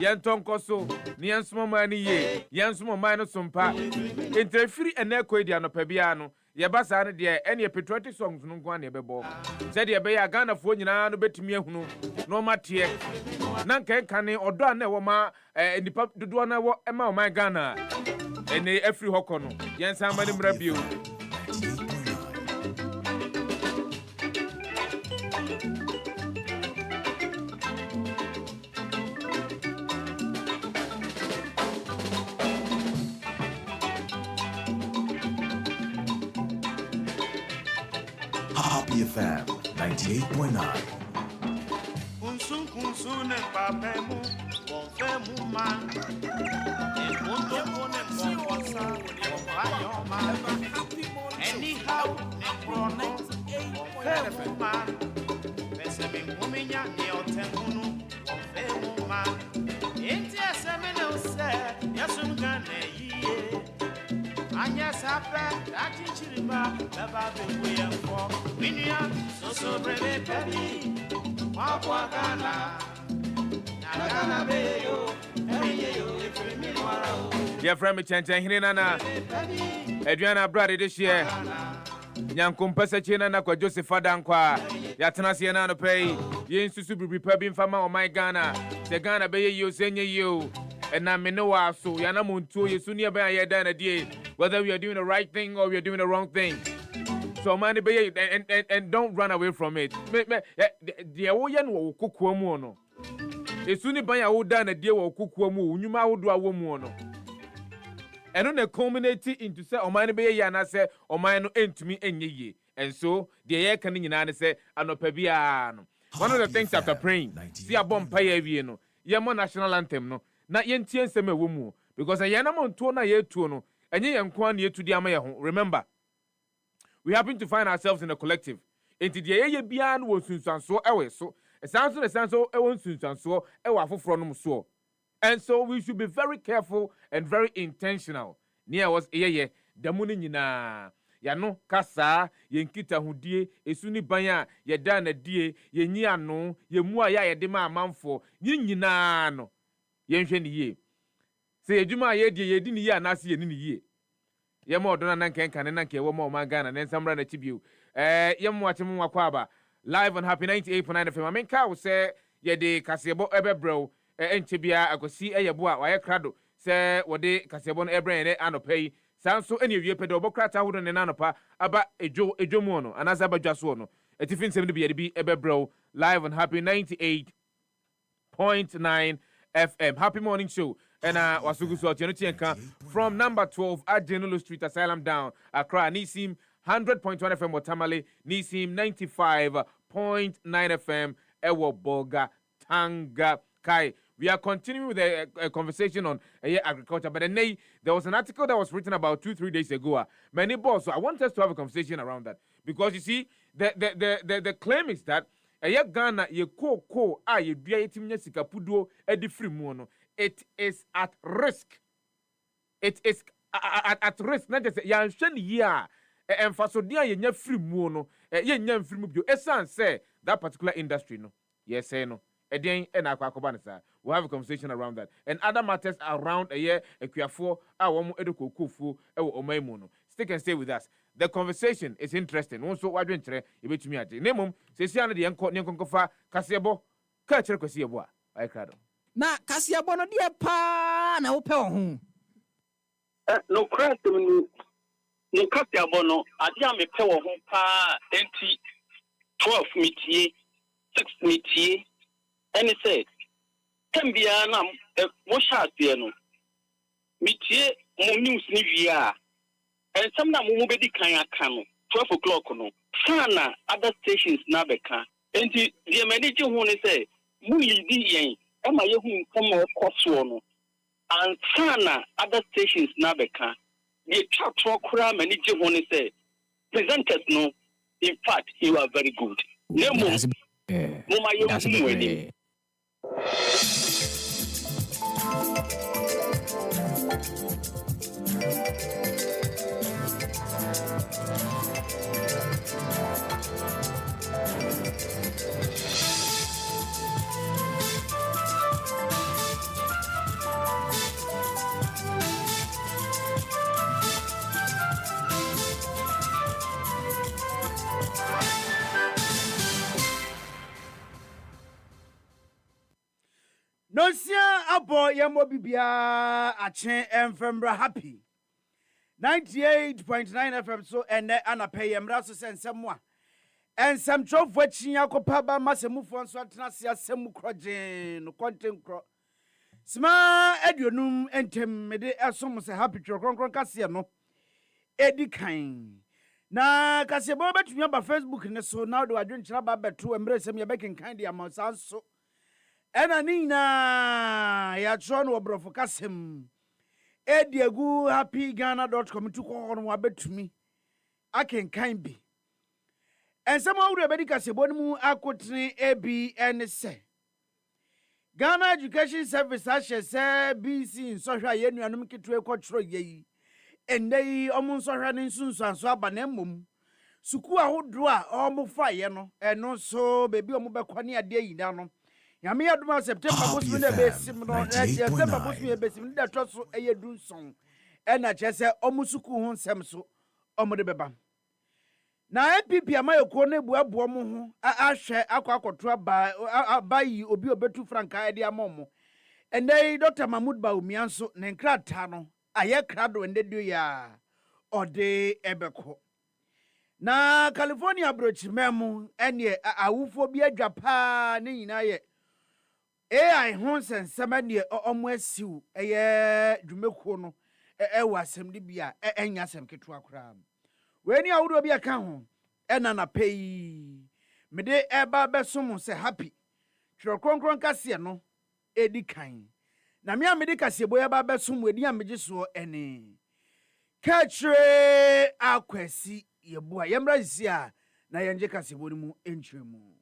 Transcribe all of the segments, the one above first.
Yentonko so, Niansmo Mani ye, Yansmo Mino Sumpa, Interfree and Equadia no Pebiano, Yabasana dear, any patriotic songs no one bebo. Said ye be a gun of one no bet me no matie. Nanke Kane or Done Woma, and the pub to do an hour, Emma, my Ghana, and every hokono, Yansan Manim Rabu. Happy FM 98.9. Anya sapa dati chiriba baba bewe enfo minia so breve pedi mapwa gana na gana beyo eyeyo efremi nwara o Dear friend me chenchen hine nana Adriana brother this year Nyankumpesa chena na kwa Sefah-Danquah Yatena siena no pay Yen susu bibi pebi mfama o my Ghana Se Ghana beye yo senye yo And na me no aso yana muntu yesu ni aba ya da na die whether we are doing the right thing or we are doing the wrong thing. So man be and don't run away from it. The wo ye no kokua mu no. Yesu ni ban ya wo da na die wo kokua mu unwuma wo do awo mu no. Eno na culminate into say o man be ya na say o man no entumi enye ye. And so the ye kan nyina na say anopa bia no. One of the things after praying, see a bomb pay awie no. Ye mo national anthem no. Na yentie nsem ewo mu because ayana monto na ye tuo no enye yenkwa na yetu di ama ye ho. Remember, we happen to find ourselves in a collective. Enti de ye bia no wonsunsanso ewe so esanso ewo nsunsanso ewo afoforo no so. And so we should be very careful and very intentional. Near was ye damu ni nyina ya no kasa yenkita hudie esuni banya ye da na die ye nyi ano ye mu aya ye de ma amanfo nyina no yenhwe ni ye se edwuma ye die ye di ni ye anase ye ni ye ye ma odona nan kenkan nan ke wo ma o Ghana nan samra na chibiu ye mo ache mo akwa aba live on Happy 98.9 FM amenka wo se ye de kasebo ebebrew enchebia akosi eyebo a waye krado se wo de kasebo no ebre ne anopai sanso ene wie pede obokrata hodo ne nanopa aba edwomu no anasa badwaso no etifin sem ne bi ye de bi ebebrew live on Happy 98.9 FM. Happy morning show. And wasugusu atienka from number 12 at Jenolo Street Asylum down Accra. Nisim 100.1 FM Watamale. Nisim 95.9 FM Ewo Bolga Tanga Kai. We are continuing with a conversation on agriculture. But then there was an article that was written about 2-3 days ago. Many boss. So I want us to have a conversation around that because you see the claim is that Ghana ye ko ye dua yetimnya sikapudo edi free mu no it is at risk. It is at risk. Not just ya nhwe ni ye a emfasodia ye nya free mu no ye nya free mu bio esan say that particular industry no yes say no edien e na akwakoba nsa. We'll have a conversation around that and other matters around ekuafo a wo mo edokokofo e wo omaimu no. Stick and stay with us. The conversation is interesting. Also, what you entre you bet me at Nemum, says Yana the Yanko Casiabo, Catcher Casiabo. I cried. Na Casiabo no dear pa na open. No crack no Casiabo, I am a power home pa 12 métier, 6 métier, and he said, can be a washer piano. Métier, mon news nivia. And some na mumu bedi kanya kano 12 o'clock no sana other stations na beka enti the manager who say mu yidi yen e ma ye hu nkomo koso no and sana other stations na beka the chatro kura manager who say presenters no in fact you are very good nemo mu ma ye hu wedi. Yasia abo yamo bibia achen emfembra happy 98.9 FM so ene anapay yemra so sensemwa ensem twofo chinya kopa ba masemufo nso atena se asem krogen no content kro sma aduonum entem mede esom se happy kronkron kase no edi kan na kase bo betumi ba Facebook ne so na do adwenkyira ba beto emre sem ye bekin kan dia masanso ena nina ya tron obrofo kasem ediegu happyghana.com to ko no abetumi akenkan bi ensema wure bedi kasebo mu akotene ABN se Ghana Education Service ashe se BC nsohwa yenuanum kitwe kwotro yeyi endei omunsohwa ne nsunsuanso aba na mmom suku ahodo a omufa ye no eno so bebi omubekwa ne ade yina no Yami aduma September bosmi na besim no September bosmi besim da toso eyedunson ena chese omusuku ho nsem so omode beba na MPP amayeko na buabuo mo ho ahwe akwakoto abayi obi obetu franka ede amomo ene Dr. Mahmoud Baumia nso ne nkrata no aye krado endedu ya ode ebeko na California brochimemu ene awufo bi adwapa ne nyina ye AI honsen semane omoasiu eye dwumekuo no wasem de bia enya sem keto akora weni awuro bia ka ho ena na pei mede eba besom se happy twro kronkron kase no edi kan na me amede kase boya ba besom edi ameje so ene kachre akwasi yeboa yemra sia na yenje kase boni mu enchemu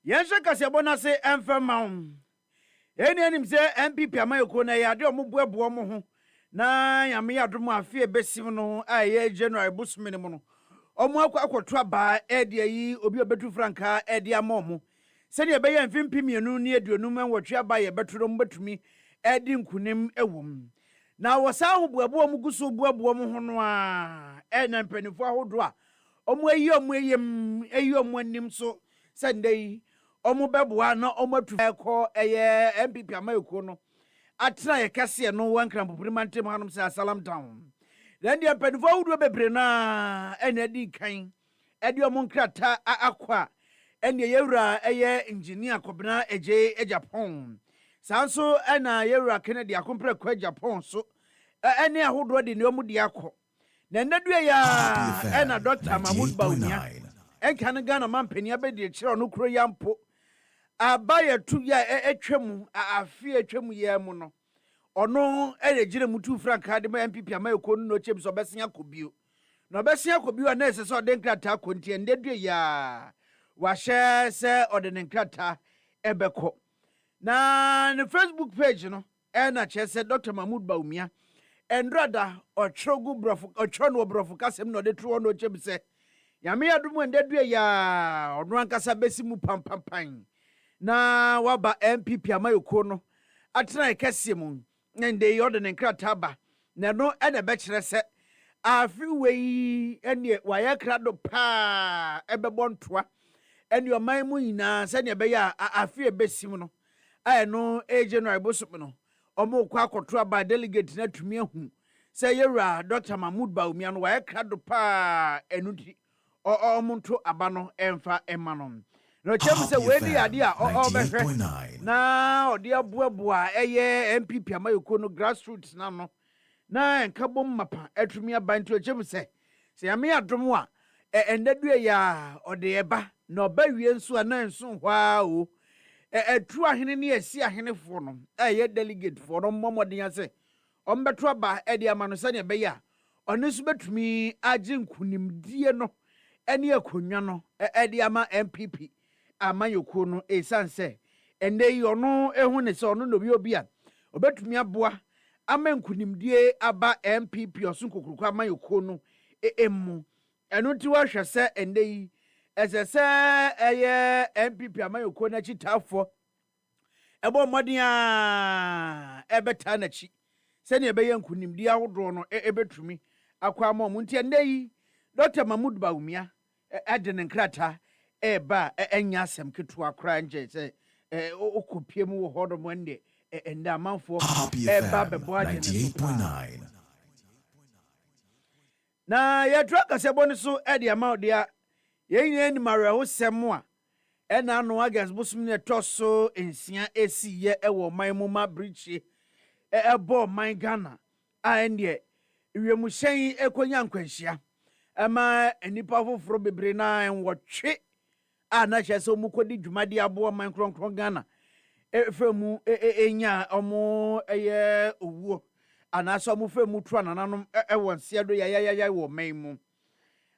Yensha kasebona se emfema eni enim se MPP amayeko na yade omubuabuo mo ho na yame yadom afie besim no aye January busmini mo no omu akwato aba ede yi obi obetu franka ede amomo se ne be yamfim pimienu ne aduonum enwotwe aba ye beturo mbetumi ede nkunim ewom na wosa hobuabuo mu guso buabuo mo ho no a ena mpanifo ahodo a omu ayi omu anim so sendei omu beboa na omatu eko eye MPP amayeko no atra ye kase no wankran popurimantem hanom se Salam Town then dia penfo wudo bebre na ena di kan edi omu nkrata akwa ena yewura eye engineer kobna eje Japan sanso ena yewura Kennedy akompre kwa Japan so ene ahodo de ne omu di akọ na nadu ya ena Dr. Mahmoud Baumia enkan Ghana mampani abedi kire no kro yampo abaye tu ya etwemu afie etwemu ye mu no ono elejire mutu franka de MPP amayeko no chem so besia kobio no besia kobio na ese so de nkrata kontie ndedu ya wahye se ode nkrata ebeko na ne Facebook page no na chese Dr. Mahmoud Baumia endrada otrogu brofu otrono brofu kasem no de tro no chem se yame adum ndedu ya ono ankasa besimu pampampan na waba MPP amayeko no atena ekese mu nde yode ne nkrata ba na no ene be kire se afiwei ene waye krado pa ebebo ntoa ene oman mu nyina se ne be ya afi ebesim no aye no January bosop no omo kwa akoto aba delegate na tumi ahu se yewura Dr. Mahmoud Baumia no waye krado pa enuti omonto aba no emfa emanom no chem se weni ade a obehwe na ode aboaboa eye MPP amayeko no grassroots na no na enkabom mapa atumi abanto chem se yame adom a endedu ya ode eba na obawie nso ana nso hwa o etu ahene ne esi ahene fo no eye delegate fo no momoden ase ombeto aba ede ama no se ne be ya ono so betumi age nkunimdie no ene akonwa no ede ama MPP amayoko no esanse ende yi ono ehu ne se ono no bi obi a obetumi aboa ama nkunimdie aba MPP osun kokuruku ama yoko no emu eno ti wa hwɛ sɛ ende yi ɛsɛ eye MPP ama yoko na chitafo ebo mmɔden a ɛbɛta na chi sɛ ne ɛbɛyɛ nkunimdie ahodoɔ no ɛbɛtumi akwa ama mu nti ende yi Dr. Mahmoud Bawumia ade ne nkrata eba enya asɛm ketewa kora nje sɛ okopie mu wo hodo mo ende enda amanfo eba beboa de 98.9 na ya draka se boni so ede ama odia ye nyina ni mare ho sɛm a ɛna no agas busum ne toso ensia esi ye ɛwɔ man mu ma bridge ɛbɔ man Ghana a ende wiemu hyɛn ekonya nkwanhyia ama enipa foforo bebre na enwɔtwe a na kyɛ sɛ ɔmo kɔdi dwumadi aboɔ man kronkron Ghana efemu enya ɔmo ɛyɛ owuo anaasɛ ɔmo femu tro nananom ɛwɔ nseado yayayaya wɔ man mu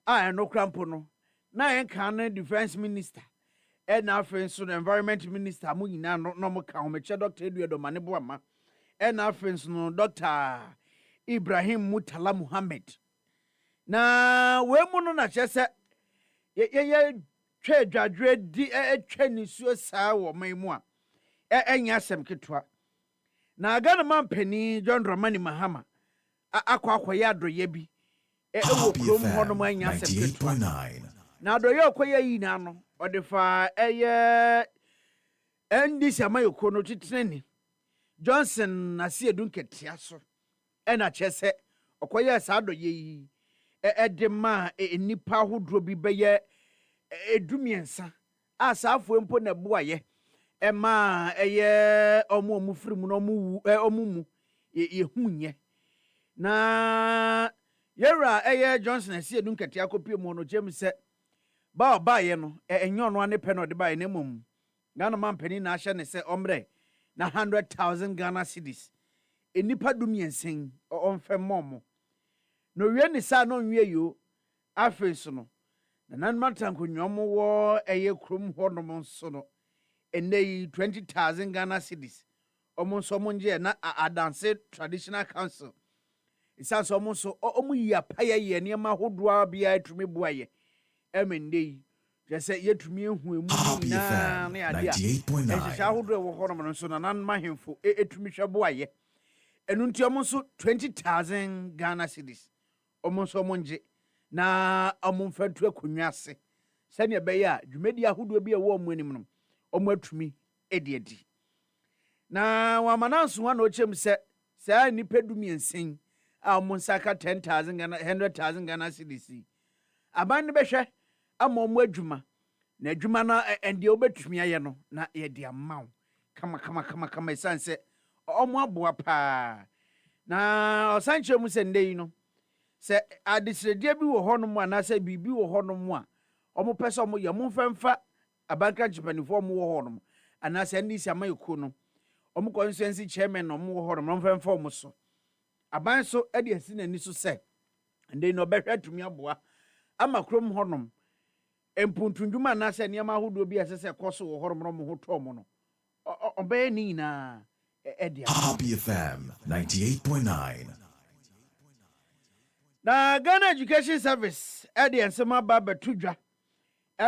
a ɛno krampo no na ɛnka no defense minister ɛna afei nso no environment minister mo nyinaa no ɔmo ka ɔmo Dr. Eduardo Manebo ama ɛna afei nso no Dr. Ibrahim Mutala Muhammad na we mu no na kyɛ sɛ ye twa dwadwe di etwa nisuo saa wɔ man mu a enya asɛm ketwa na Ghana man pani John Dramani Mahama akɔyɛ adoye bi ɛwɔ krom hɔ no enya asɛm ketwa na adoye akɔyɛ yi na no ɔde fa ɛyɛ NDC amayoko no titene Johnson Asiedu nketea so ɛna kyɛ sɛ ɔkɔyɛ saa adoye yi ɛde ma nipa hodro bi bɛyɛ edumiensa asafo empo na boaye ema eye omo firimu no omo mu ye hunye na yera eye Johnson Asiedu nkete akopie mu no gem se ba ye no enyo no ane pe no de ba ye nemum Ghana man pani na ahye ne se omre na 100,000 Ghana cedis enipa dumiensen onfe momo no wie ni sa no nwie yo afenso no na nan matanko nyomo wo eye krom honom nso no enei 20,000 Ghana cedis omo nso mo nje na adanse traditional council isa so omo nso omo yi apaya ye ne ma hodoa bia atumi boaye emendei jese yetumi ehu emu na ne ade a ehihya hodoa wo honom nso na nan mahemfo etumi hwe boaye enu nti omo nso 20,000 Ghana cedis omo nso mo nje na amumfatu akonwa ase sane beye a dwumedi ahodo bi ewo omo anim no omo atumi edi na wamananso wa na ochem se saa nipa dumiensen a omo nsaka 10,000 Ghana 100,000 Ghana cedis aban ne behwe ama omo adwuma na adwuma na ende obetumi aye no na ye de amaw kama sanse omo aboa pa na osanche mu se ndey no se adisredie bi wo honom ana se bibi wo honom a omo pese omo ye momfemfa abanka japanifo omo wo honom ana se ndisi amayeko no omo constituency chairman no omo wo honom momfemfa omo so aban so ade asi nani so se ndey no behwe atumi aboa ama krom honom empuntundwuma ana se niam ahodo bi asese koso wo honom no mo ho to omo no obeye ni na ede Happy FM 98.9 na Ghana Education Service ede ensema ba betudwa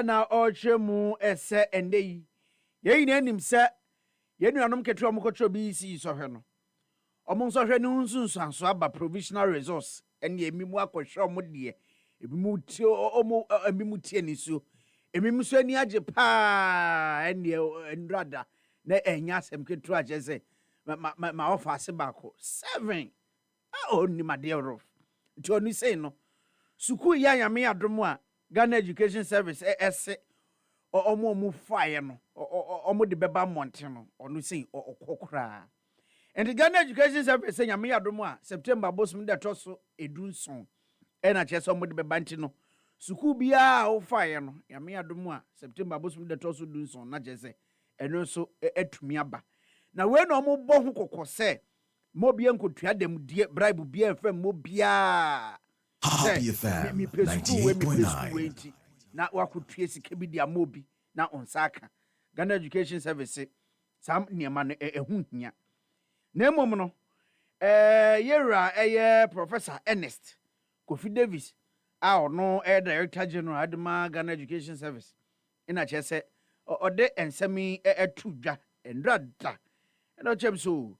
na ochemu ese ende yi yeyi na anim se yenuanom ketewa mokotro bi si sohwe no omo sohwe ne hunsunsanso aba provisional resource ene emimu akohwe omo de ebimu tie omo emimu tie ni so emimu so ani age pa ene ndrada na enya asem ketewa jese ma offer se bako 7 oni made rof Johnny say no suku ya yame adom a Ghana Education Service ese omo fire no omo de beba monte no onu say okokra and the Ghana Education Service say yame adom a September bosom de toso edunson e na chese omo de beba nti no suku bia o fire no yame adom a September bosom de toso dunson na chese eno so atumi aba na we no omo bo ho kokose mobia nkotua dem die bribe bia enfam mobia Happy FM 98.9 na wakotua sika bi dia mobi na onsaka Ghana Education Service sam niema no ehu hia na emom no yewra Professor Ernest Kofi Davis a ono Director General Adama Ghana Education Service ina chese ode ensemi etudwa endrada eno chem so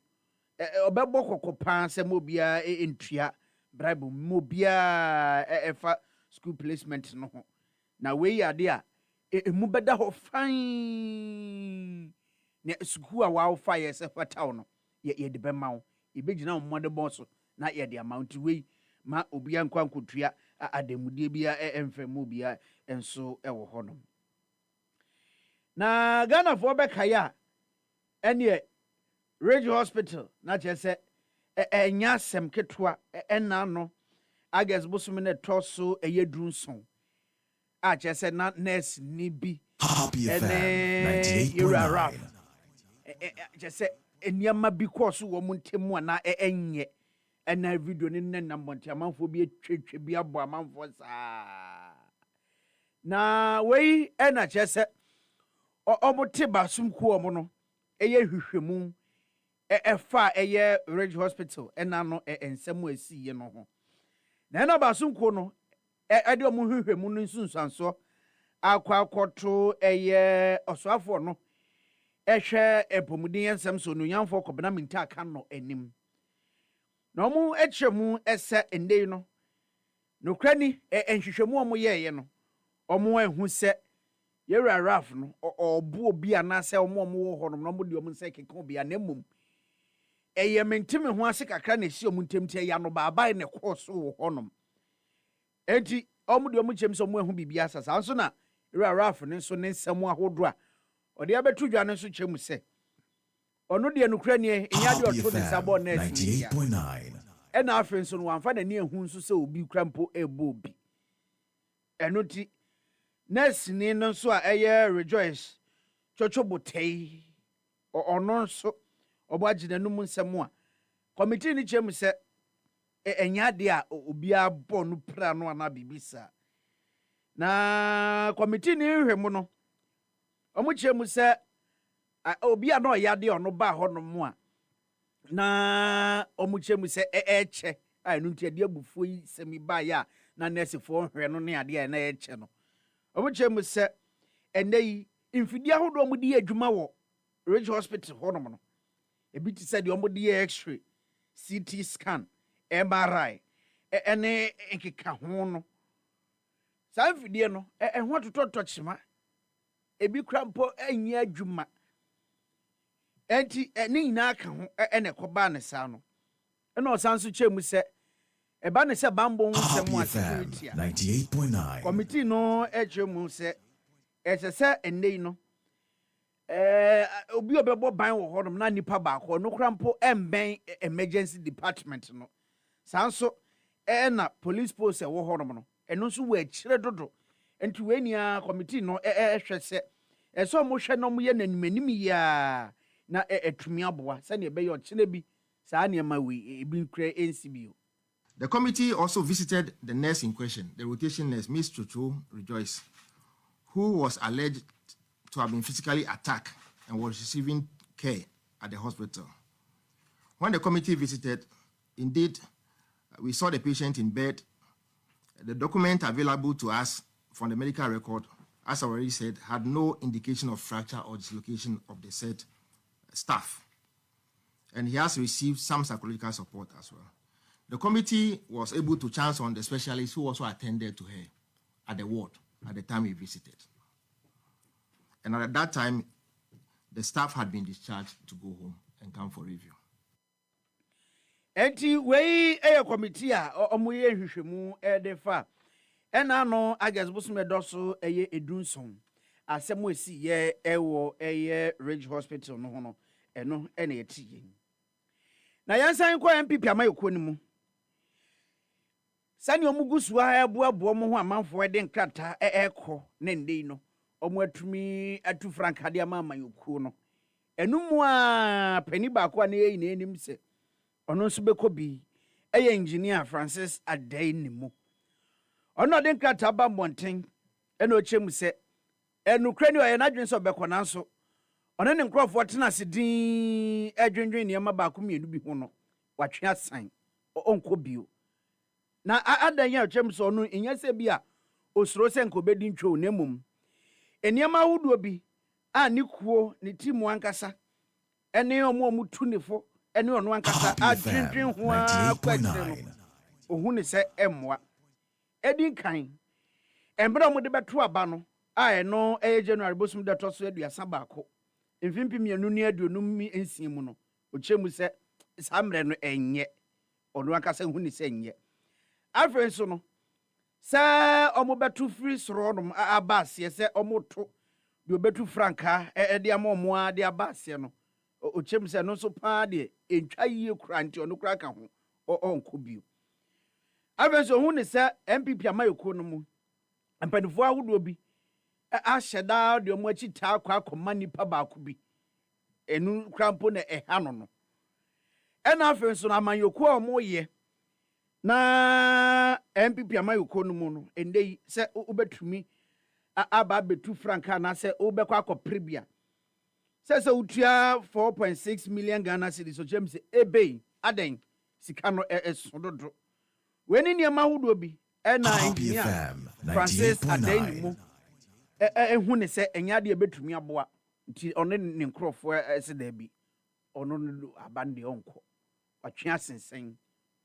obebo kokopa se mobia entua bribe mobia efa school placement no ho na we yade a emu beda ho fine ne school a wa fa ye se fataw no ye de be mawo ye begina mmode boss na ye de amount we ma obia nkwankotua adamudie bia emfemu bia enso ewo honom na Ghana for bekaya ene Rage Hospital na chese enya sem ketwa ena no ages bosom ne toso eyedrunson a chese na nurse ni bi Happy FM 98.9 chese eniama bi course wo muntemu na enye ena video ni nna monte amanfo bi etwetwe bi abo amanfo saa na wei ena chese omote basum ku omo no eye hwehwemu efa eye Rage Hospital ena no ensem asiye no ho na ena basum ku no ede omo hwehwemu no nsunsanso akwakoto eye osoafo no ehwe epomudin ensem so no yamfo kobena minta aka no anim na omo echemu ese endei no nokrani enhwehwemu omo yeye no omo ehu se yewra raf no obu obi anase omo wo ho no mo de omo nse keka obi anemum eye mentime ho ase kakra na esi omo ntemte ya no baabai ne course wo ho no enti omo de omo chem so omo ehu bibia sasa nso na yewra raf ne nso ne nsem ahodo a ode abetu dwa ne nso chem se ono de nukrani enya de oto ne sabo na 98.9 ena afi nso no amfa na ne ehu nso se obi krampo ebo obi eno ti nurse ni no so a eye Rejoice chochobotei ono so obagina no nsem a committee ni chem se enya de a obi abo no pra no ana bibisa na committee ni hwemu no omo chem se obi a no ya de ono ba ho no mo a na omo chem se eche a enu ntia de abufuo yi semi ba ya na nurse fo hwe no ne ade a na eche no omuchem se enei infidi ahodo omudi adwuma wo Rage Hospital honom no ebiti said omudi x-ray CT scan MRI ene nkeka ho no sa infidi no ho tototo chima ebi krampo anya adwuma enti ene nyina aka ho ene koba ne sa no ene osanso chemu se eba ne se bambo nsem a security 98.9 committee no echemu se esese endei no obi obebo ban wo hodom na nipa ba ko no krampo emben emergency department no sanso na police post e wo hodom no eno nso wo akire dodo enti we nia committee no hwese eso mo hwe no mo ye nanimanim ya na etumi aboa se ne be yo kire bi saa ne ma we ebi nkra NCBO. The committee also visited the nurse in question, the rotation nurse, Miss Chuchu Rejoice, who was alleged to have been physically attacked and was receiving care at the hospital. When the committee visited, indeed, we saw the patient in bed. The document available to us from the medical record, as I already said, had no indication of fracture or dislocation of the said staff. And he has received some psychological support as well. The committee was able to chance on the specialist who also attended to her at the ward at the time we visited. And at that time, the staff had been discharged to go home and come for review. Enti we committee a omoye hwehwemu defa ena no agas bosume doso edunson asemo esi ye ewo Rage Hospital no hono eno ena etiye na yansan kwa MPP amayeko ni mu sani omugusu ha eboabo mo ho amanfo de nkrata ekọ na ndei no omo atumi atu frank hade amayeko no enumu a pani ba kwa na eyi na enim se ono nso bekobi engineer Francis Adai ni mu ono de nkrata ba monten ena ochem se enukra ni oye na dwen so bekọ na so ɔne ne nkurɔfoɔ tena ase din adwendwen nneɛma baako mmienu bi ho no watwe asan ɔnkɔ bio na adan yɛ atwam sɛ ɔno ɛnyɛ sɛ bi a osuro sɛ nka obɛdi ntwo na mmom nneɛma ahodoɔ bi a ne kuo ne timu ankasa ɛne ɔmo tu ne fo ɛne ɔno ankasa adwendwen ho a kwakyerɛ no ohun ne sɛ ɛmmoa ɛdi kan ɛmbere ɔmo de bɛto aba no a ɛno ɛyɛ January bosom de tɔ so 31 mfimpi mienu ne aduonum nsia mu no okyɛ mu sɛ saa mmerɛ no ɛnyɛ ɔno ankasa hu ne sɛ ɛnyɛ afei nso no sɛ ɔmo bɛto firi soro no aba aseɛ sɛ ɔmo to de obetu franka ɛde ama ɔmo a de aba aseɛ no okyɛ mu sɛ no nso paa de entwa yie kura nti ɔno kura ka ho ɔnkɔ bio afei nso hu ne sɛ MPP amayɛkuo no mu mpanimfoɔ ahodoɔ bi ahyɛ daa de ɔmo akyi taa akɔma nipa baako bi enu krampo na ɛha no ɛna afei nso na amanyɔkuo a ɔmo yɛ na MPP amayɔkuo no mu no ende yi sɛ wobɛtumi aba betu franka na sɛ wobɛkɔ akɔpere bia sɛ wotua 4.6 million Ghana cedis so kyem sɛ ebei adan sika no ɛso dodo weni nneɛma ahodoɔ bi ɛna engineer Francis adan mu ehu ne sɛ enya de betumi aboa nti ɔno ne nkrɔfoɔ ɛse da bi ɔno no aban de ɔnkɔ watwe asensen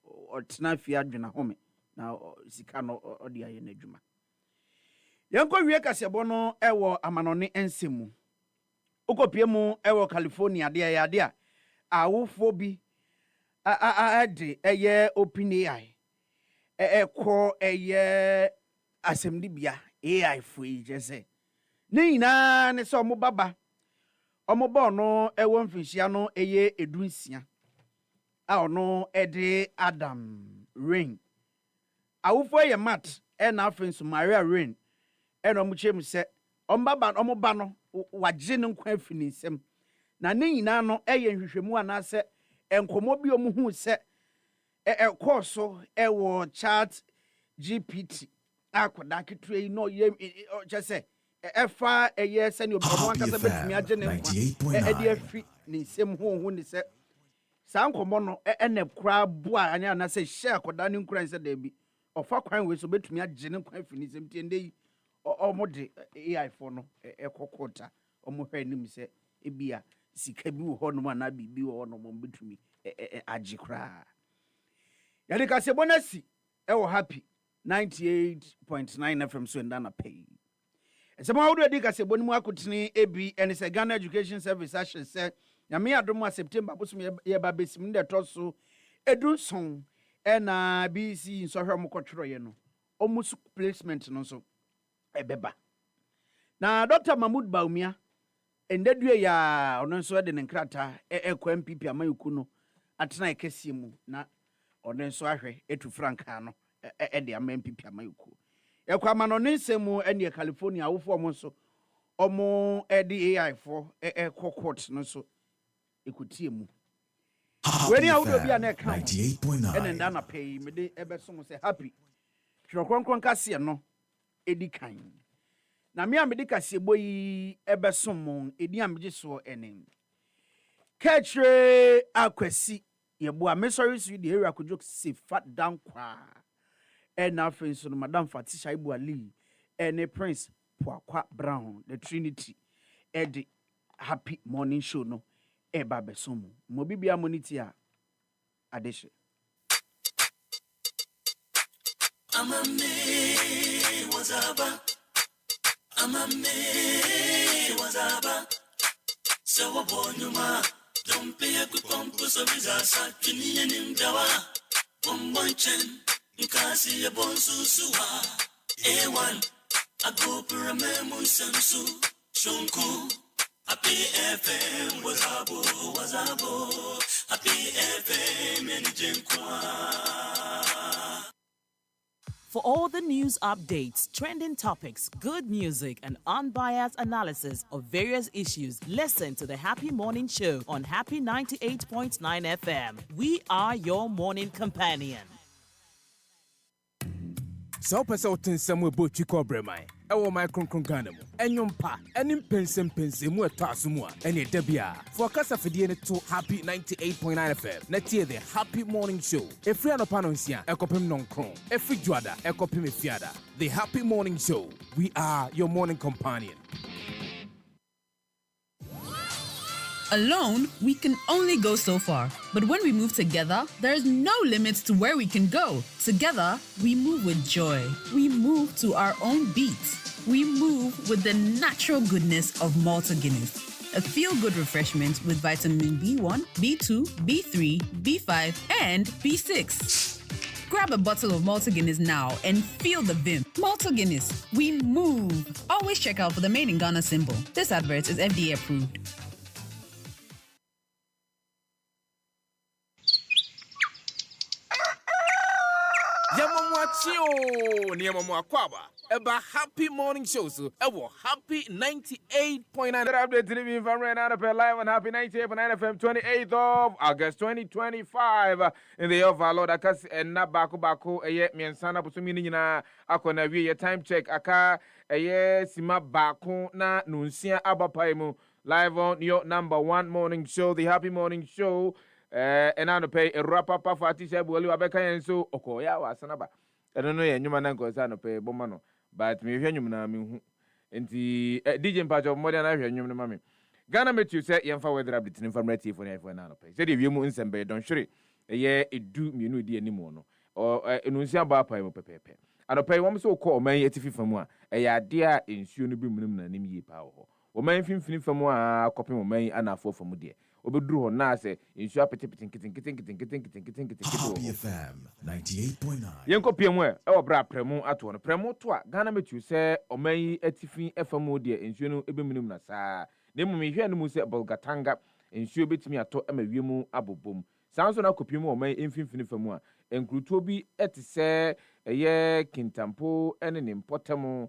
ɔtena fi adwena home na sika no ɔde ayɛ n'adwuma yɛnkɔ wie kasebɔ no ɛwɔ amanɔne ensemu okopie mu ɛwɔ California de yade a awofo bi de ɛyɛ OpenAI ɛkɔ ɛyɛ asɛmdibea AI foi jese ne nyinaa ne sɛ ɔmo baba ɔmo bɔ no ɛwɔ mfinhyia no ɛyɛ edunsia a ɔno ɛde Adam Rain awofo yɛ Matt ɛna afei nso Maria Rain ɛna ɔmo kyerɛ mu sɛ ɔmo ba no wagye ne nkwa afi ne nsam na ne nyinaa no ɛyɛ nhwehwɛmu anaasɛ nkɔmɔ bi ɔmo hu sɛ ɛkɔɔ so ɛwɔ chat GPT akoda ketua yi no ye kyese ɛfa ɛyɛ sɛ ne ɔmo ankasa betumi agye ne nkwa ɛde afi ne nsɛm ho ne sɛ saa nkɔmɔ no ɛna kura boa anya na sɛ hyɛ akoda ne nkura nsɛ da bi ɔfa kwan we so betumi agye ne nkwa afi ne nsɛm tie ndɛ yi ɔmo de AI fo no ɛkɔkɔta ɔmo hwɛ nim sɛ ebia sika bi wɔ hɔ no ma na bibi wɔ hɔ no mo betumi agye kura yɛde kase bonasi ɛwɔ happy 98.9 FM so ndana pay. Esema wodo edi kase boni mu akotene ebi ene se Ghana Education Service ahye se nyame adom a September bosom ye ba besim de to so edu son na BC nsohwe mo kotwero ye no omusu placement no so ebeba na Dr. Mahmoud Baumia endedue ya ono nso de ne nkrata ekɔ MPP amayoku no atena ekese mu na ono nso ahwe etu franka no ɛde ama MPP amayuku ekwa ma no nsemu ɛne California awofo mo so ɔmo ɛde AI fo ɛkɔ court no so ekutie mu weni awudo bia na ɛka 98.9 ɛne nda na pay me de ɛbɛso mo sɛ happy twronkronkron kase no edi kan na me amede kase boyi ɛbɛso mo edi amege so ɛne katre akwasi yebo amesori su de area kojo Sefah-Danquah and afei nso no Madam Fatisha Ibu Ali and Prince Poakwa Brown the Trinity the happy morning show no eba besomu mo bibia moniti a adeshe amame wazaba so bonyuma dompe akukompo so bizasa tuniye nimdawa bombonchen nkasi ya bonsusuwa A1 agopera musansu shunku happy FM wazabo happy FM enjenkwa. For all the news updates, trending topics, good music, and unbiased analysis of various issues, listen to the Happy Morning Show on Happy 98.9 FM. We are your morning companion. So, person, some will both you call Bremai. ɛwɔ my kronkron Ghana mu ɛnyom pa ɛne mpensempensem mu ɛtɔ aso mu a ɛne ɛda bia for kasafidie ne to Happy 98.9 FM na tie the Happy Morning Show ɛfiri anɔpa no nsia ɛkɔpem nɔnkron ɛfiri dwoada ɛkɔpem efiada. The Happy Morning Show, we are your morning companion. Alone, we can only go so far. But when we move together, there's no limits to where we can go. Together, we move with joy. We move to our own beats. We move with the natural goodness of Malta Guinness. A feel-good refreshment with vitamin B1, B2, B3, B5, and B6. Grab a bottle of Malta Guinness now and feel the vim. Malta Guinness, we move. Always check out for the Made in Ghana symbol. This advert is FDA approved. Yamamwachio, Niamamwakwaba. Eba Happy Morning Show, so ewo Happy 98.9. Update to the from right now live on Happy 98.9 FM 28th of August 2025 in the year of our Lord Akas and na baku eye miensana pusumi nyina akona wie time check aka eye sima baku na nunsia abapai mu live on your number 1 morning show, the Happy Morning Show. And I pay a wrap up for Atisha Boli Abeka and so Okoya was Sanaba. I don't know, you man go pay Bomano, but me hear you na me and the DJ part of modern Irish and mammy. Ghana met you say, young father updating informative for an pay. Said if you moons and bay don't shree. A year it do me no dear anymore, or Nuncia Bapa Pepe. And a pay one so called May 85 from one, a dear in Shuni Bimum and Nimi Power. Or May Fin from one copy of May and a 4 from Mudia. Obedru na say insure petiting Happy FM 98.9. Yenko piemwe e bra premu ato no premu to a Ghana metu say oman atifi FM de insure no ebeminum na saa na emu hwe no mu say Bolgatanga insure betimi ato amawiemu abobom sanso na kopiemu oman emfinfini famu a enkruto bi etise eye kintampo ene ne mpotemu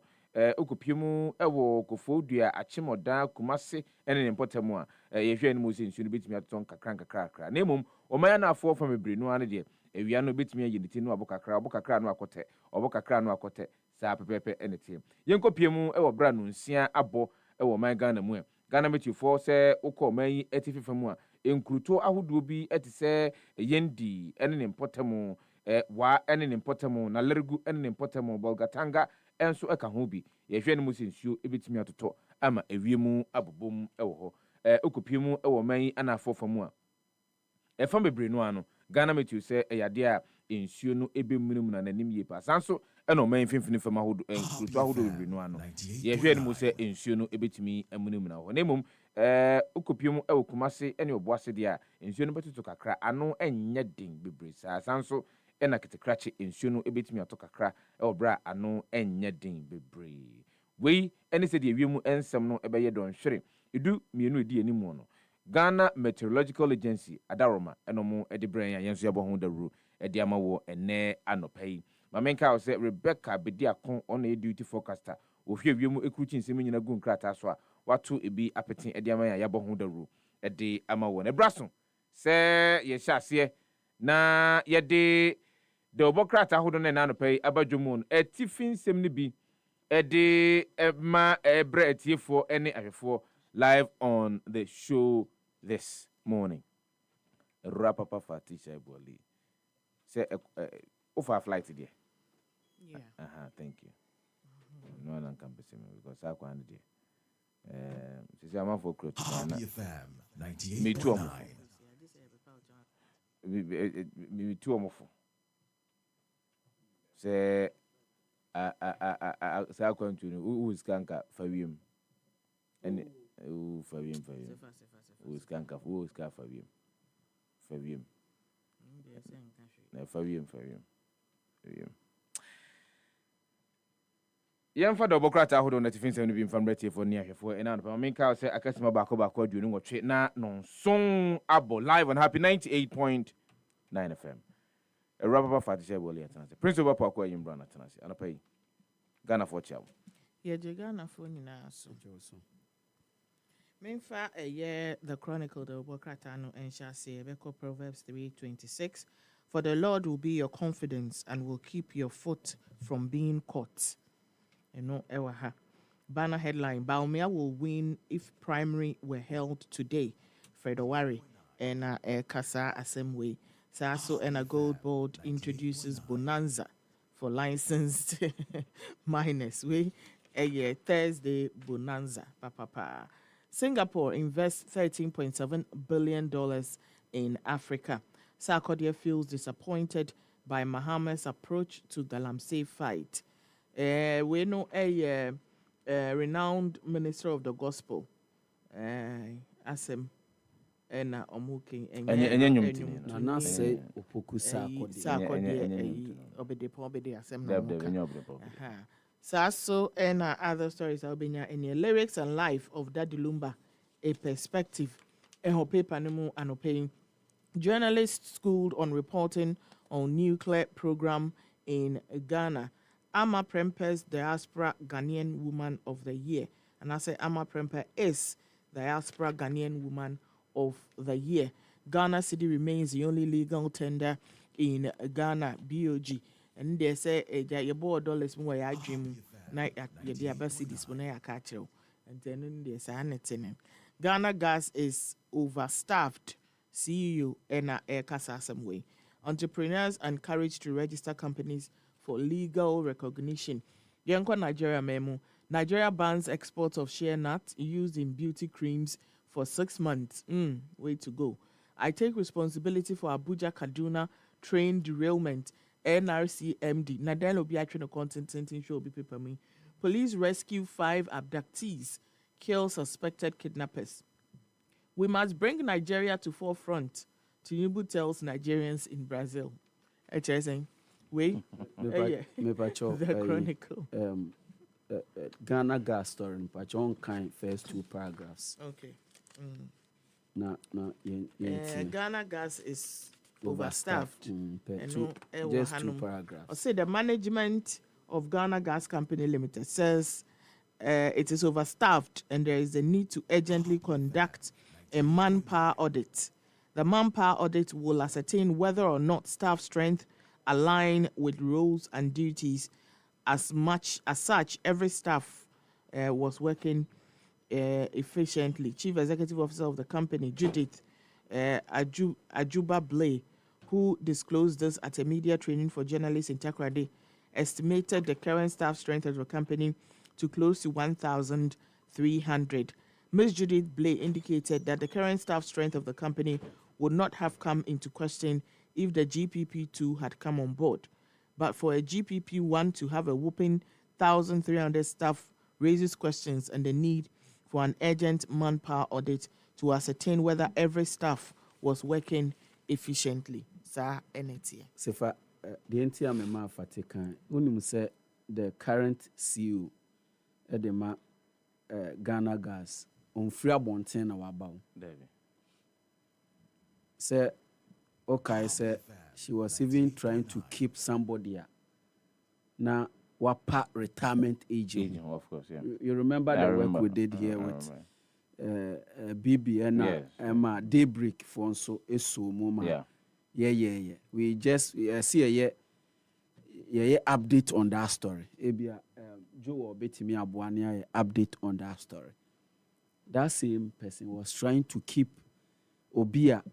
okopiemu ewo kofodua achimoda kumase ene ne mpotemu a yehwe no mu se nsu no betimi aton kakra na emom oman na afo fam ebre no ane de ewia no betimi ayiniti no abokakra no akote saa pepepe ene tie yenkopiemu ewo bra no nsia abo ewo man Ghana mu Ghana metufo se ukọ man etifi famu a enkruto ahodo bi etise yendi ene ne mpotemu wa ene ne mpotemu na lergu ene ne mpotemu Bolgatanga enso eka ho bi yehwe no mu se nsuo ebetimi atoto ama ewiemu abobom ewo ho okopiemu ewo man ana afofamu a efam bebre no ano Ghana metu se eyade a nsuo no ebemunum na nanim ye pa sanso eno man finfini fam ahodo enkruto ahodo bebre no ano yehwe no mu se nsuo no ebetimi amunum na ho na emom okopiemu ewo kumase ene oboase de a nsuo no betuto kakra ano enye den bebre sanso ena kitekrache nsuo no ebetimi atokakra bra ano enye den bebre wei ene se de awiemu ensem no ebeye don hwere edu mienu edi animu no Ghana Meteorological Agency adaroma enomo edibran ya yenso yabo ho dawru edi amawo ene anopai mamenka o se Rebecca Bediakon on a duty forecaster ohwe awiemu ekruchi nsem nyina gu nkrata so a watu ebi apeten edi amaya yabo ho dawru edi amawo ne braso se ye hyase na ye de obokrata hodo ne nanopai abadwomon etifin nsem ne bi edi ma ebre etiefo ene ahwefo live on the show this morning. Wrap up for Tisha Boli. Say, offer flight today. Yeah. Thank you. No one can be seen because I can't do. She said, I'm for Crutch. Happy FM 98.9. Me too, I'm for. Say, I can't do. Who is Kanka for him? And for him. Who is Kanka? Who is Kanka for him? For him. For him. Young for double crater hold on that things have been from Betty for near here for an hour. I mean, I'll say I catch my back during what trade na non song abo live on Happy 98.9 FM. A rubber fat share will let us. Principal Parkway in Brown at Tennessee. And I pay Ghana for chow. Yeah, Ghana for Nina. So, Memfa a year the Chronicle the Bokratano and shall say Beko Proverbs 3:26. For the Lord will be your confidence and will keep your foot from being caught. ɛno ɛwɔ ha. Banner headline: Baumia will win if primary were held today. Fredowari and Kasa Assembly. Saso and a gold board introduces bonanza for licensed miners. We a year Thursday bonanza. Papa. Singapore invests $13.7 billion in Africa. Sarkodie feels disappointed by Mohammed's approach to Galamsey fight. We know a renowned minister of the gospel, Asem, and Omuking, and Nana say Opoku Sarkodie, Obede Asem. Saso and other stories Albania in the lyrics and life of Daddy Lumba, a perspective. Paper and paying journalists schooled on reporting on nuclear program in Ghana. Ama Prempe's Diaspora Ghanaian Woman of the Year. And I say Ama Prempe is Diaspora Ghanaian Woman of the Year. Ghana City remains the only legal tender in Ghana, BOG. And they say your board dollars more I dream night at your best display a catcher. And then they say anything. Ghana Gas is overstaffed. CEO and Air Kasa way. Entrepreneurs encouraged to register companies for legal recognition. Yanko Nigeria memo. Nigeria bans exports of shea nut used in beauty creams for 6 months. Way to go. I take responsibility for Abuja Kaduna train derailment. NRC MD. Nadine Obi actually content show be paper me. Police rescue 5 abductees. Kill suspected kidnappers. We must bring Nigeria to forefront. Tinubu tells Nigerians in Brazil. HSN. We the Chronicle. Ghana Gas story. Pachon kind first 2 paragraphs. Okay. Ghana Gas is overstaffed. Just 2 paragraphs. I say the management of Ghana Gas Company Limited says it is overstaffed and there is a need to urgently conduct a manpower audit. The manpower audit will ascertain whether or not staff strength align with roles and duties. As such, every staff was working efficiently. Chief Executive Officer of the company, Judith Ajuba Blay, who disclosed this at a media training for journalists in Takoradi, estimated the current staff strength of the company to close to 1,300. Ms. Judith Blay indicated that the current staff strength of the company would not have come into question if the GPP2 had come on board. But for a GPP1 to have a whopping 1,300 staff raises questions and the need for an urgent manpower audit to ascertain whether every staff was working efficiently. Sir, NAT. Sefa, the entire mema fatikan. Unim say the current CEO edema Ghana Gas on free abonten na wabao. Say, okay, say she was even trying to keep somebody now wapa retirement age. Of course, yeah. You remember the work we did here with BB and Emma Daybreak for so moma. Yeah. We just see a update on that story. Ebia Joe or Betty me abuania update on that story. That same person was trying to keep Obia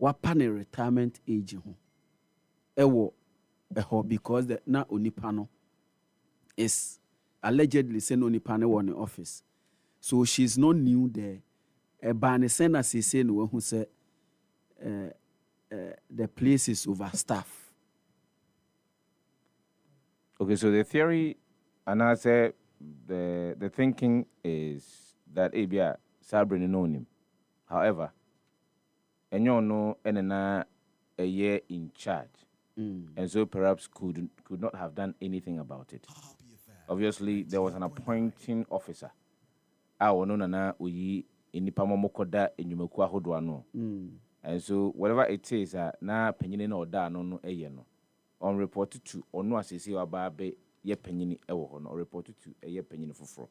wapane retirement age ewo because the na onipano is allegedly saying onipano won in office. So she's not new there. Bani sena say no who say the place is overstaffed. Okay, so the theory, and I say the thinking is that Abia Sabrin know him. However, and you know, and a year in charge, and so perhaps could not have done anything about it. Obviously, there was an appointing officer. I know na uyi inipamo mokoda enyumekwa hodwano. And so whatever it is, na penyini na oda no no. On reported to or no assisi ababe ye penyini ewo no reported to ye penyini fufro.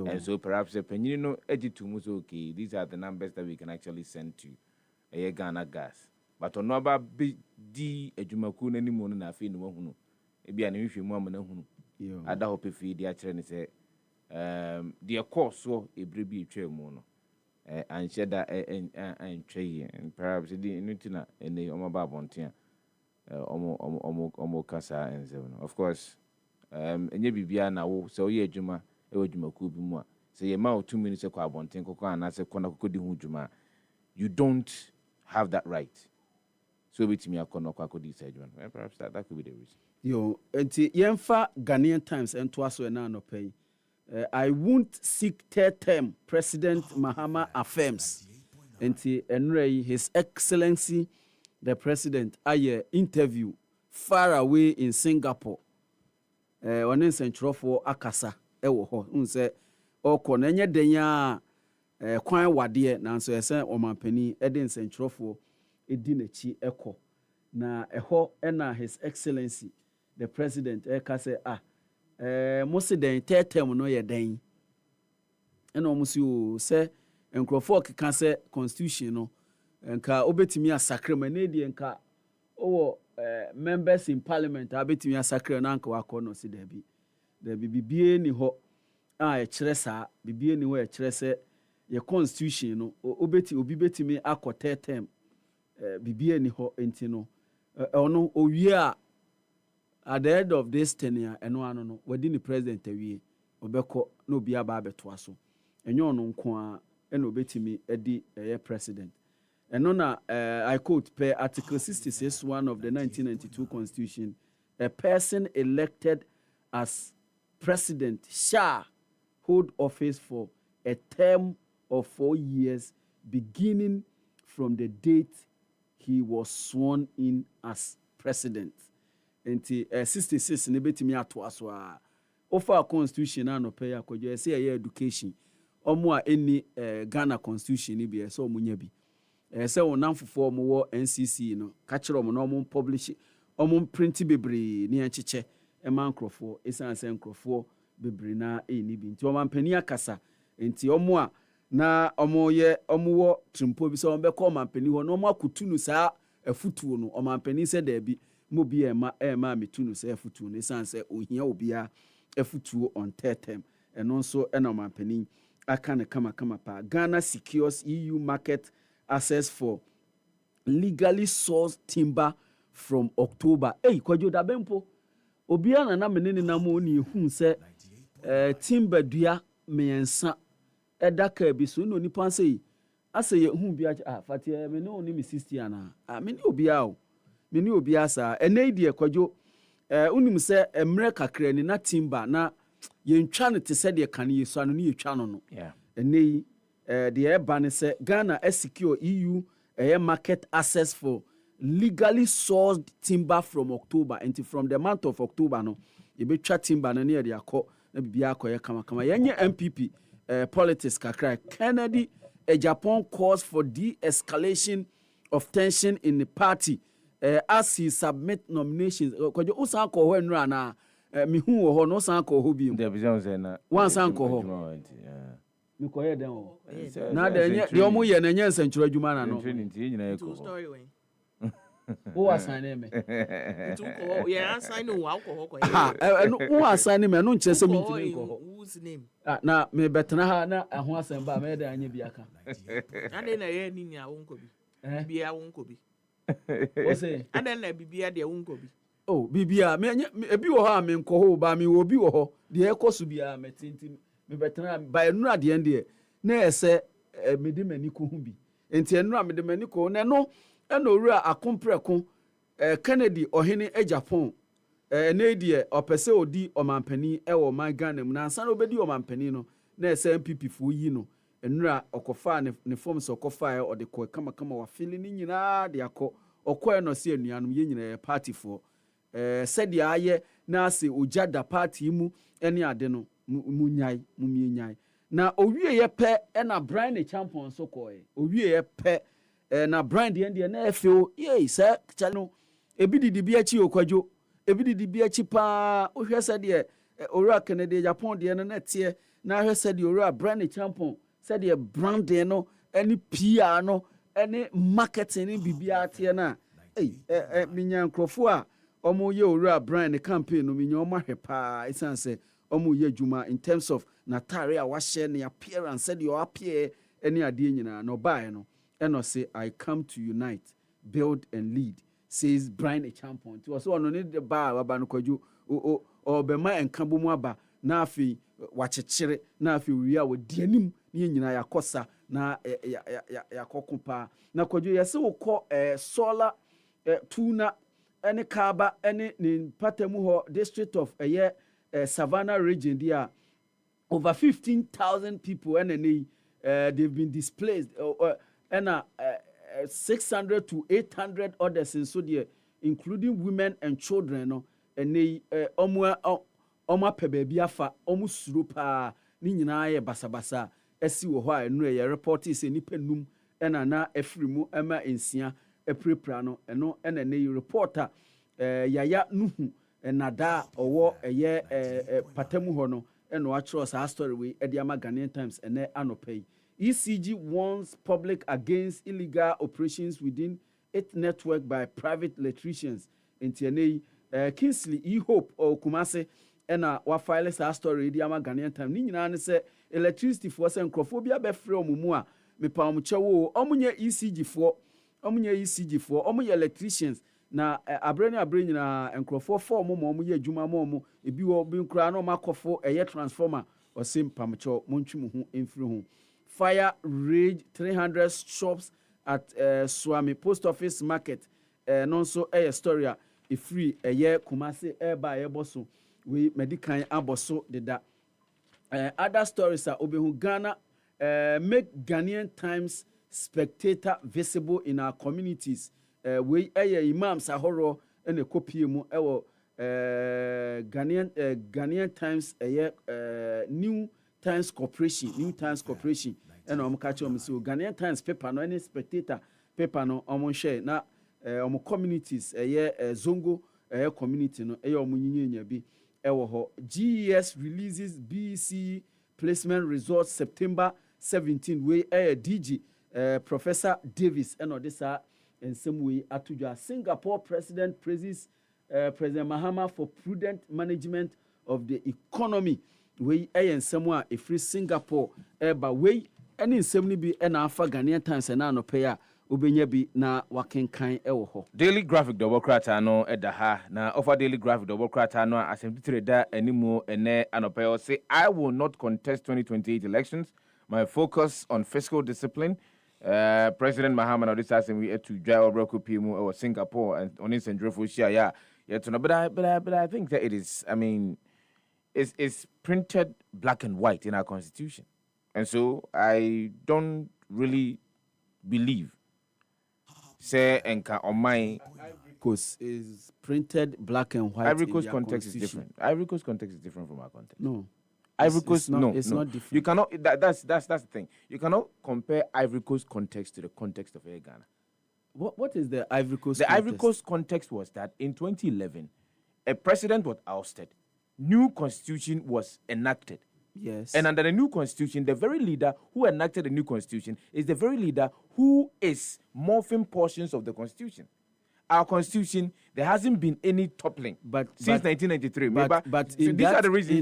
And so perhaps the penyini no ejitu muso okay. These are the numbers that we can actually send to a Ghana Gas. But on no ba di ejumaku na ni mo na afi no hunu. Ebi ani hwe mu amana hunu. ada hope fi dia kire ne say the course so ebrebi etwa mu no and sheda and tray and perhaps the nutina and the omaba bontia omo kasa and so of course enye bibia na wo so ye adwuma e wadwuma ku bi mu a say ye ma 2 minutes kwa bonten kokko anase kona kokko di hu dwuma you don't have that right so betimi akona kwa kodi say adwuma perhaps that could be the reason enti yemfa Ghanaian Times ento aso na no pay I won't seek third term, President Mahama affirms. And His Excellency, the President, I interview far away in Singapore. One in Central for Akasa, Ewo, unse, Oko, Nanya Denya, Kwan Wadie, Nanso, Esen, Omampeni, Eden Central for Edinechi Echo. Na Eho, Ena, His Excellency, the President, Ekase, most den third term no ye den ena omusi o se enkrofo keka se constitution no enka obetimi asakre manedi enka owo members in parliament abetimi asakre na anka wakọ no si dabi bibie ni ho e kire sa bibie ni ho e kire se ye constitution no obi betimi akọ third term bibie ni ho enti no ono owie a at the end of this tenure no within the president awie obeko no obi aba abeto aso enyo ono nko a ena obetimi edi president eno na I quote per article 66(1) of the 1992 constitution, a person elected as president shall hold office for a term of 4 years beginning from the date he was sworn in as president. Enti 66 ne betimi ato aso a ofa constitution na no pay akojo say education omo a eni Ghana constitution ni bi so omunya bi say onamfofo omo wo NCC no ka kire omo na omo publish omo print bebre ni encheche ema nkrofo esanse nkrofo bebre na eni bi nti omo ampani akasa enti omo a na omo ye omo wo trimpo bi so omo be ko omo ampani ho na omo akutunu saa afutuo no omo ampani se da bi mobi ema metunu se afutuo ne sanse ohia obia afutuo on third term eno nso ena mampani aka ne kama pa Ghana secures EU market access for legally sourced timber from October. Kwadwo da bempo obia na menene na mo ni hu se timber dua meyensa edaka bi so no nipa sei ase ye hu bia fatia me no ni mi 60 ana me ni obia o meni obi asa enedi Kwadwo unim se emre kakra ni na timber na yentwa ne te se de kan yesu anu ne yetwa no enei de eba ne se Ghana secure EU market access for legally sourced timber from October, and from the month of October no ye betwa timber na ne de akọ na bibia akọ ye kama yenye MPP politics kakra Kennedy Japan calls for de-escalation of tension in the party as he submit nominations. Kwadwo usan ko ho enra na mi hu wo ho no san ko ho bi. Wan san ko ho. Mi ko ye den o. Na de omo ye na nya nsanchuro adwuma na no. Story when. Who assign me? Yeah, assign no wa ko ho ko. Who assign me no nche se mi ntimi ko ho. Whose name? Na me betena ha na ho asem ba me da anya bi aka. Na de na ye ni nya wo nko bi. Bibia wo nko bi. Ose adan na bibia de wo nko bi. Oh bibia me ebi wo ha me nko ho ba me wo bi wo ho de ekoso bia me tintim me betena ba enura de ende na ese me de mani ko hu bi. Enti enura me de mani ko na no ewura akompreko Kennedy ohene Japan na die opese odi omampani ewo man Ghana mu na ansa na obedi omampani no na ese MPP fo yi no enura okofa ne forms okofa e ode ko kama wa fili ni nyina de akọ okoe no se anuanom ye nyina party fo sede aye na ase ojada party mu ene ade no munyai mumienyai na owie ye pe na Brian the champion so koe owie ye pe na Brian de ende na efeo ye se chano ebi didi bi achi Kwadwo ebi didi bi achi pa ohwe sede owura Kennedy Japan de no na tie na hwe sede owura Brian the champion sede brand de no any PR no any marketing ni bibia tie na minya nkrofo a omo ye owura Brian the campaign no minyo ma hepa isan say omo ye juma in terms of natare a wahye ne appearance said you appear any ade nyina no buy no and no say I come to unite, build and lead, says Brian a champion to so no need the bar aba no Kwadwo o be ma enkambo mu aba na afi wachechere na afi wia wo dianim ne nyina yakosa na yakokopa na Kwadwo yese wo kɔ solar tuna any Kaba any in Patemu district of Savannah region there over 15,000 people and they've been displaced and 600 to 800 others in so there including women and children no and they omwa pebebia fa omusuro pa ni nyina ye basabasa esi wo ho a enu ye report is nipa num ena na afrimu ema ensia eprepra no eno ena ne reporter yaya nuhu enada owo eye patemu ho no eno achro sa story we ediama Ghanaian Times ene anopay ECG warns public against illegal operations within its network by private electricians in TNA Kingsley E-Hope or Kumase ena wa file sa story ediama Ghanaian Times ni nyina ne se electricity for se nkrophobia be frɛ omumu a mepa omchewo omunye ECG for omunye electricians na abrani nyina nkrofo form mo omunye adwuma mo ebi wo bi nkura na makofo transformer o sim pamcho montwum ho emfiri ho fire rage 300 shops at Swami Post Office Market non so story a free Kumase ba boso we medical aboso de da other stories are obehu Ghana make Ghanaian Times spectator visible in our communities we imams ahoro ene kopie mu ewo Ghanaian Times New Times Corporation ene omkache omso Ghanaian Times paper no any spectator paper no omonhwe na omo communities zongo community no omunyinya bi ewo ho GES releases BC placement results September 17 we DG Professor Davis and Odessa and some way atujwa Singapore president praises President Mahama for prudent management of the economy we and somewhere a free Singapore but we any nsɛm bi na afa Ghanaian Times na no pay a obenya bi na wakenkan ewo ho Daily Graphic Dobokrata no edaha na offer Daily Graphic Dobokrata no asɛmtitire da animu ene anopɛ say I will not contest 2028 elections. My focus on fiscal discipline. President Mahama now this asking we to drive over Kupimu or Singapore and on in Central Fushia but I think that it is it's printed black and white in our constitution. And so I don't really believe say enka on my Coast is printed black and white. Ivory Coast context is different. Ivory Coast context is different from our context. No. Ivory Coast, no. Not different. You cannot. That's the thing. You cannot compare Ivory Coast context to the context of Ghana. What is the Ivory Coast? The Ivory Coast context was that in 2011, a president was ousted, new constitution was enacted. Yes. And under the new constitution, the very leader who enacted the new constitution is the very leader who is morphing portions of the constitution. Our constitution, there hasn't been any toppling since 1993. But so these are the reasons.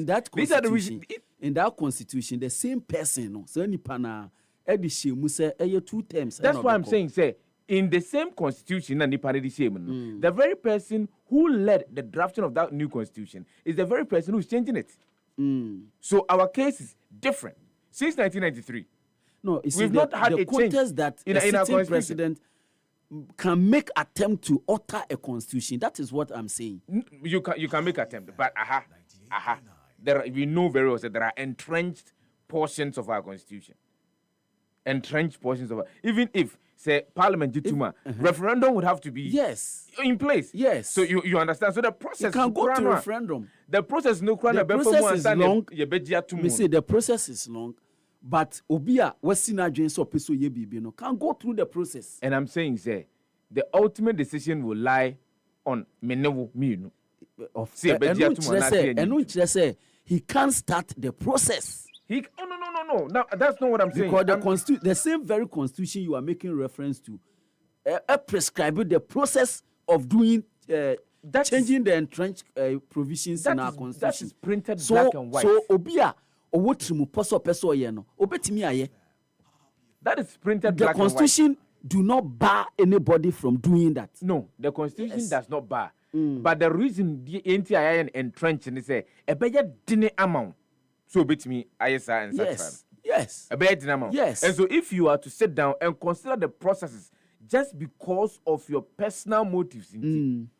In that constitution, the same person, so Nipana, Edishi Musa, 2 terms. That's why I'm saying, say, in the same constitution, the very person who led the drafting of that new constitution is the very person who's changing it. So our case is different since 1993. No, we've not had a change that in a sitting president can make attempt to alter a constitution. That is what I'm saying. You can make attempt, but we know very well that there are entrenched portions of our constitution. Entrenched portions of even if say Parliament referendum would have to be in place. Yes. So you understand. So the process you can go to referendum. The process the process is long. Me say the process is long. But Obia Westina James or Peso Yebi no can go through the process. And I'm saying, say, the ultimate decision will lie on Menewu Minu. Say he can't start the process. No. Now that's not what I'm saying. Because the same very constitution you are making reference to prescribed the process of doing changing the entrenched provisions in our constitution. That is printed black and white. So obia owotrimu peso ye no obetimi aye. That is printed black and white. The constitution do not bar anybody from doing that. No, the constitution does not bar. But the reason the NTI entrenched is say a better dinner amount. So between ISA and yes. Yes. A better dinner amount. Yes. And so if you are to sit down and consider the processes just because of your personal motives,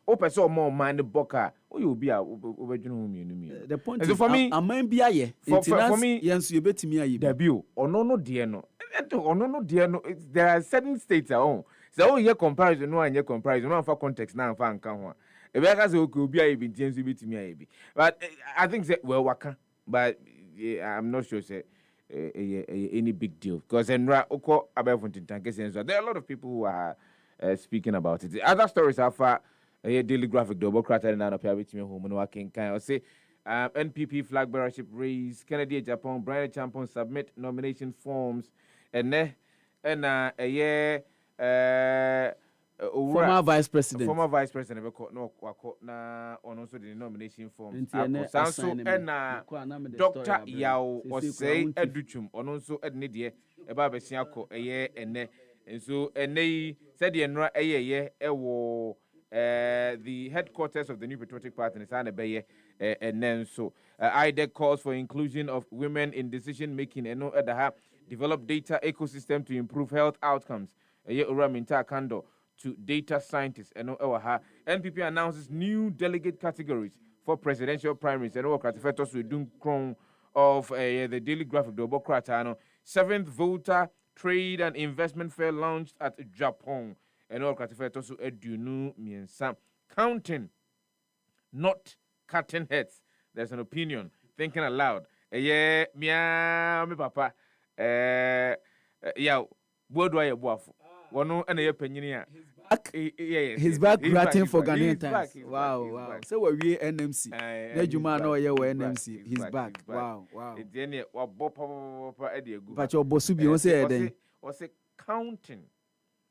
or person more mind boka, or you'll be a the point is for me, a man be aye. For me, yes, you bet me aye. Debut or no dear no. Or no dear no. There are certain states at home. So your comparison, no, and your comparison, no for context now, fan can. If I could be a bit James to me, but I think that well, waka, but I'm not sure say any big deal because there are a lot of people who are speaking about it. The other stories are far daily graphic double crater and appear with me home and working kind of say NPP flag bearership raise Kennedy Japan Brian Champion submit nomination forms and a year. Former vice president no na also the nomination form Sanso and Dr. Yao Osei Educhum also edne eba besia ko eye ene so ene said the enra eye ewo the headquarters of the New Patriotic Party in Sanebeye and then so IDEC calls for inclusion of women in decision making and no other develop data ecosystem to improve health outcomes eye uraminta kando to data scientists and NPP announces new delegate categories for presidential primaries and Kratifetos will do crown of the daily graphic double cratano 7th Volta Trade and Investment Fair launched at Japan and Kratifetos edunu miensa counting not cutting heads. There's an opinion thinking aloud me papa yeah what do I boafu one and a penny he's back writing for Ghanaian Times. Wow. So we NMC. Nejuma no ye NMC. He's back. Wow. But your boss be say counting,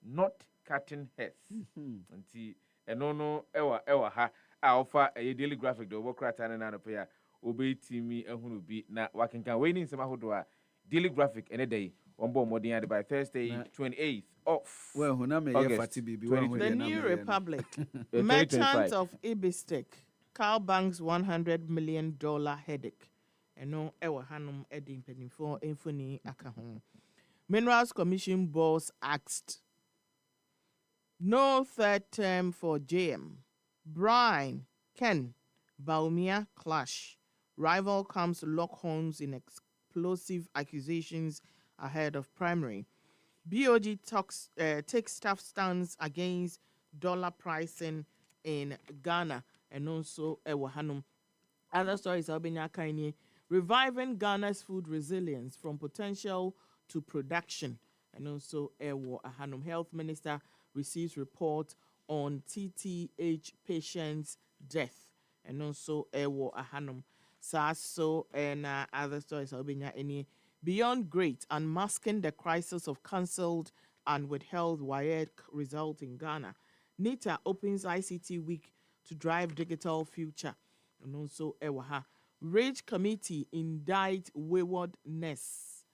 not cutting heads. Nti eno ewa ha alpha a daily graphic do work right and na pair obey timi ehunu bi na wakenkan we ni nsema hodo daily graphic any day on board more than by Thursday 28th of August. The New Republic, merchants of Ibistek, Carl Bank's $100 million headache. And no ewa hanum edin penny for infony akahon. Minerals Commission boss asked, no third term for JM. Brian, Ken, Baumia clash. Rival comes lock horns in explosive accusations ahead of primary. BOG takes tough stance against dollar pricing in Ghana and also Ewahanum. Other stories are being reviving Ghana's food resilience from potential to production and also Ewahanum. Health Minister receives report on TTH patients' death and also Ewahanum. So and other stories are being beyond great, unmasking the crisis of cancelled and withheld WAEC result in Ghana. NITA opens ICT week to drive digital future. And also, Rage Committee indict waywardness.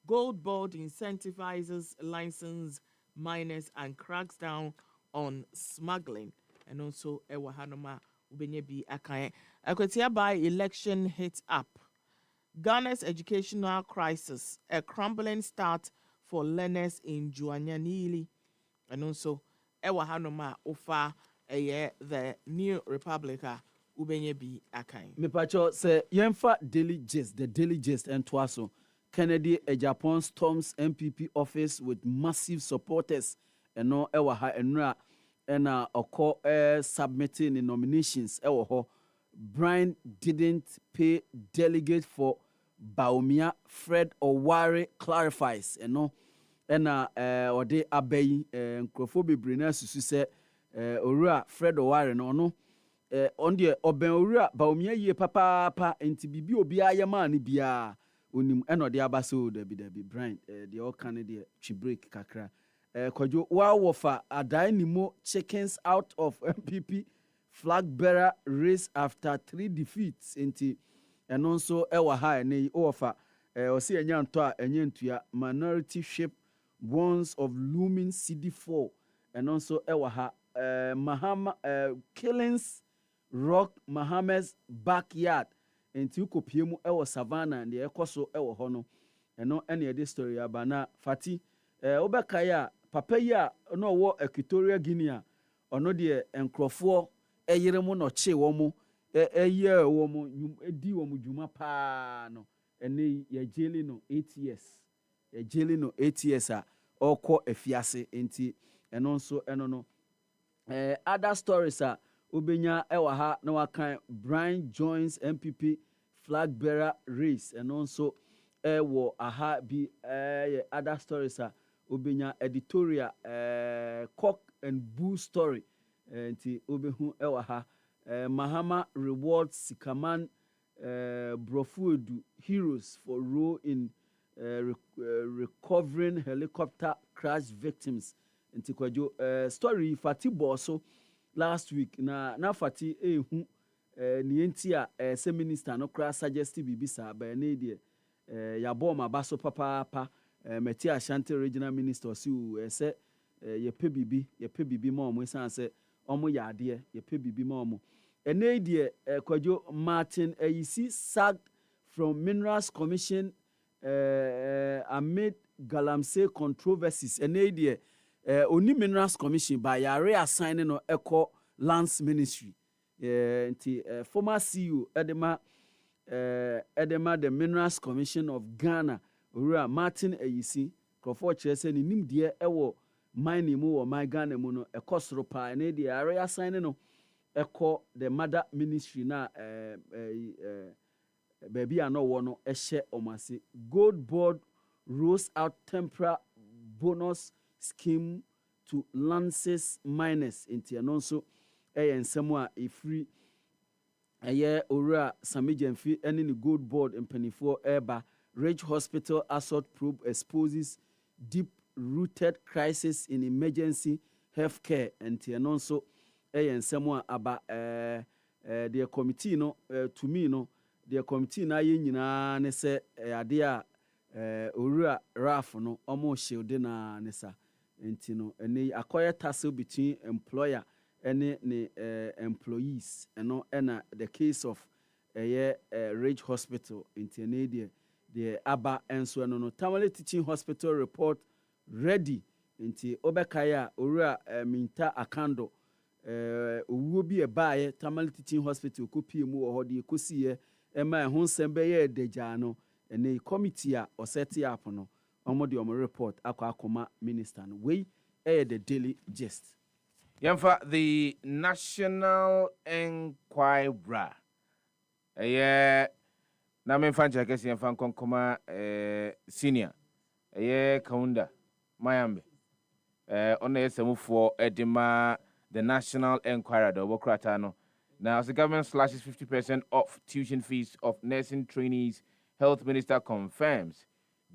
Gold Board incentivizes licensed miners and cracks down on smuggling. And also, Hanoma Ubenyebi Akaye. Akwatia by election hits up. Ghana's educational crisis, a crumbling start for learners in Juanyanili. And also, Ewahanoma Ofa, the New Republica, Ubenyebi Akai. Mepacho say, Yenfa Daily Gist, the Daily Gist and Twaso, Kennedy, a Japan storms MPP office with massive supporters, and no Ewaha and Oko submitting the nominations, Ewaho. Brian didn't pay delegate for Baumia. Fred Oware clarifies, or they obey Nkrofobi Brina Susu Ora Fred Oware no on the Obenura Baumia ye papa enti bibi obia yamani bia unim eno de abaso debi Brian the all Canada break kakra Kwadwo wa wofa adai nimo chickens out of MPP flag bearer race after 3 defeats nti ɛno nso ɛwɔ ha ɛne ɔfa ɔsi ɛnya ntɔ a ɛnyɛ ntua minority ship bonds of looming CD4 ɛno nso ɛwɔ ha Mahama killings rock Mahamad's backyard nti ukopie mu ɛwɔ savannah deɛ ɛkɔ so ɛwɔ hɔ no ɛno ɛne ɛde story aba na fati wobɛkae a papa yi a ɔno ɔwɔ Equatorial Guinea ɔno deɛ nkurɔfoɔ ɛyere mu nɔkye wɔ mu ɛyɛ wɔ mu ɛdi wɔ mu dwuma paa no ɛne yɛgyeli no 8 years yɛgyeli no 8 years a ɔkɔ afiase nti ɛno nso ɛno no other stories a obenya ɛwɔ ha na wakan Brian joins MPP flag bearer race ɛno nso ɛwɔ aha bi other stories a obenya editorial cock and bull story nti obehu ɛwɔ ha Mahama rewards Sikaman Brofuedu heroes for role in recovering helicopter crash victims nti Kwadwo story Fati Boso last week na Fati ehu ni enti a se minister no kra suggest bibi sa ba na die ya bom abaso papa Meti Ashanti regional minister si se ye pe bibi ma omo san se omo ya ade ye pe bibi ma omo ene die Kwadwo Martin Ayisi sacked from Minerals Commission amid Galamsey controversies ene die oni Minerals Commission by yare assigning no eco lands ministry nti former CEO edema the Minerals Commission of Ghana Ora Martin Ayisi krofo kire se ni nimde ewo mining mu wo my Ghana mu no ekosoro pa na de area assign no eko the mother ministry na baby ano wo no ehye omase gold board rolls out temporary bonus scheme to lances miners into anonso ensem a free eye ora samijemfi ene ni gold board mpanifo eba Rage Hospital assault probe exposes deep-rooted crisis in emergency healthcare and anonso ensem aba the committee no to me no the committee na ye nyina ne se ade a owura raf no omo shield na ne sa enti no ene akoye tussle between employer and ne employees eno na the case of Rage Hospital enti ne the aba enso no Tamale Teaching Hospital report ready enti obekaya owura minta akando owuo bi ebaaye Tamale Teaching Hospital kopie mu wo de ekosiye ema ho nsɛm ye dagya no ene committee a oseti up no omo de omo report akoma minister no we the Daily Gist. Yamfa the National Enquirer na me fan check esi fan konkoma senior kaunda mayambe ona yesamufo edema the National Enquirer the wokrata no. Now, as the government slashes 50% off tuition fees of nursing trainees, Health Minister confirms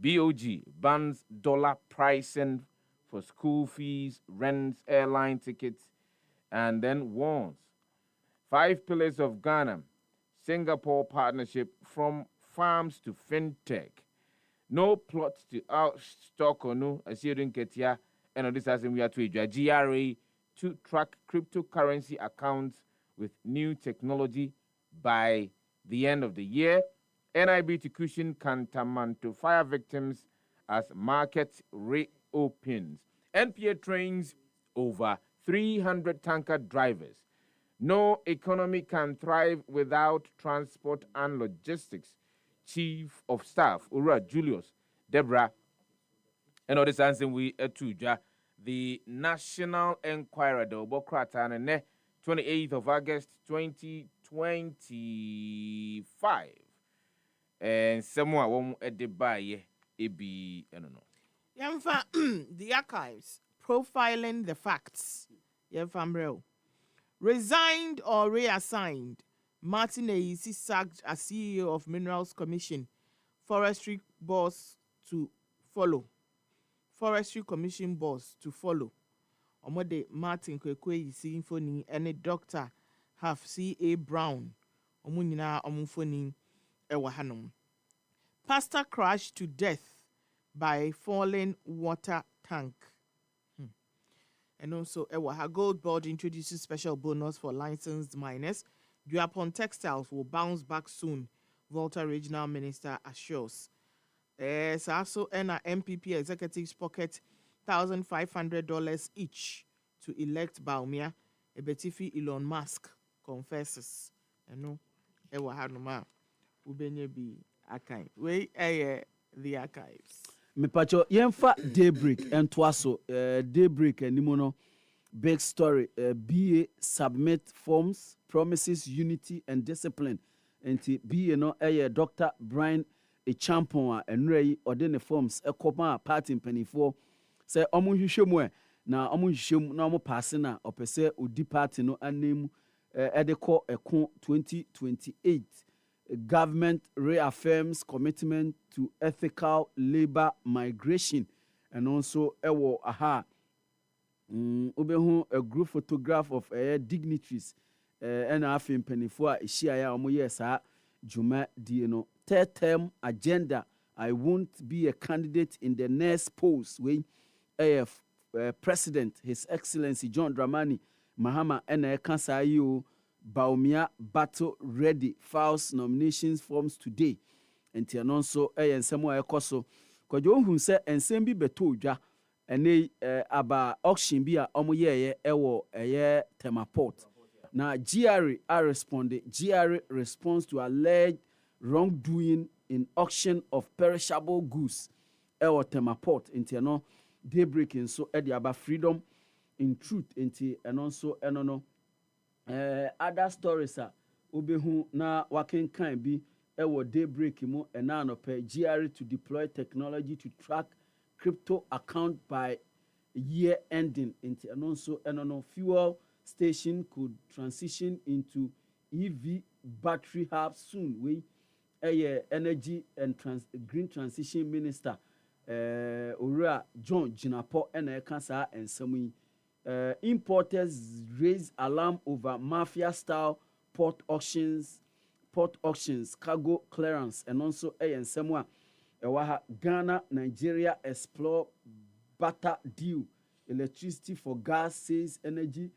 BOG bans dollar pricing for school fees, rents, airline tickets, and then warns 5 pillars of Ghana, Singapore partnership from farms to fintech. No plots to outstock or no, as you didn't get here, and this has we are to GRA to track cryptocurrency accounts with new technology by the end of the year. NIB to cushion Kantamanto fire victims as market reopens. NPA trains over 300 tanker drivers. No economy can thrive without transport and logistics. Chief of Staff, Ura Julius, Deborah, and all this answer we etuja the National Enquirer, the Obokrata, and 28th of August 2025. And someone won't debaye ebi I don't know. Yamfa the archives profiling the facts. Yamfa resigned or reassigned. Martin Ayisi sacked as CEO of Minerals Commission. Forestry boss to follow. Forestry Commission boss to follow. Omode Martin Kwekwe Yisi Infoni and Dr. have C.A. Brown. Ɔmo nyinaa ɔmo mfoni ɛwɔ hanom. Pastor crashed to death by falling water tank. And also, Ewaha Gold Board introduces special bonus for licensed miners. Duapon Textiles will bounce back soon, Volta Regional Minister assures. Also, MPP executives pocket $1,500 each to elect Baumia. Ebetifi Elon Musk confesses. Ewaha Numa Ubenye bi archive. We the archives. Mepacho yemfa Daybreak and Twaso Daybreak and Nimono big story BA submit forms promises unity and discipline and BA no Dr. Brian Echampon and Ray ordine forms ekoma party mpanifo say omo hwehwemu na omo hwehwemu na omo passe na opese odi party no anem edeko eko 2028. Government reaffirms commitment to ethical labor migration and also ubehu a group photograph of dignitaries and afim penifua ishia omo yesa juma dieno third term agenda. I won't be a candidate in the next post way President His Excellency John Dramani Mahama and Kansayo Baumia battle ready files nominations forms today. And Tianonso and Samuel Koso. Kwadwo hu se ensem bi beto dwa ene aba auction bi a omo ye ewo Temaport. Na GRA responded. GRA responds to alleged wrongdoing in auction of perishable goods ewo Temaport. Intiano Daybreak so edi aba freedom in truth inti enonso enono. Other stories are ubehu na waken kan bi ewo Daybreak mu enanope GRA to deploy technology to track crypto account by year ending into anonso enono fuel station could transition into EV battery hub soon. We energy and green transition minister Ura John Jinapo and Kansa and Samui. Importers raise alarm over mafia-style port auctions, cargo clearance, and also and somewhere. Ghana, Nigeria explore butter deal. Electricity for gas says energy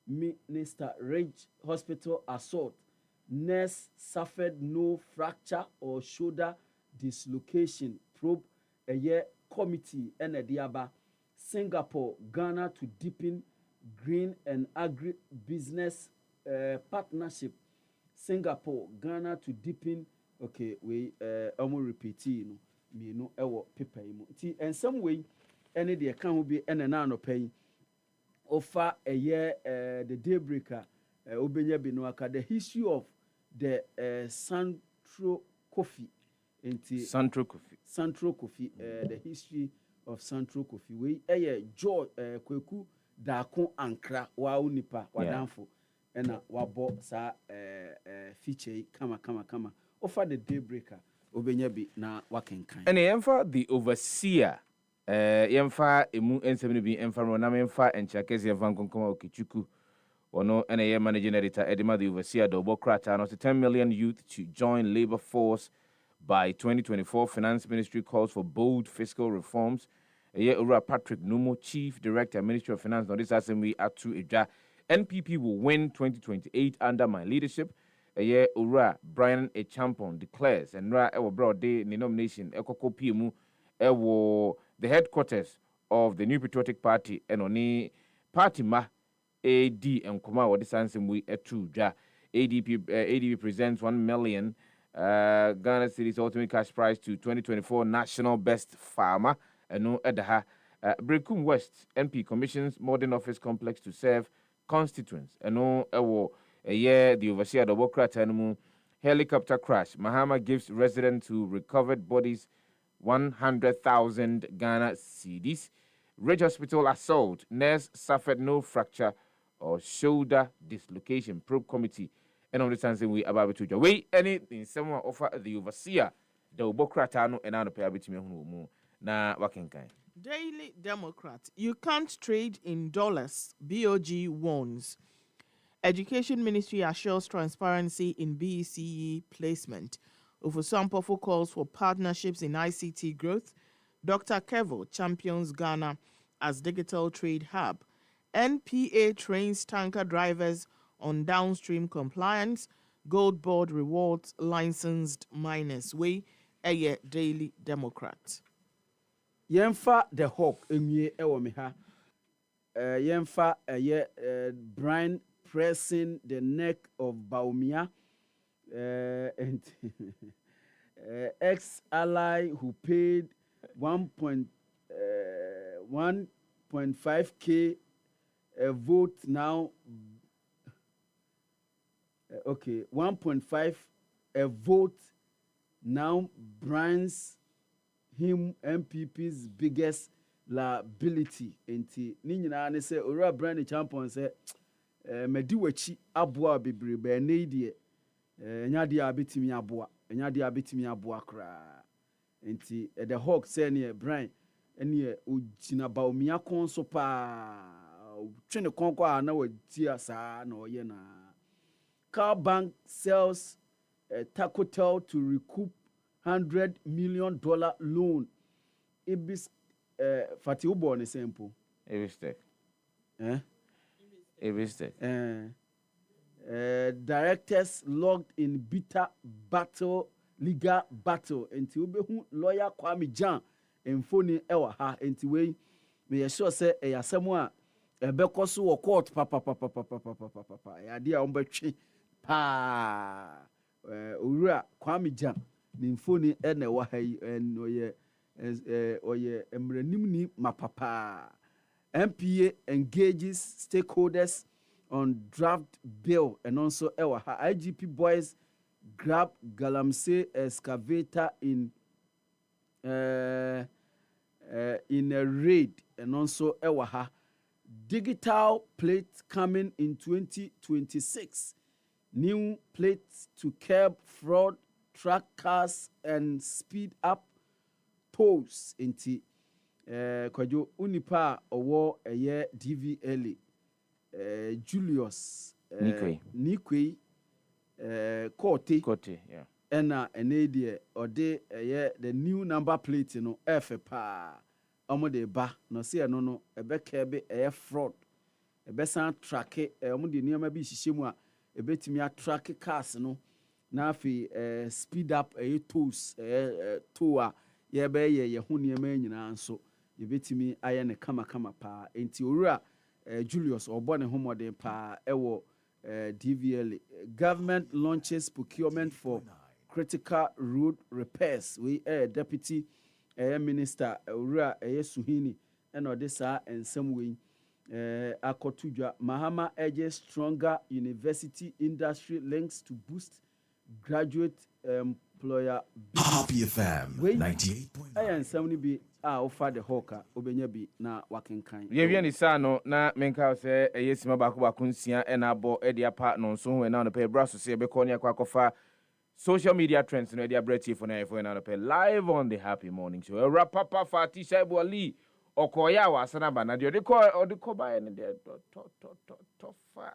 minister. Rage hospital assault. Nurse suffered no fracture or shoulder dislocation. Probe a year committee and a diaba. Singapore, Ghana to deepen green and agri-business partnership. Singapore, Ghana to deepen. Okay, we almost repeating. Me no ewo paper mu. Ti in some way, any the account will be an no pay. Offer a year the Daybreaker. Obenya Binoaka the history of the Central Coffee. Central Coffee. The history of Central Coffee. We Joy Kweku Dako Ankra wa unipa wadamfo ena wabo sa feature kama offer the Daybreaker obenya bi na wakenkan ene yemfa the overseer yemfa emu ensem bi emfa no na memfa enchakese yemfa nkonkoma okichuku ono ene ye managing editor edema the overseer do bokrata no 10 million youth to join labor force by 2024. Finance Ministry calls for bold fiscal reforms. Ura Patrick Numo, Chief Director, Ministry of Finance, this assembly Atu Eja. NPP will win 2028 under my leadership. Ura Brian Echampon declares, and Ra Ewa Broad Day nomination, Ekoko PMU, Ewo the headquarters of the New Patriotic Party, and Oni Party Ma AD and Kuma, this assembly Atu Ja. ADP presents 1 million Ghana City's ultimate cash prize to 2024 National Best Farmer. No Edaha Brekum West NP commissions modern office complex to serve constituents. No a year the overseer the Wokrata helicopter crash. Mahama gives residents who recovered bodies 100,000 Ghana cedis. Ridge Hospital assault. Nurse suffered no fracture or shoulder dislocation. Probe committee and understanding we about to wait anything someone offer the overseer the Wokrata and I pay a na wakenkan. Daily Democrat, you can't trade in dollars, BOG warns. Education Ministry assures transparency in BECE placement. Ofusampofo calls for partnerships in ICT growth. Dr. Kwadwo champions Ghana as digital trade hub. NPA trains tanker drivers on downstream compliance. Gold Board rewards licensed miners. We a Daily Democrat. Yemfa the hawk emie ewo me ha. Yemfa Brian pressing the neck of Baumia. And ex-ally who paid 1.5k a vote now. 1.5 a vote now brands him MPP's biggest liability. Enti ni nyina ne se ora brand champion se medi wachi aboa bebre be ne die enya dia abetimi aboa kra. Enti the hawk say ne brand ene ogina baomia kon so pa twene konko a na wati asa na oye na. Car bank sells Tacotel to recoup $100 million loan. Ibis Fati Ubo ne simple. Ibistek. Directors logged in bitter legal battle. Enti ube lawyer Kwame Jan emfoni ewa ha. Enti we me sure say yasemu a ebeko so wo court papa. Ya dia ombetwe pa owura Kwame Jan ni mfoni ene wa hai en oye emranim ni mapapa. MPA engages stakeholders on draft bill and also ewa ha. IGP boys grab Galamsey excavator in a raid and also ewa ha. Digital plate coming in 2026. New plates to curb fraud, track cars, and speed up tolls. Inti Kwadwo unipa owo eye DVLA Julius Nikwe Kote yeah. Ena enedie ode eye the new number plate no efe pa omo de ba no se no no ebeka be eye fraud ebesan track omo de niam bi hihye a ebetimi attrack cars no na afi speed up tools toa ye be ye ho niam nyina nso ebetimi aye ne kama pa enti owura Julius obone homode pa ewo DVL. Government launches procurement for critical road repairs. We deputy minister owura Suhini eno de sa ensem we akotudwa Mahama urges stronger university industry links to boost graduate employer. Happy FM 98.9. Ayan samni bi ofa the hawker obenya bi na wakenkan. Ye wie ni sa no na menka se eyesima bako nsia ena abo e dia pa no so ho na no pe braso se be ko ne akwakofa social media trends no e dia breti for na na no pe live on the Happy Morning Show. Rapapa Fati Shaibu Ali okoya wa sana ba na de ko ba ne de to fa.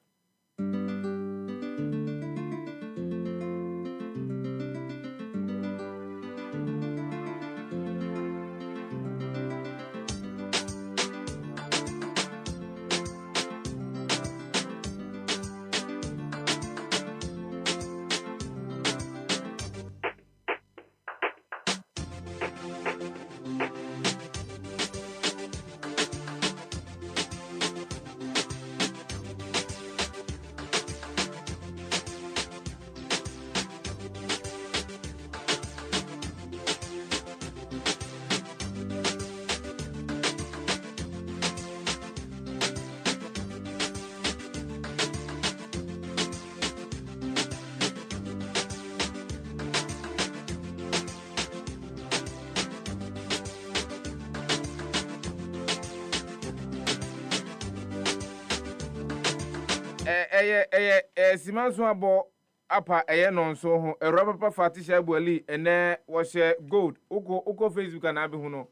Simanso abo apa no so ho Rapapa Fati Shaibu Ali ene wo share gold uko Facebook na be hu no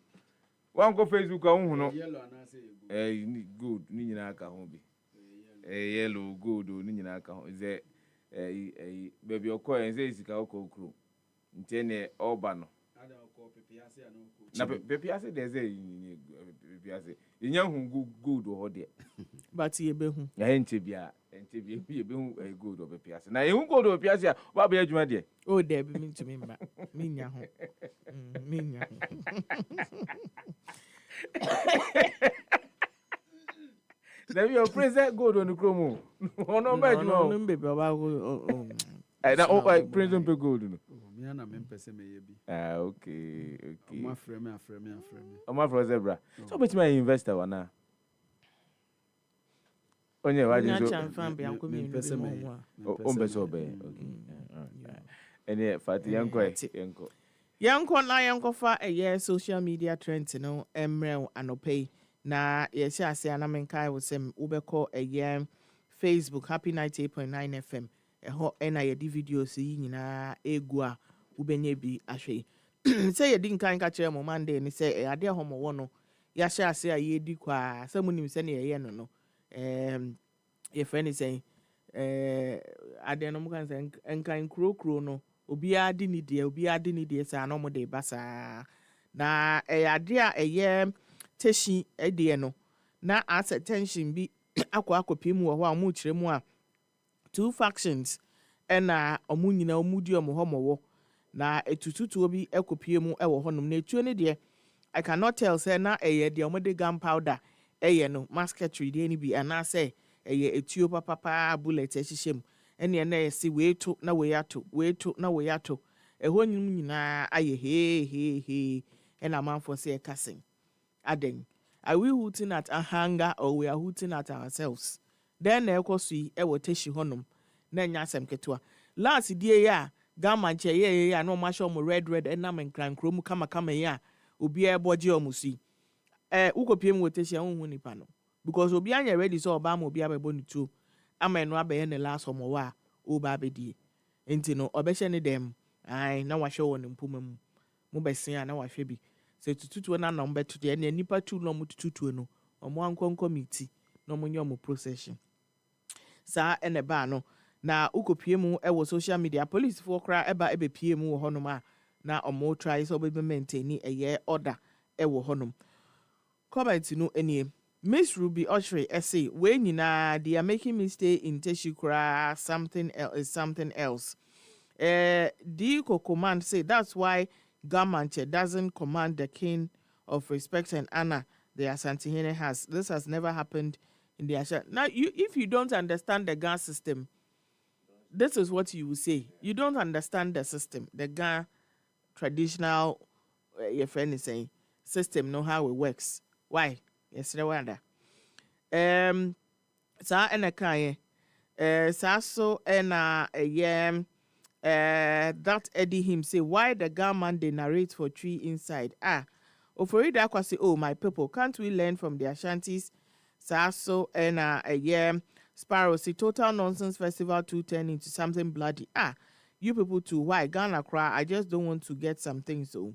wan ko Facebook a hu no gold ni nyina aka ho bi yellow gold or nina account is a baby or coin is a crew. Intene Obano. Na pepiase there's a pepiase. Young good or dear. But ye be who? Entibia be good or pepiase. Now you go to Piazza, what be you, dear? Oh, there be mean to me, Minya. Minya. Now your present good on the chromo. Oh, no, baby. I don't present be good. Okay. My friend. My friend zebra. So bet my investor wana. Onye wa Nya jinso. chamfan be anko mi no. O mbe so be. Okay. Ene fati yanko na yanko fa social media trend no emre anopai na yesi ase anamenkai wo sem ubeko Facebook Happy 98.9 FM eho ena ye di videos yi nyina egu a ubenye bi ahwe say ye di nkan ka kire mo Monday ni say ade homo wo no ya hye ase a ye di kwa samunim se ne ye no ye friend is saying ade no mo kan say nkan kro no obi adi ni die say no mo de basa na ade a teshi ede no na as attention bi akwa mu wo a mo kire mu a two factions na omunyina omudi omohomowo na etututu obi ekopie mu ewo honom na etuo ne de I cannot tell say na de omode gunpowder no musketry de ni bi ana say etuo papa bullet ehihiem ene na yesi weeto na weato eho nyina aye he na manfo say casting aden are we hooting at a hunger or we are hooting at ourselves then na ekosui ewo teshi honum na nya asem ketwa last die ya gama che ye no ma show mo red na men kran krom kama ya obi eboje omusi ukopiem wo teshi anhu nipa no because obi anya ready so oba ma obi abebo ni tu amenu abaye ne last omo wa oba abedie enti no obehye ne dem ai na wa show won mpumam mo besia na wa hwe bi se tututu na na mbeto de na nipa tu no mo tututu no omo ankon committee no mo nyomo procession sa ene ba no na ukopie mu ewo social media police for kra eba ebepie mu wo honom a na omo try so be maintain order ewo honom comment no enie Miss Ruby Oshri essay we nyina they are making me stay in Teshikra something else Diko command say that's why Gamanche doesn't command the king of respect and honor the Asantehene has. This has never happened in the Asha. Now, if you don't understand the Ga system, this is what you will say. You don't understand the system, the Ga traditional, your friend is saying, system, know how it works. Why? Yes, no wonder. Sa ena kaye, sa so ena that Eddie him say why the Gaman they narrate for tree inside. Oforida kwa say, oh my people, can't we learn from the Ashantis? So and Sparrow say total nonsense festival to turn into something bloody. You people too, why Ghana cry? I just don't want to get something so.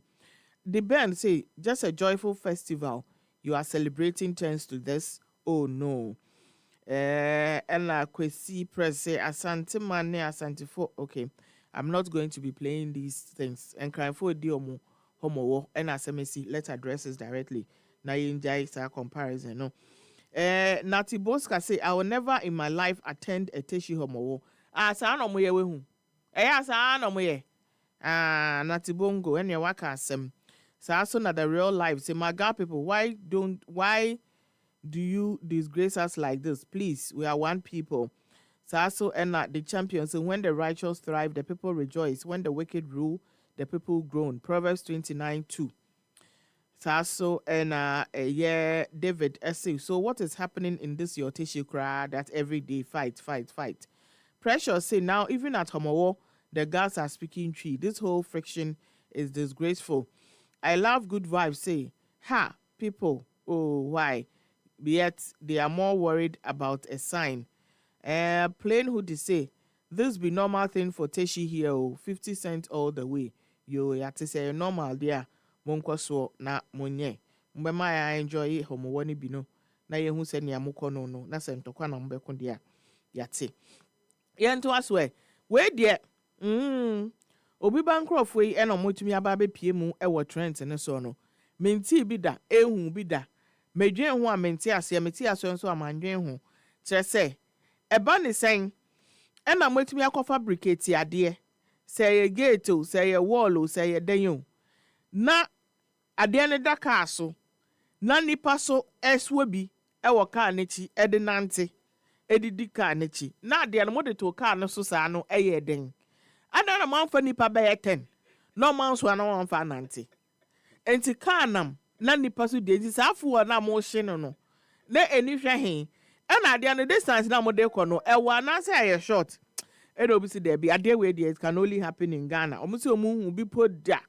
The band say just a joyful festival. You are celebrating turns to this. Oh no. And Kwesi press say Asante Mane Asante for okay. I'm not going to be playing these things. And crying for Diomo Homo and SMSC, let's address this directly. Na yinjai sa comparison, no. Nati Boska say, I will never in my life attend a Teshi Homo. Sa no moye we hu. Sa no moye. Nati Bongo, and your waka sem. Sa so na the real life. Say, my God people, why do you disgrace us like this? Please, we are one people. Saso and the champions, and when the righteous thrive, the people rejoice. When the wicked rule, the people groan. Proverbs 29:2. Saso and David essay. So what is happening in this your tissue cry that every day fight? Precious say now even at Homowo, the gods are speaking tree. This whole friction is disgraceful. I love good vibes. Say, people, oh why? Yet they are more worried about a sign. Plain who they say this be normal thing for Teshi here 50 cents all the way. Yo ya to say normal there. Monko so na monye. Mbema I enjoy it homo wani bino. na yehu se ne amukọ no na se ntokwa na mbeko dia yate yento aswe we de obi bankrofo yi na motumi aba be pie mu e wo Trent ne so no menti bi da ehu bi da medwen ho a menti ase meti aso nso amandwen ho kire se eba ne sen e na motumi akọ fabricate ade se ye gate o se ye wall o se ye dan o na ade ne da kaa so na nipa so eswe bi e wo kaa ne chi e de nante edidi kaa ne chi na ade no mode to kaa no so saa no e ye den ana na manfa nipa be 10 no manso ana manfa nante enti kaa nam na nipa so de enti saafo na mo hye no na eni hwe he ana ade no distance na mo de kọ no e wa na say aye short e do bi si there be ade we there it can only happen in Ghana omo se omo hu bi poda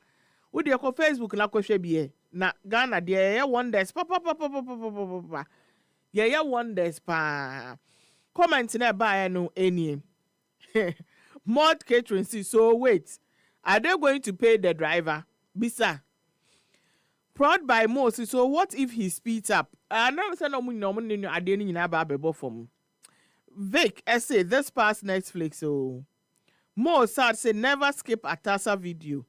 wo de kọ Facebook na kọ hwe bi na Ghana there ye wonders pa ye wonders pa comment na ba no eni Mod catering see so wait are they going to pay the driver bisa prod by Moses so what if he speeds up I know say no money ade ni nyina ba bebo from Vic essay this past Netflix so Mo sad say never skip Atasa video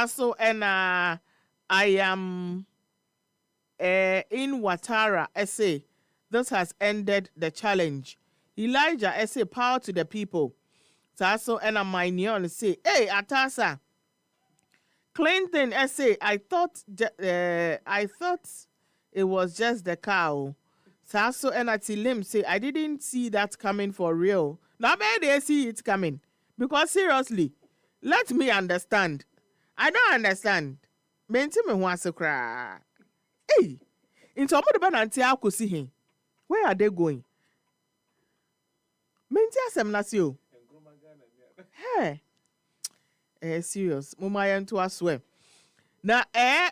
so and I am in Watara essay this has ended the challenge Elijah essay power to the people so and my neon say hey Atasa Clinton essay I thought it was just the cow so and Atilim say I didn't see that coming for real now maybe they see it coming because seriously let me understand I don't understand menti me ho asokra hey into omo de ba nanti akosi he where are they going menti asem na se o hey serious mama yanto aswe na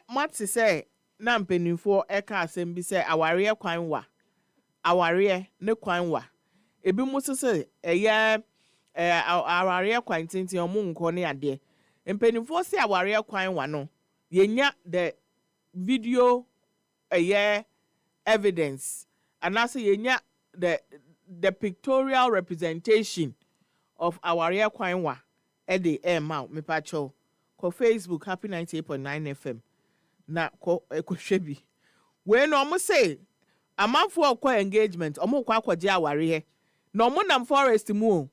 mati say na mpenimfo ka asem bi say aware kwan wa aware ne kwan wa ebi mo se aware kwan tintin omo nko ne ade mpenimfo say aware kwan wa no yenya the video evidence and also yenya the pictorial representation of aware kwan wa e de ma me pa cho ko Facebook happy 98.9 FM na ko hwebi we no mo say amanfo akwa engagement omo kwa akwaje aware he no mo nam forest mu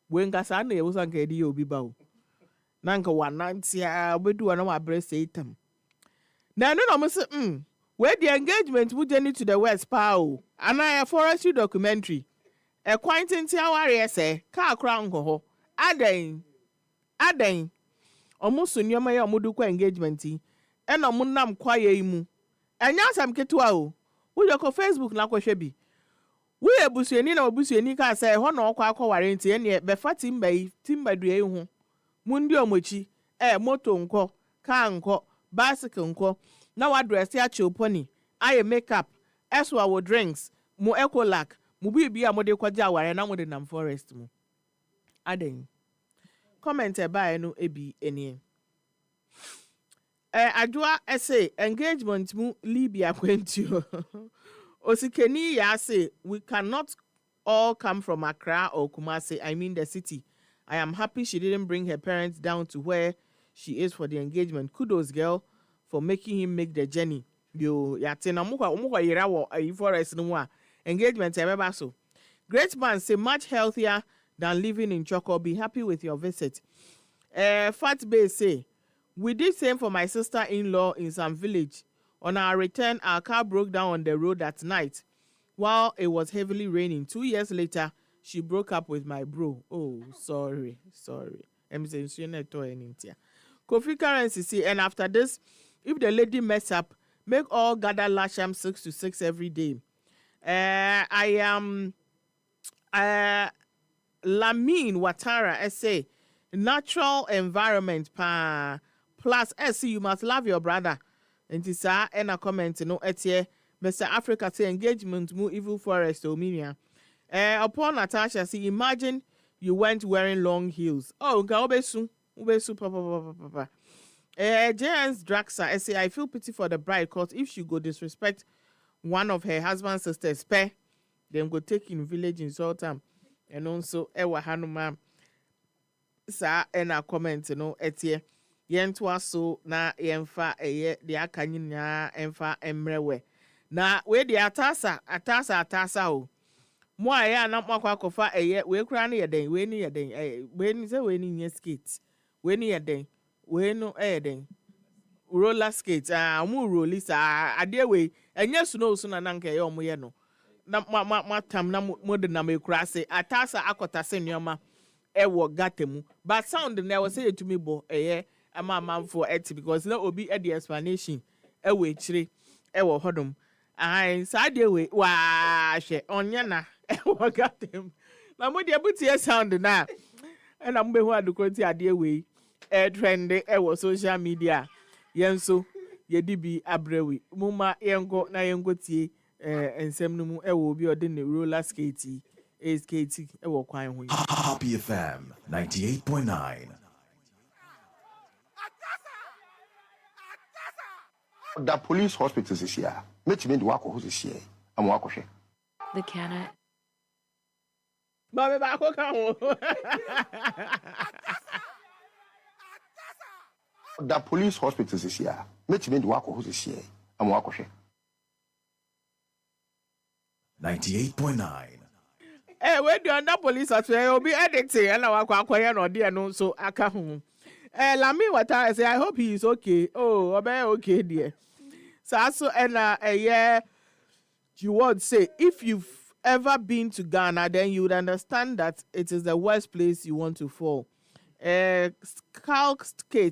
we ngasa na ye wosan ka edi obi ba o na nka wanantia obedu wana wa brese itam na no mo say we the engagement mu journey to the west pa o ana a forestry documentary e kwantinti aware say ka akra nko adan omo so nyoma ye omo du kwa engagement e na omo nam kwa ye mu enya asam ketua o wo ko Facebook na kwhwe bi wo ebusueni na obusueni ka say ho na okwa akware nti ene be fati timba dua yi ho mu ndi omochi moto nko ka nko bicycle nko na wa dress ya choponi aye makeup eswa wo drinks mu ecolac mu bibi a mo de kwaja aware na mo de nam forest mu aden comment by no ebi eni adwa essay engagement mu Libya kwentio osikeni ya say we cannot all come from Accra or Kumasi I mean the city. I am happy she didn't bring her parents down to where she is for the engagement. Kudos girl for making him make the journey. Yo yate na mukwa yira wo forest no a engagement e beba so. Great man say much healthier than living in Choco. Be happy with your visit. Fat Bay say, we did same for my sister-in-law in some village. On our return, our car broke down on the road that night while it was heavily raining. 2 years later, she broke up with my bro. Oh, sorry. Kofi Currency say, and after this, if the lady mess up, make all gather Lasham 6 to 6 every day. I am Lamine Watara say natural environment pa plus you must love your brother. And this and a comment no etie Mr. Africa say engagement mu evil forest ominia. Upon Natasha say imagine you went wearing long heels. Oh ga obesu papa. James Draxa say I feel pity for the bride cause if she go disrespect one of her husband's sisters pay. Then go take in village in Sultan. And also ewa hanuma sa ena comment no etie. Yentwa so na yemfa eye de aka nyina emfa emrewe. Na we de atasa o. Mo aya na makwa kofa eye we kura na yeden we ni yeden we ni se we ni nye skate. We ni yeden we no yeden. Roller skate mu rollis ade we enye snow so na nanka ye omo ye no. Na matam na mo de na me kura se atasa akota se nyoma ewo gatemu. But sound na we say to me bo eye ama for it because na obi e the explanation ewe chire ewo hodom ai sa de we wa hwe onye na ewo gatem na mo de butie sound na na mo be hu adukonti ade we trend ewo social media yenso yedi bi abrewi muma yengo na yengo tie ensem no mu ewo obi ode ne roller skate ewo kwan ho Happy FM 98.9. The police hospitals is here. Make me the work who's is here. I'm working. The cannot. Babe ba ko kan ho. The police hospitals is here. Make me the work who's is here. I'm working. 98.9. We do under police hospital obi editing and na akwaye no de no so aka ho. Lami Wata say I hope he is okay. Oh, obe okay dear. So and you would say if you've ever been to Ghana, then you would understand that it is the worst place you want to fall. Kate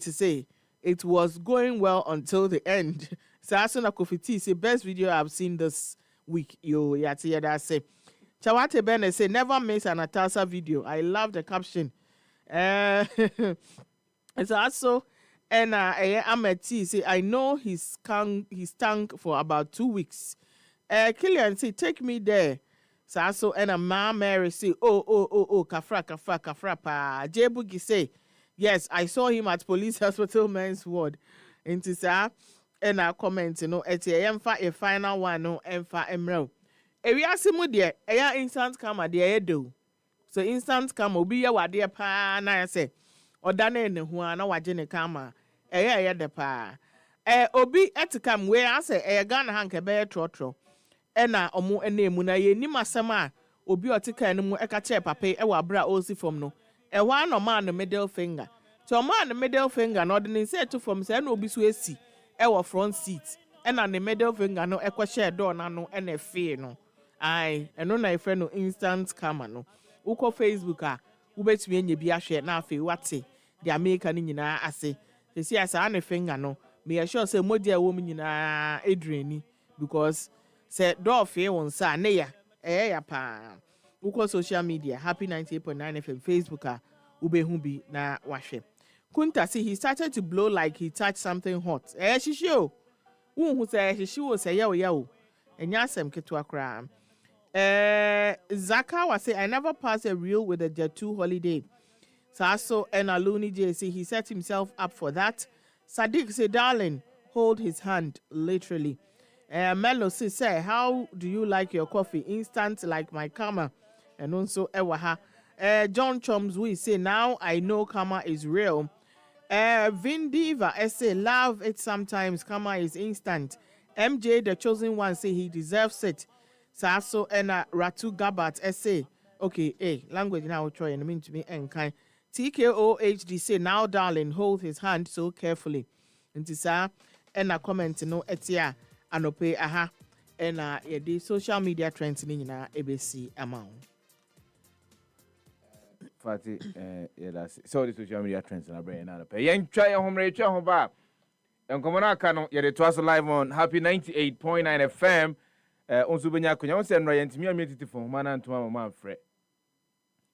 say it was going well until the end. So Asuna Kofiti say best video I've seen this week. Yo yati that say. Chawate Bene say never miss an Atasa video. I love the caption. It's also and Ameti say I know he's stunk for about 2 weeks. Killian say take me there. So also and Ma Mary say oh kafra pa. Jebugi say yes I saw him at police hospital men's ward. Into sa and I comment emfa a final one no emfa emrel. Ewiase mu de eya instant camera de edo. So instant camera obi ye wade pa na say odane ne ho na waje ne kama eye de pa obi etikam we ase Ghana hanke be trotro na omo enemu na ye nim asem a obi otika ne mu eka che papa e wa bra osi fom no wa no man no middle finger so man no middle finger no de ne say to fom say na obi so esi e wa front seat na ne middle finger no ekwa share door na no na fe no ai eno na ife no instant camera no uko Facebook a ubetumi enye bi ahwe na afi wate the American ni nyina ase se asa na finger no me sure say modi a wo mu nyina edreni because say do fe won sa ne ya ya pa uko social media happy 98.9 FM Facebook a ubehu bi na wahwe Kunta say he started to blow like he touched something hot shishio who say shishio say yawo enya asem ketwa kra Zaka was say I never passed a reel with a Jet2 holiday. Sasso and Aluni J say he set himself up for that. Sadiq say darling, hold his hand literally. Melo say how do you like your coffee? Instant like my karma. And also Ewaha. John Choms we say now I know karma is real. Vin Diva say love it sometimes karma is instant. MJ the chosen one say he deserves it. Sasso and Ratu Gabat essay. Okay, language now try and mean to me and kind. TKOHD say now darling hold his hand so carefully. Nti sa and a comment no etia anope aha and the social media trends ni na ABC amount. Fati that's so the social media trends na brain na pay. Yen try home re twa ho ba. En komona aka no ye de to us live on Happy 98.9 FM. Onso benya konya won se no yentimi ametiti fo homa na ntoma mama afre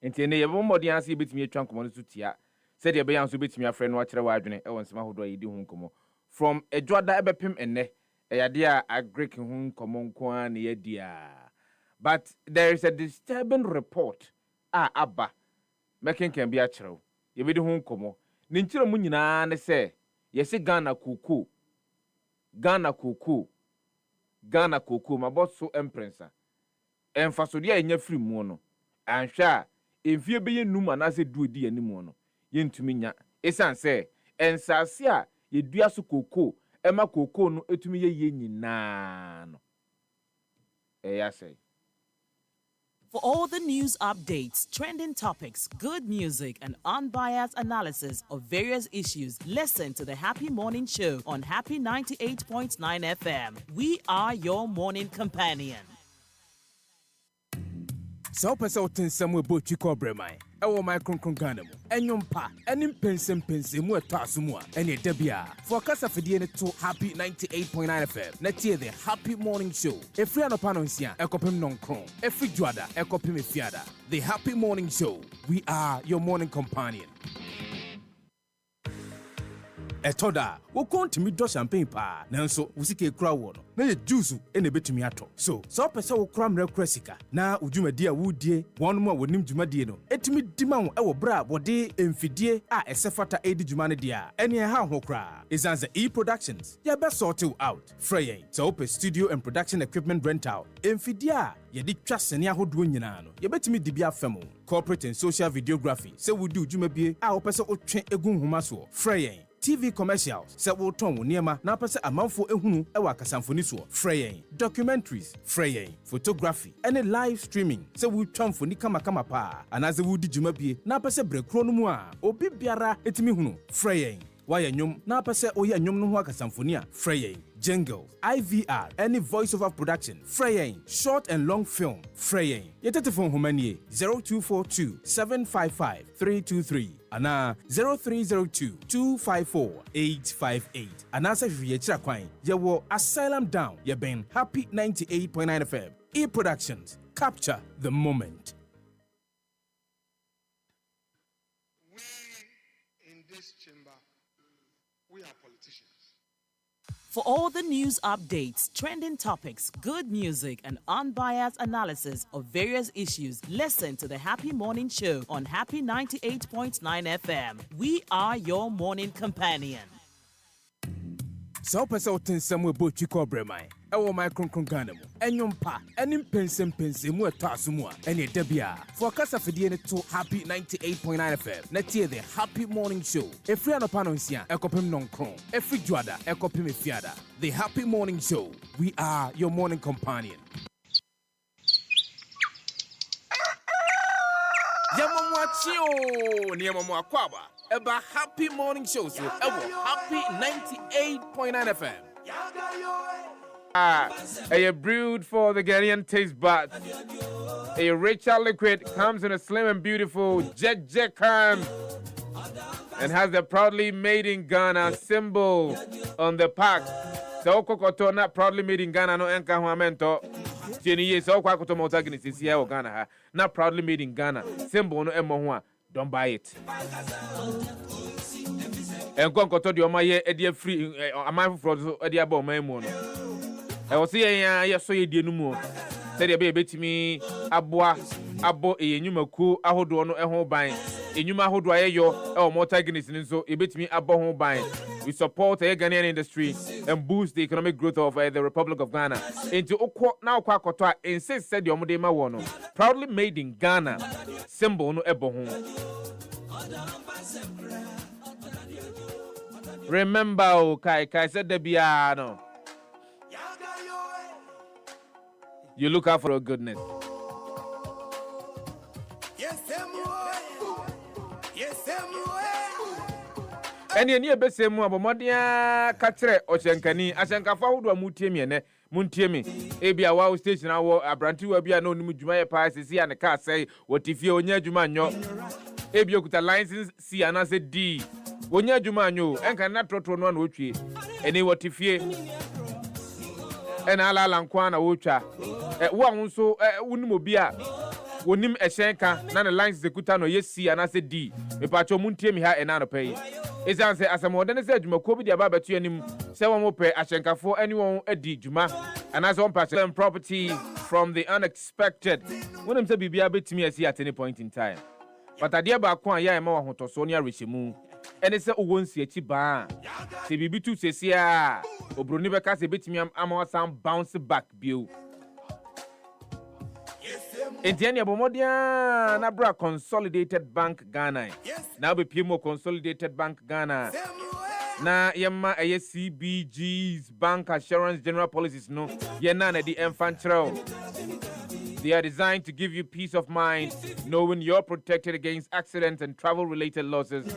enti ne ye bomodi ase betimi atwa nkomo no tia se de be yanso betimi afre no akere wa adwene e won sema hodo yedi hu nkomo from edwoda ebepem enne eyade a agrek hu nkomo nko a ne yadia but there is a disturbing report aba making can be akere ye bedi hu nkomo ne nkire mu nyina ne se ye se Ghana kuku Ghana cocoa maboso emprensa emfaso dia enya free mu no anhwa emfie be yenum anase duodi animu no yentumi nya esan se ensase a yedua so cocoa ema cocoa no etumi ye nyina no eya say. For all the news updates, trending topics, good music, and unbiased analysis of various issues, listen to the Happy Morning Show on Happy 98.9 FM. We are your morning companion. So person tensam we bo chiko bremai ewo my kronkron Ghana mu enyompa enim pensem mu etaso a ene dabia for kasa fidie ne to Happy 98.9 FM na tie the Happy Morning Show efri anopa no nsia ekopem nonkron efri juada ekopem efiada. The Happy Morning Show, we are your morning companion. Etoda, wo kontimi do champagne pa, nanso usike kura wo no. Na ye juice ene betumi ato. So pese wo kura mre kura sika, na udwumadi a wudie, won mo a wonim dwumadi no. Etimi dima wo ewo bra wode emfidie a esefata edi dwuma ne dia. Ene ha ho kura. Isanze E-Productions. Ya be sort you out. Freyen. So open studio and production equipment rental. Emfidie a yedi twa sene ahodo nyina no. Ye betimi dibia famo. Corporate and social videography. Se wudi udwuma bie a wo pese otwe egun homa so. Freyen. TV commercials, se wo ton wo niema na pese amanfo ehunu e wa kasamfoni so. Freyen. Documentaries, freyen. Photography, any live streaming, se wo twamfoni kama pa. Anaze wo di dwuma bie na pese brekro no mu a obi biara etimi hunu. Freyen. Waya nyom na pese oya nyom no ho akasamfoni a. Freyen. Jingles, IVR, any voiceover production, Freyen, short and long film, Freyen. Yetete phone humanie 0242 755 323 ana 0302 254 858 ana se hwie kira kwan yewo Asylum Down ye ben Happy 98.9 FM. E-Productions, capture the moment. We in this chamber, we are politicians. For all the news updates, trending topics, good music, and unbiased analysis of various issues, listen to the Happy Morning Show on Happy 98.9 FM. We are your morning companion. So person tensam we bo chiko bremai ewo my kronkron Ghana mu enyompa enim pensem mu etaso mu a ene dabia for kasa fidie ne to Happy 98.9 FM na tie the Happy Morning Show efri anopa no nsia ekopem nonkron efri juada ekopem efiada. The Happy Morning Show, we are your morning companion. Yamamwachio niyamamwa kwaba eba Happy Morning Show so ewo Happy 98.9 FM. A brewed for the Ghanaian taste buds. A richer liquid comes in a slim and beautiful jet can and has the proudly made in Ghana symbol on the pack. So kokoto not proudly made in Ghana no enka huamento. Jenny so kwakoto motagini sisi ya Ghana ha. Not proudly made in Ghana symbol no emo. Don't buy it. And kokoto di omaye edia free amai for edia bo maimo no. I was saying ya so ye die no mu. Said ye be betimi aboa abo enyuma ku ahodo no ehon ban. Enyuma ahodo ayeyo e o motagini nso e betimi abo ho ban. We support the Ghanaian industry and boost the economic growth of the Republic of Ghana. Into now kwakoto insist said the omodema wono. Proudly made in Ghana. Symbol no ebo ho. Remember Kai said the biano. You look out for your goodness. Eni eni ebese mu abomodia katre ochenkani achenkafo ahodo amutiemi ene muntiemi ebia wa station awo abranti wa bia na onimu dwuma ye pa sisi ya ne ka sei wotifie onya dwuma nyo ebia okuta license C anase D wonya dwuma nyo enka na trotro no na otwie eni wotifie ena ala nkwa na wotwa wo ahunso wonim obi a wonim ehyenka na ne license ekuta no ye C anase D mepacho muntiemi ha ena no pay. Isanse asamodene se adwuma ko bi dia ba betu anim se won pe ahyenkafo anyone adi dwuma anaso on pass property from the unexpected wonim se bibia betimi asi at any point in time but adia ba ko aya ema ho toso ne arehemu ene se owo nsi achi ba Se bibi tu sesia obroni beka se betimi ama san bounce back bio. Entiani abomodia na bra Consolidated Bank Ghana. Na be PMO Consolidated Bank Ghana. Na yema aye CBG's Bank Assurance General Policies no. Yena na di infantile. They are designed to give you peace of mind, knowing you're protected against accidents and travel-related losses.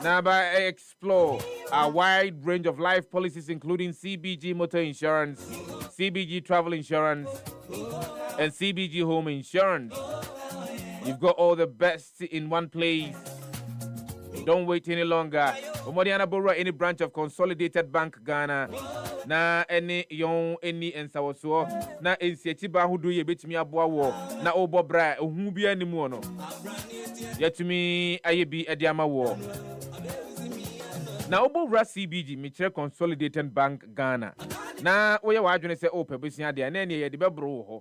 Now explore a wide range of life policies, including CBG motor insurance, CBG travel insurance, and CBG home insurance. You've got all the best in one place. Don't wait any longer. Omodiana Bora, any branch of Consolidated Bank Ghana. Na any young any ensawoso na ensiachiba hudu ye betimi aboa wo na obobra ohu bia ni mu no yetumi ayebi ediama wo na obowra CBG me kire Consolidated Bank Ghana na wo ye wadwene se ope besia de na ye de bebro ho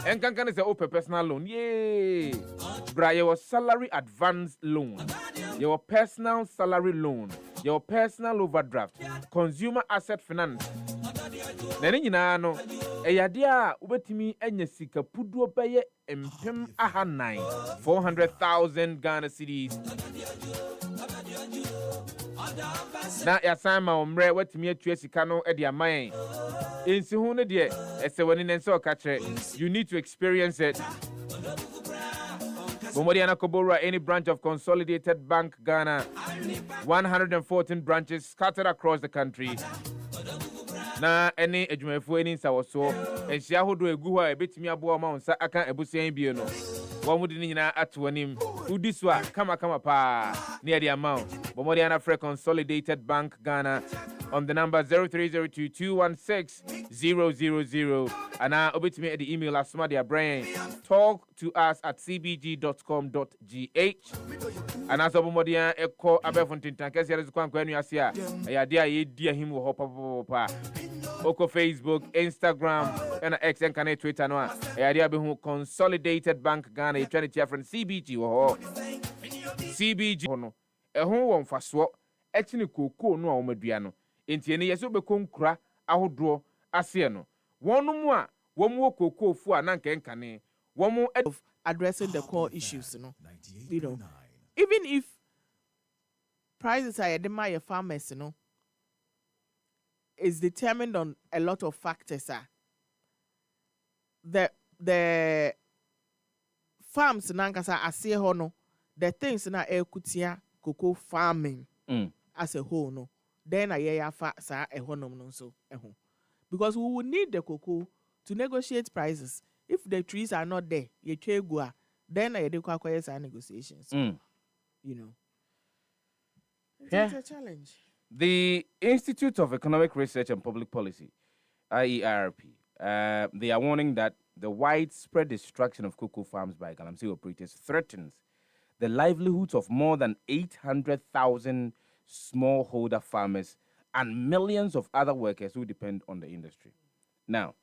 enkankan se ope personal loan ye bra your salary advance loan, your personal salary loan, your personal overdraft, consumer asset finance. Nene nyina no eyade a ubetimi enya sika puduo beye empem ahanai 400,000 Ghana cedis. Na yasama omre wetimi atue sika no e de aman ensi hu ne de ese wani nense okatre. You need to experience it. Bomodiana Kobora, any branch of Consolidated Bank Ghana, 114 branches scattered across the country. Na any ejumefo any sawoso enhia hodo egu ha ebetimi abo ma onsa aka ebusian bie no wo mudi ni nyina atonim udiswa kama pa near the amount. Bomodiana Free Consolidated Bank Ghana on the number 0302216000 and obetimi at the email asma their brain talk to us at cbg.com.gh and as Bomodiana echo abefontin tankesi ya kwa kwenu asia ayade aye dia him wo papa Oko Facebook, Instagram, and X and Kane Twitter no. Ayade abehu Consolidated Bank Ghana e trying to from CBG wo CBG no ehun won faso etini koko no a omadua no enti ene yeso be konkura ahodo ase no wonum a womu koko fu a na nkenkane womu of addressing the core issues no, you know, even if prices are the farmers no is determined on a lot of factors the farms nankasa ase ho no the things na ekutia cocoa farming as a whole no then afa sa ehonom no so eho because we will need the cocoa to negotiate prices. If the trees are not there ye twegua then ayede kwakoye sa negotiations you know it's a challenge. The Institute of Economic Research and Public Policy, IERP, they are warning that the widespread destruction of cocoa farms by Galamsey operators threatens the livelihoods of more than 800,000 smallholder farmers and millions of other workers who depend on the industry. Now,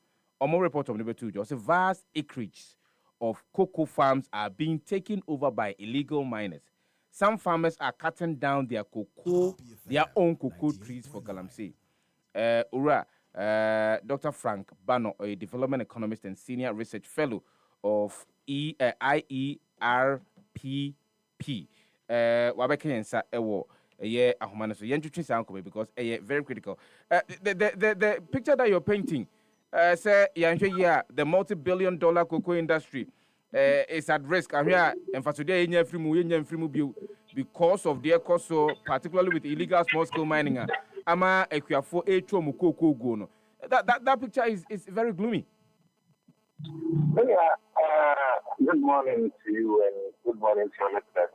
Omo report of number 2, just a vast acreage of cocoa farms are being taken over by illegal miners. Some farmers are cutting down their own cocoa trees for Galamsey. Dr. Frank Bano, a development economist and senior research fellow of IERPP. Wabekensa ewo ye ahumana so yentuchi sanko because very critical. The picture that you're painting say the multi-billion-dollar cocoa industry is at risk. I'm here because of their cost, so particularly with illegal small-scale mining. That picture is very gloomy. Good morning to you and good morning to your listeners.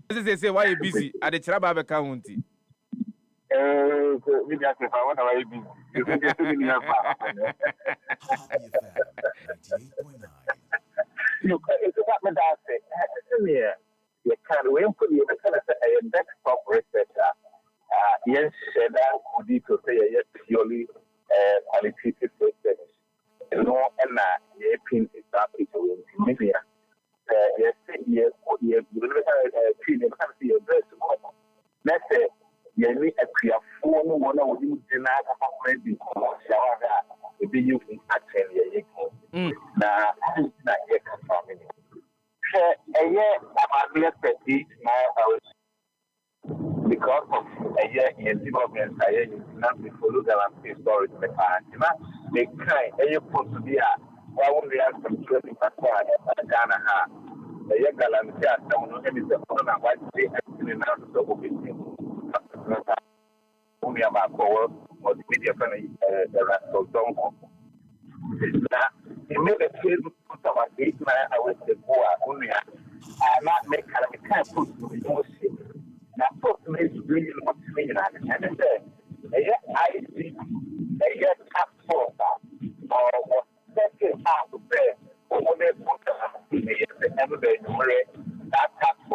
This is say why you busy at the Chiraba County. Look, it's about my dad. You can't wait for you to kind of say a desktop researcher. yes, that could be to say yes, purely qualitative research. No, and a pin is that it will be yes, yes, yes, you will have a pin and have the address. Let's say, you need a clear phone, one of you deny a maybe shower, be you in action. Now, not yet family. A year, I'm left at 8 hours. Because of a year in development, I not be follow the story to the past. They kind of put to be why would we have some training at Ghana? The young Galantia, someone who is the one and why they actually not so obedient. Only about power or the media friendly Sefah-Danquah. Now, it made a case about 8 hours ago. Only I not make a kind of put to the emotion. Now, person is really not saying that. And I said, I see a task force or second half of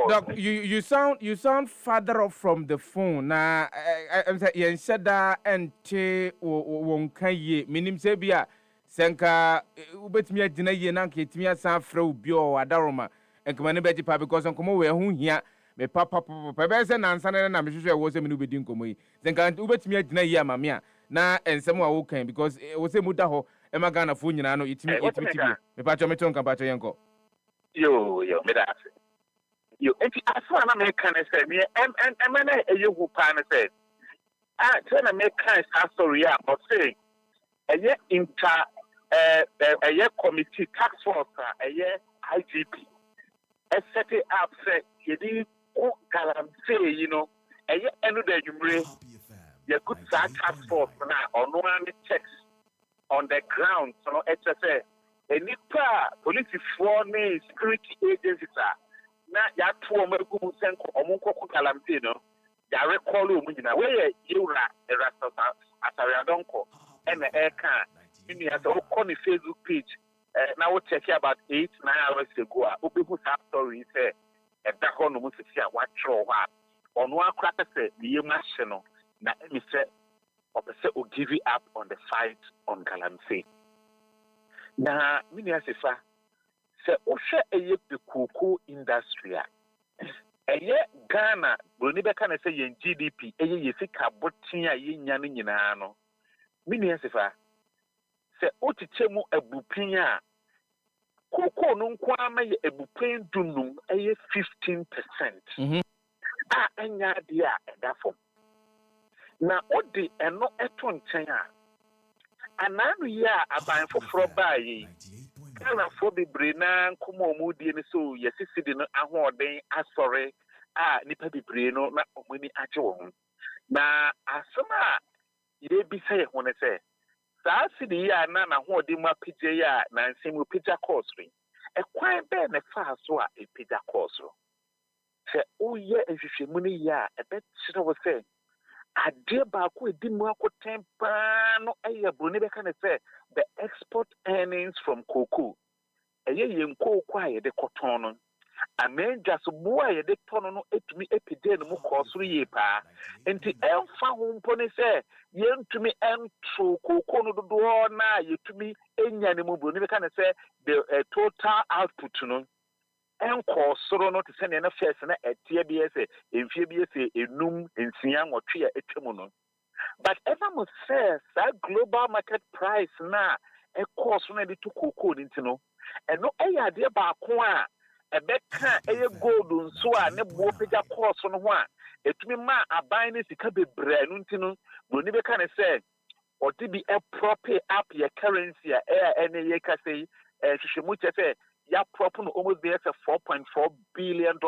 Doc, you sound farther off from the phone. Now, I'm saying you said that and che won't ye minim sebia senka ubet me dina ye na ke timi asan frɛ bio adaroma enkama ne beji pa because nkomo we hu hia me papa be se nansa na me hwehwe wo se me no bedi nkomo yi senka ubet me dina ye ama me a na ensem a wo kan because wo se mu da ho e ma Ghana fo nyina no itimi tibie me pa cho me tonka pa cho yenko yo me da yo enti afa na me kan say me na eyehu pa na say tell na me kan story a but say inter committee task force IGP set it up say you need guarantee you know enu the numere you could task force now on one checks on the ground so no say any police for security agencies na ya to o magu senko omunko guarantee no ya recall o nyina we yura Sefah-Danquah and can you have on the Facebook page now we'll check about 8-9 hours ago open who have story say a back on the music what show on one crack say the national na me say will give you up on the fight on Galamsey. Na mini Sefah say ohwe eye pekuku industry eye Ghana broni be kan say yen GDP eye yesika botin a yenya no nyina no mini Sefah se otichemu ebupin a koko no nko ama ye ebupin dunum eye 15%. A enya dia edafo na odi eno eto nchen a ananu ya aban foforo baayi kana fo bebre na nkomo omudie ne so yesisidi no ahoden asore a nipa bebre no na omuni agye wo na asema ye bi say ho ne say saa sidi ya na ho de ma pije ya na nsemu pija course ri ekwan be ne fa so a pija course ro se uye ehwehwemu ne ya ebe kyerɛ wo sɛ ade ba ko edimu akoten pa no eye broni be kan say the export earnings from cocoa eye yenko kwa ye de koton no amenja so bo a ye de tono no etumi epide no mu kɔsoro ye pa enti emfa ho mpo ne sɛ yentumi entro cocoa no dodo na yetumi enya ne mu broni be kan say the total output no enko soro no te se ne na first na etie bi ese emfie bi ese enum ensia nwotwe a etwemu no but ever mo say sa global market price na e cost na de to cocoa ntino eno eya de ba ko a ebeka eye gold nso a ne bo pega cost no ho a etumi ma aban ne sika bebre no ntino broni be kan say odi bi e proper up your currency a ene ye ka say hwehwemu che say ya proper no almost there $4.4 billion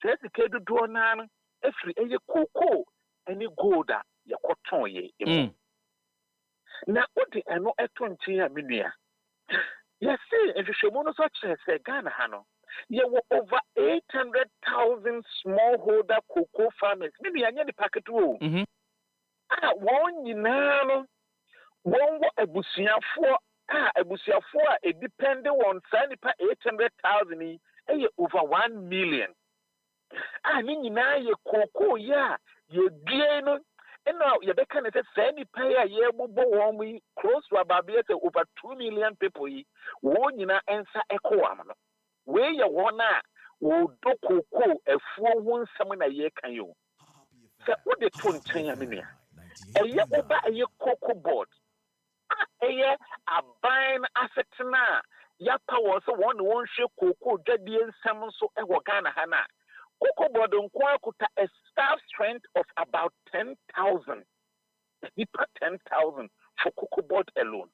just the do na every eye cocoa any gold a ya koton ye na odi eno eto nchin a menua ya say ehwehwemu no so che say Ghana ha no ye were over 800,000 smallholder cocoa farmers maybe anya the packet wo won nyina no won wo abusuafo a depending on 800,000 over 1 million. Ni nyina ye cocoa ya ye no now you can say any pay a year we close to about over 2 million people won in answer echo where you wanna wo do koko a 4 someone a year can you say what the tone change a year over a year cocoa board a year a buying asset na ya power so one share cocoa jadi some so e wagana hana cocoa board kuta a staff strength of about 10,000 10,000 for cocoa board alone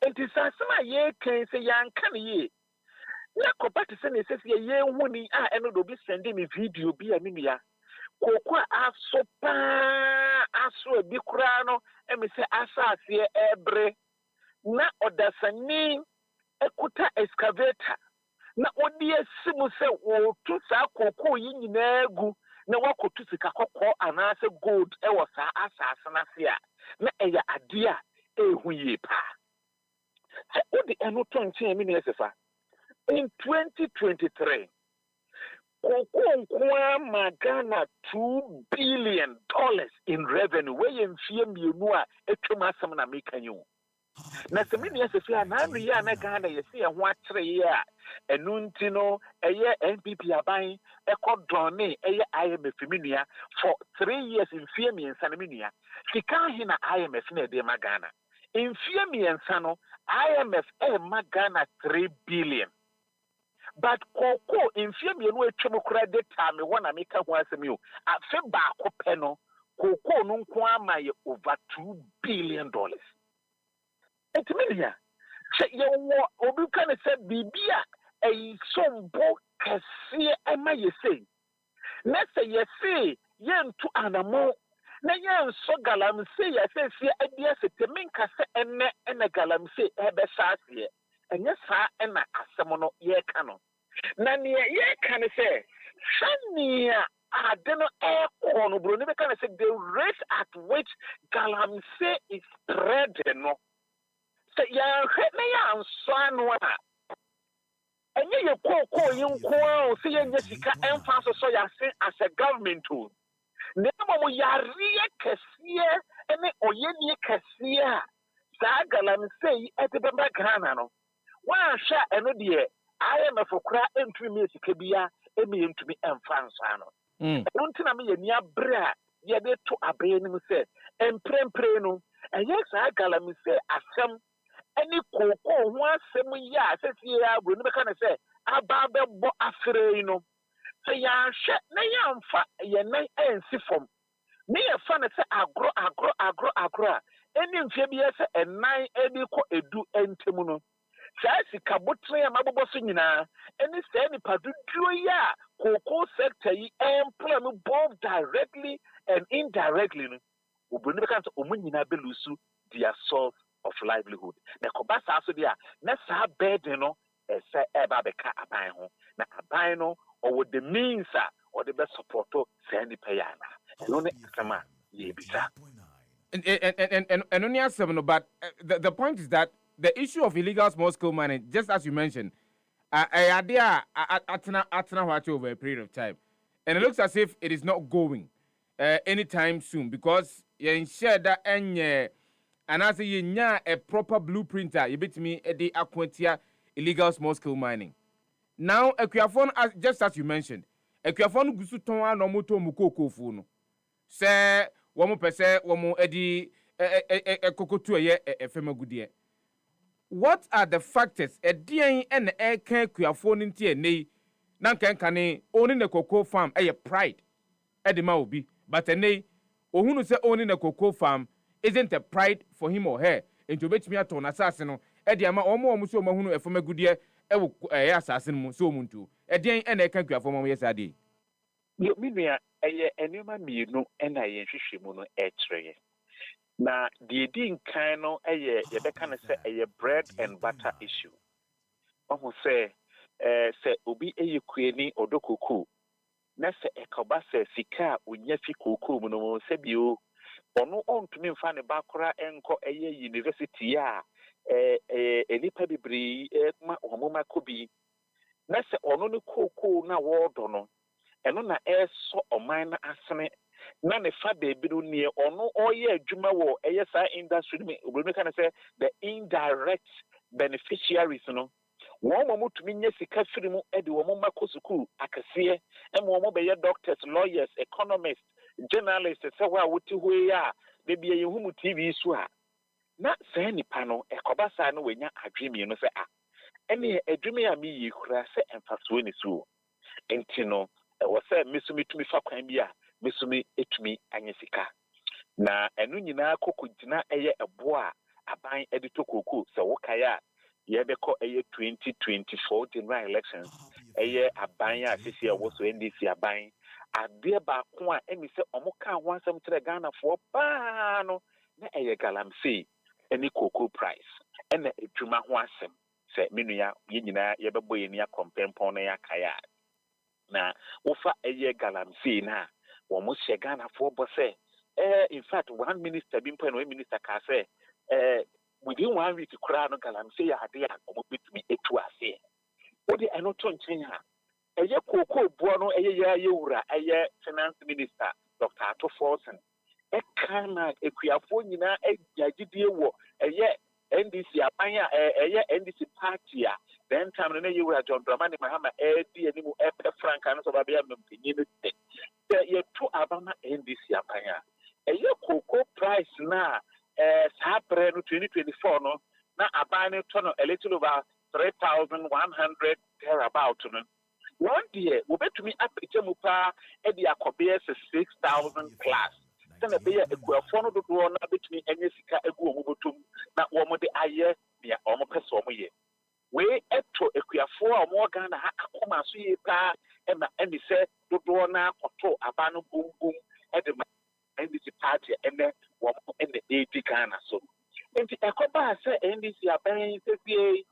and this as my year can say yan can ye na ko back to say ye woni a eno do be sending me video bi animia koko aso pa aso bi kura no e me say asase ebre na odasani ekuta excavator na odi asimu se wo tu sa koko yi nyina egu na wakotu sika kokko anase gold e wo sa asase na se a na eya ade a ehu yi pa se odi eno tonche mi na sefa in 2023 Koko Magana $2 billion in revenue. Where you know a some na make you. Na se mini se fia na ya na Ghana ye se ho akyere ye a enuntino eye NPP aban ekodone eye IMF minia for 3 years in fear me nsa na minia. Sika hi na IMF na de ma Ghana. In fear me nsa no IMF ma Ghana 3 billion. But koko in fear me no etwem credit time wanna make ho asem yo afi ba akopeno koko no nko ama ye over $2 billion. Et media che ye wo obi kan say bibia e sombo kase ama ye say na say ye say ye ntu anamo na ye nso galam say ye say adia se temin kase enne galam say ebe saase enye saa ena asem no ye ka no na ne ye ka ne say shania adeno no bro ne be ka ne say the rate at which galam say is spread no say ya na ya nso anu a enye ye koko yin ko say ye sika emfa so ya say as a government tool ne mo yare kesiye ene oyeni kesiye a saa galam say etebemba Ghana no wa sha eno de IMF kura entry me sika bia emi entumi emfa nso ano ntina me ye nia bra ye de to abaye nim say emprempre no enye saa galam say asem any koko ho asem ya sesi ya bro ne be ka na say aba be bo afre no say ya hwe na ya mfa ye nan ensi fom me ye fa na say agro any mfie bi ye say enan edi ko edu entemu no say sika botre ya mabobo so nyina any say ni paduduo ya koko sector yi employ no both directly and indirectly no obro ne be ka say omu nyina be lusu their source of livelihood. Na kobasa so dia na sa burden no ese eba beka aban ho na aban no or the means or the best support say ni pay na no ne asema ye bisa and only asem no but the point is that the issue of illegal small scale mining, just as you mentioned, idea atna watch over a period of time, and it looks as if it is not going anytime soon because you ensure that any and as you nya a proper blueprint, you bet me the aquatia illegal small scale mining. Now, a Equiafon, just as you mentioned, a Equiafon gusuton no moto mukoko funo. Say, one per se, one more eddy a cocotu a femagudie. What are the factors a DN and air can Equiafon in tea nay? Nankan cane owning a cocoa farm a pride at the Maubi, but a nay, or who say owning a cocoa farm isn't a pride for him or her, and to bet me at on assassin, Ediama or more Musso Mahunu from a good year, a assassin so muntu, a day and a country for my yesterday. You mean me a new man, you know, and I shimono a tray. Now, the din kind of a can say a bread and butter issue. Almost say Obi a Ukraine or Dokuku. Nessa a cobasa sika, when yefi kuku, no sebio. Ono on to me fan a bakra enko a university ya nipa bibri ma omoma kobi na se ono ne koko na world no eno na eso oman na asene na ne fa baby no near ono oye adwuma wo eye sa industry me obi can say the indirect beneficiaries no wọ́n mọ̀ tumi nye sika firi mu de wọ́n ma kɔ sukuu akɛseɛ wọ́n bɛyɛ doctors lawyers economists journalists sɛ hɔ a wote hɔ yi a beebi yɛn hu mu tv so a na saa nipa no ɛkɔba saa no wɔnya adwene no sɛ a ɛne adwuma a meyi kura sɛ mfasoɔ ne so nti no ɛwɔ sɛ mesumi tumi fa kwan bi a mesumi etumi anya sika na ɛno nyinaa kɔkɔ gyina ɛyɛ ɛboa a aban de to koko sɛ wɔkae a yɛbɛkɔ ɛyɛ 2024 general elections ɛyɛ aban a sisi a wɔso ndc aban adeɛ baako a ɛmi sɛ ɔmo ka ho asɛm kyerɛ ghanafoɔ paa no na ɛyɛ galamsey ɛne cocoa price ɛna adwuma ho asɛm sɛ menua yɛn nyinaa yɛbɛbɔ yɛn ni akɔmpɛmpɔn na yɛakae a na wofa ɛyɛ galamsey na wɔn hyɛ ghanafoɔ bɔ sɛ in fact one minister bi mpo na one minister ka sɛ within 1 week kura no galamsey yɛ ade a wɔn betumi etu ase wɔde ɛno to nkyɛn a ɛyɛ cocoa boɔ no ɛyɛ yɛwura ɛyɛ finance minister dr ato forson ɛka na ekuafoɔ nyinaa agyagidie wɔ ɛyɛ ndc aban a ɛyɛ ndc party a then time no na yɛwura john dramani mahama ɛdi anim ɛpɛ franka no sɛ ɔbɛyɛ mpanyin no sɛ yɛto abama ndc aban a ɛyɛ cocoa price na saa brɛ no 2024 no na aban no tɔ no a little over 3,100 thereabout no one deɛ wɔbɛtumi apagya mu paa de akɔbɛyɛ sɛ 6,000 plus sɛna ɛbɛyɛ akuafoɔ no dodoɔ na bɛtumi anya sika agu wɔn bɔtɔm na wɔn de ayɛ nea wɔn pɛ sɛ wɔn yɛ wei ɛtɔ akuafoɔ a wɔwɔ ghana ha akoma so yie paa ɛna ɛne sɛ dodoɔ no akɔtɔ aban no bombom de ma ndc party ɛnɛ wɔn ɛna ɛredi ghana so nti ɛkɔbaa sɛ ndc aban sɛsie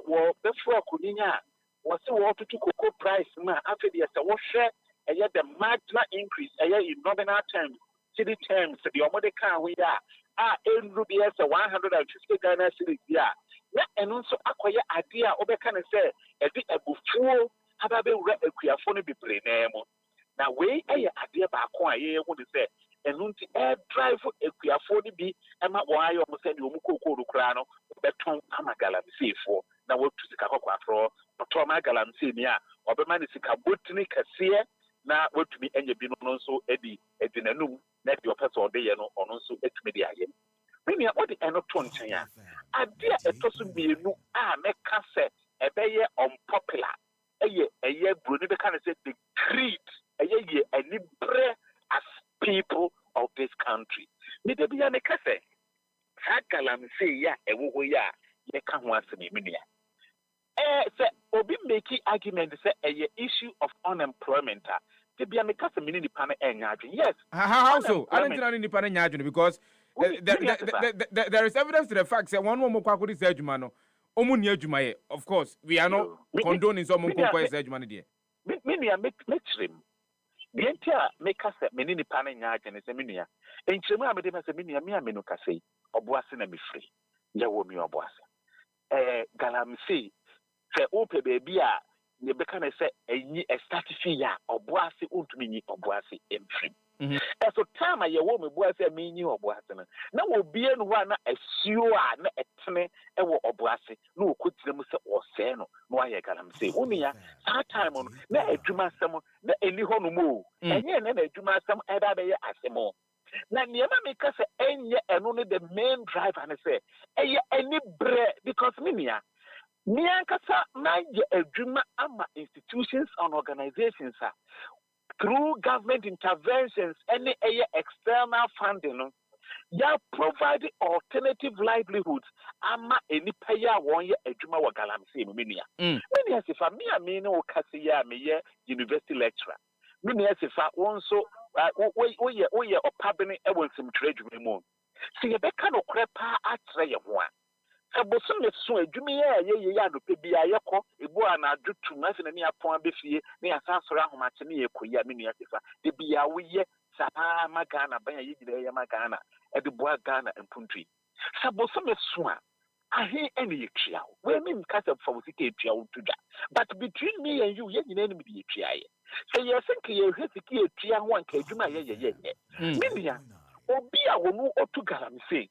wɔ bɛforo akɔninya a wɔsi wɔtoto cocoa price mu a afei deɛ sɛ wɔhwɛ ɛyɛ the marginal increase ɛyɛ in nominal terms cedi terms deɛ wɔde kaa ho yi a ɛnuru deɛ sɛ 150 ghana cedis a na ɛno nso akɔyɛ adeɛ a wɔbɛka ne sɛ ɛde abufuo aba bɛwura akuafoɔ no bebree naa mu na wei ɛyɛ adeɛ baako a yɛyɛ ne sɛ ɛno nti ɛdrive akuafoɔ no bi ɛma wɔn ayɛ wɔn sɛ deɛ wɔn kookoo no koraa no wɔbɛtɔn ama galamseyfoɔ na wɔatu sika kɔkɔɔ aforɔ ɔtɔ ma galamsey ni a ɔbɛma ne sika botini kɛseɛ na wɔatumi anya bi no nso adi n'anum na deɛ ɔpɛ sɛ ɔde yɛ no ɔno nso atumi de ayɛ menua ɔde ɛno to nkyɛn a adeɛ a ɛtɔ so mmienu a mɛka sɛ ɛbɛyɛ unpopular ɛyɛ buroni bɛka ne sɛ the greed ɛyɛ yɛ anibrɛ as people of this country mede bia ne ka sɛ saa galamsey yi a ɛwɔ hɔ yi a yɛka ho asɛm menua sɛ obi make argument sɛ ɛyɛ issue of unemployment a de bia me ka sɛ mene nipa no ɛnyɛ adwene yes how so I didn't know nipa no nyɛ adwene because there is evidence to the fact that one more kwakodi say adwuma no omu ni adwuma ye of course we are not condoning some kwakodi say adwuma no de me nua mekyerem deɛ nti a meka sɛ mene nipa no nyɛ adwene sɛ me nua nkyeremu a mede ma sɛ me nua me a me no kasa yi ɔboase na mefiri yɛwɔ me ɔboase galamsey sɛ wopɛ baabi a yɛbɛka ne sɛ ɛnyi ɛstart fee a ɔboase wontumi nyi ɔboase mfiri ɛso time a yɛwɔ me boase a menyi ɔboase no na wɔbie no hɔ a na asuo a na ɛtene ɛwɔ ɔboase na wɔkɔgyina mu sɛ ɔsɛe no na wayɛ galamsey wo nua saa time no na adwuma asɛm na ɛni hɔ nom o ɛnyɛ na adwuma asɛm ɛda bɛyɛ asɛm o na nneɛma meka sɛ ɛnyɛ ɛno no the main driver ne sɛ ɛyɛ ani berɛ because me nua Niankasa na ye adwuma ama institutions and organizations through government interventions any external funding no ya provide alternative livelihoods ama any payer won ye adwuma wa galamsey no menia menia sifa me a me no kase ya me ye university lecturer menia sifa won so wo ye opabene e won sim tradwe mu se ye beka no kore pa atre ye ho a Abosom ne so adwumi ye ya no pe bia ye kɔ ebu ana adwotu na se na ne apon abefie ne ya sansoro ahomache ne ye koyi a me nua sefa de bia wo ye saa magana ban ye gire ye magana e de boa Ghana mpuntui abosom ne so a ahe ene ye tua we me nka se fa wo sika tua wo tudwa but between me and you ye nyina ne me de tua ye Say yes, you hit the key, Tia one cage, my Media. Obia will or to galamsey.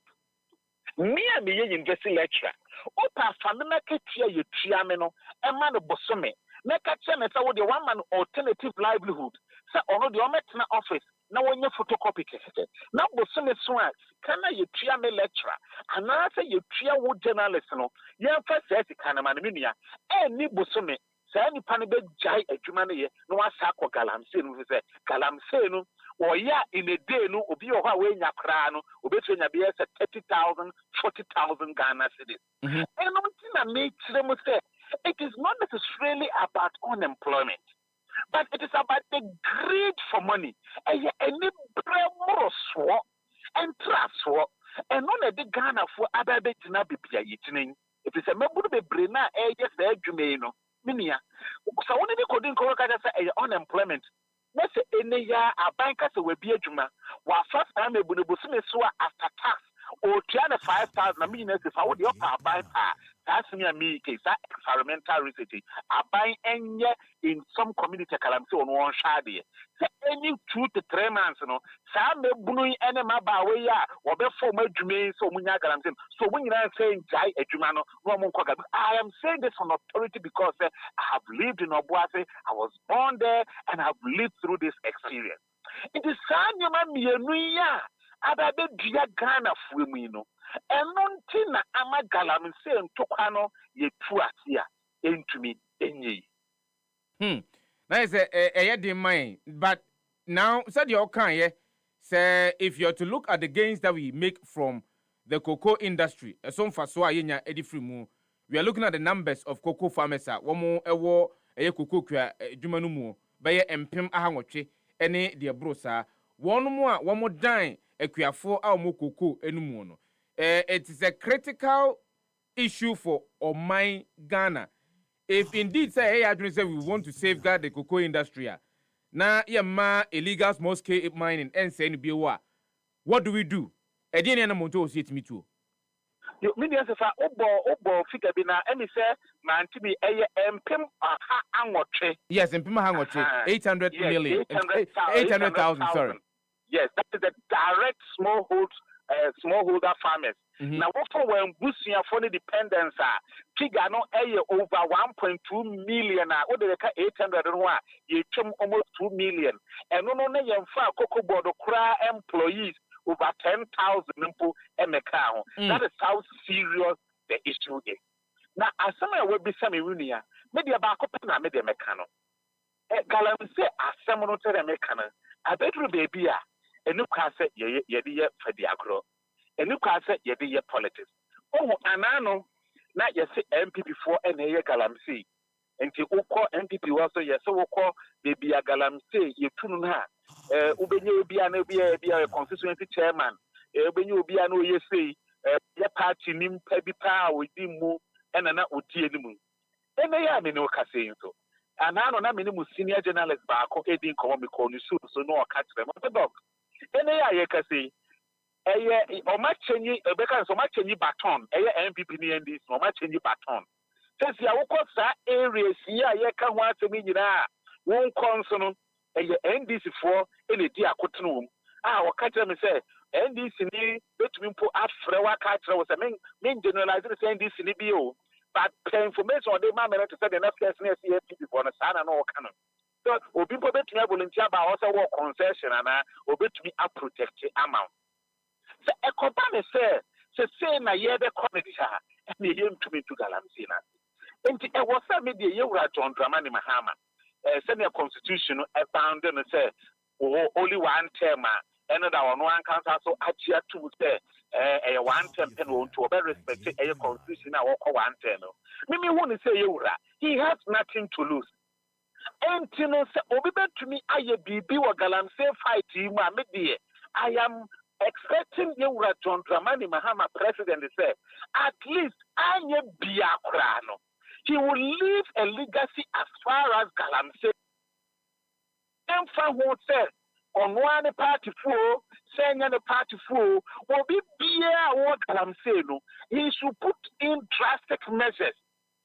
Me and me investing lecture. Opa family tia you triameno, a man of Bosome. Make a chance with the one man alternative livelihood. So, on the Ometna office, now when you photocopy cassette. Now, Bosome swag, can I you triame lecturer? And I say you tria wood journalist, no, young first says the Canamania, and ni Bosome. Say any panic jai a Jumani, no one sack or galamsey, who say galamsey. Or yeah, in a day, no, Obi or Hawaii Nakrano, Obetwin Abias at 30,000, 40,000 Ghana cities. And one thing I made them say, it is not necessarily about unemployment, but it is about the greed for money. And any more swap and trust swap, and on a big Ghana for Ababetina Bipia eating. It is a member of the Brina, yes, there, Jumeno, Minia. So when they couldn't call unemployment. Let's say any year a banker will be a juma. While first time a bunabusime after tax or 5,000 millions if I would your power buy power. That's me case that environmental research. I buy any in some community calamity on one shady. So any 2 to 3 months, some bunui and my way or before my jume so munya galamsim. So when you are saying jai a jumano, I am saying this on authority because I have lived in Obuasi, I was born there, and have lived through this experience. It is Sanyama Mianuya, Ababe Dia Ghana Fumino, and Montina Amagalam saying Tokano, ye Tuatia, into me, any. That is a in mind, but now, said your kind, say if you're to look at the gains that we make from the cocoa industry, as some for so yenya edi frimu, we are looking at the numbers of cocoa farmers. One more ewo a cocoa jumanumu, by empim ahangoche, any dear brosa, one more dine a quia 4 hour more cocoa enumono. It is a critical issue for my Ghana. If indeed say say we want to safeguard the cocoa industry, now ma illegal small scale mining and say what do we do? I didn't know to see it me too. You mean as if I obo figure bina and say man to be a pim angoche. Yes, and pima hangoche 800 million 800,000 sorry. Yes, that is the direct smallholder farmers. Now, what for when boosting for the dependence figure no over 1.2 million, what they 800 you chum almost 2 million. And no cocoa board cry employees over 10,000 people account. That is how serious the issue is. Now, as some will be some unia, maybe about Copena, maybe a mechano. Galam say, as some no tell a mechano, I bet you baby, a new car set ye for the agro. A new car set ye politics. Oh, Anano, not yet say MPP for any galamsey. And to call MPP also, yes, so call baby a galamsey, you tune her. Ubenyo be a constituency chairman. Ubenyo be an OSA, your party nim pebby power with him move and an out with Tiamu. And they are no saying so. And I don't know senior journalist back or heading comic on the suit, so no catch them on the dog. And they are can say, or much change a becker so much change baton, MPP and this, or much change baton. Since you are that areas here, you can want to mean one consonant. NDC for any dear cotton. Or catch them say, NDC let me put out Frewa catcher was a main generalizing NDC BO. But information on the man to say enough person CFP for the son and all canon. So, people bet me volunteer by also work concession and or bet me a protected amount. So, a company say na year the comedy and they came to me to Galamsina. And it was a media you were John Dramani Mahama. Send a constitution found and say, only one term, and on one council, so actually to say a 1 term penalty to obey respect a constitution or 1 term. Mimi want to say, he has nothing to lose. And Tino said, Obey to me, I be or Galamsey fight him, I am expecting you, John Dramani Mahama, president, say, at least I be a crano. He will leave a legacy as far as Galamsey. And from what said, on one party fool, saying the party fool, will be beer what Galamsey. He should put in drastic measures.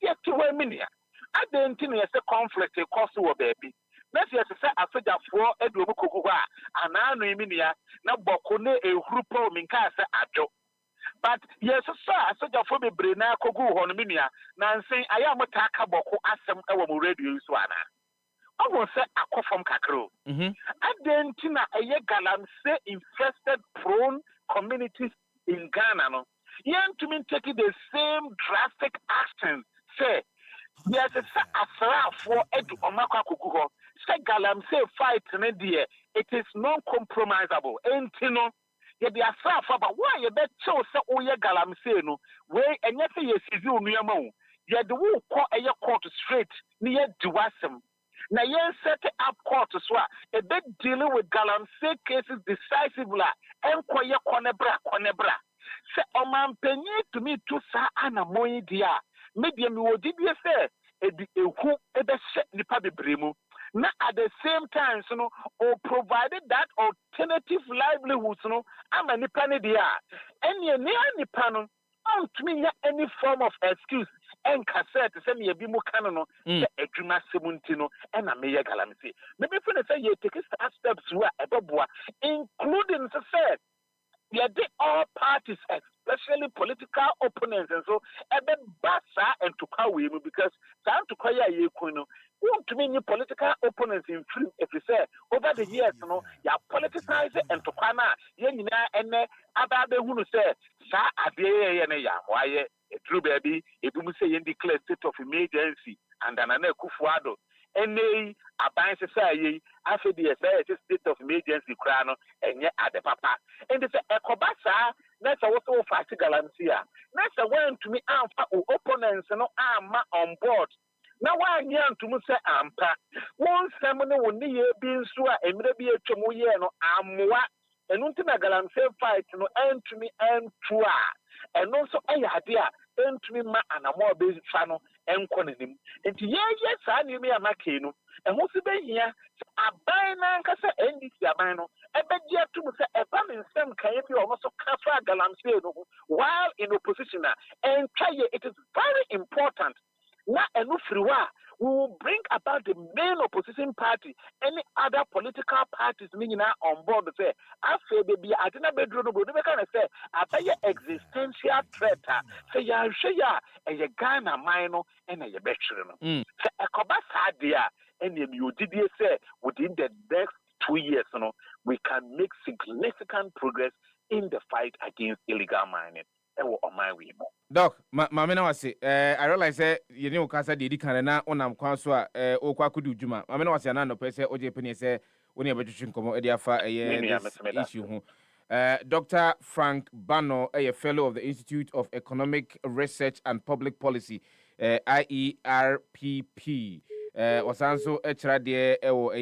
Yet to women here. I don't think there's a conflict, a cost of baby. na se se asogyafoɔ aduomu kokogo a anaa no iminia na bɔko ne ehuru pa minka se adwo but yes so asogyafoɔ bebre na kogu hɔ no minia na nsen aya mota aka bɔko asɛm ɛwɔ mo radio so ana ɔwɔ sɛ akɔfam kakro adentina ɛyɛ galamsey infested prone communities in Ghana no yɛntumi take the same drastic action say yes sɛ asraafoɔ adu ɔmakɔ akogu hɔ sɛ galamsey fight ne deɛ it is non-compromisable enti no yɛde asraafoɔ ba wo a yɛbɛkyɛw sɛ woyɛ galamsey no wei ɛnyɛ sɛ yɛsizi wo nnuama wo yɛde wo kɔ ɛyɛ court straight ne yɛdi w'asɛm na yɛn set up court so a ebe dealing with galamsey cases decisively ɛnkɔyɛ kɔnebra sɛ ɔmampanyin tumi to saa anammɔn yi deɛ a media mi wɔ didie sɛ edi ehu ɛbɛhyɛ nipa bebree mu na at the same time so no or provided that alternative livelihoods no ama nipa ne deɛ a ɛnea nea nipa no ɔntumi nya any form of excuse ɛnkasɛ te sɛ nea bi mu ka no sɛ adwuma sɛm nti no ɛna meyɛ galamsey maybe for the say you take steps wo a ɛbɛboa including sɛ yɛde all parties especially political opponents and so ɛbɛba saa ntokwa wei mu because saa ntokwa yi a yɛkun no wontumi nye political opponents in free ɛfiri sɛ over the years no yɛ politicize ntokwa no a yɛn nyinaa ɛnɛ aba abɛhunu sɛ saa adeɛ yɛyɛ no yɛ amoayɛ ɛduru baabi ebi mu sɛ yɛn declare state of emergency and Nana Akufo-Addo ɛnɛ aban sɛ yɛyi afei deɛ sɛ yɛte state of emergency koraa no ɛnyɛ ade papa ɛnti sɛ ɛkɔba saa na sɛ wo sɛ wofa ase galamsey a na sɛ woantumi amfa wo opponents no amma on board na woanyɛ ntom sɛ ampa wo nsɛm ne wo nneyɛ bi nso a mmerɛ bi atwam woyɛɛ no ammoa ɛno nti na galamsey fight no ɛntumi ɛnto a ɛno nso ɛyɛ ade a ɛntumi ma anammɔ a bɛfa no ɛnkɔ n'anim nti yɛyɛ saa nneɛma yɛ makee no ɛho so bɛhia aban nankasa ndc aban no ɛbɛgye atom sɛ ɛba ne nsɛm kaeɛ bi a ɔno so ka fa galamsey no ho while in opposition a ɛntwa yɛ it is very important na ɛno firi hɔ a we will bring about the main opposition party any other political parties meaning on board say after baby adina bedro no bo no beka na say abaya existential threat say ya hwe ya e Ghana man no e na ye betwere no say ekoba sadia and you didie say within the next 2 years no we can make significant progress in the fight against illegal mining. Doc, mama na wase I realize say you know kasa de di kan na onam kwan so a okwa kudu djuma mama na wase na no pese oje pene say woni abetwetwe nkomo e de afa issue ho Dr. Frank Bano, a fellow of the Institute of Economic Research and Public Policy IERPP wasanso echra de ewo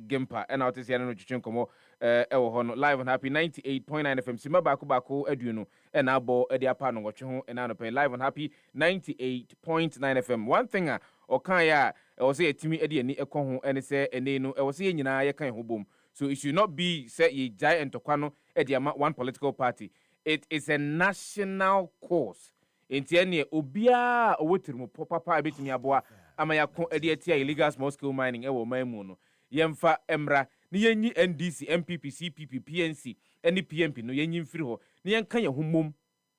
Gimpa and out ese no twetwe nkomo ewo ho no live on Happy 98.9 FM sima bako aduno and abo e de apa no wotwe ho and no pay live on Happy 98.9 FM. One thing o kan ya e wo se etimi e de ani ekọ ho ene se ene no e wo se nyina ye kan ho bom. So it should not be say ye giant entokwa e de ama one political party. It is a national cause. Enti ene obia owotirim papa betimi aboa ama yakon e de atia illegal small scale mining e wo manmu no. Yemfa emra ni yenyi NDC, MPP, CPP, PNC, any PMP no yenyi mfiri ho. Ni yenka ye humom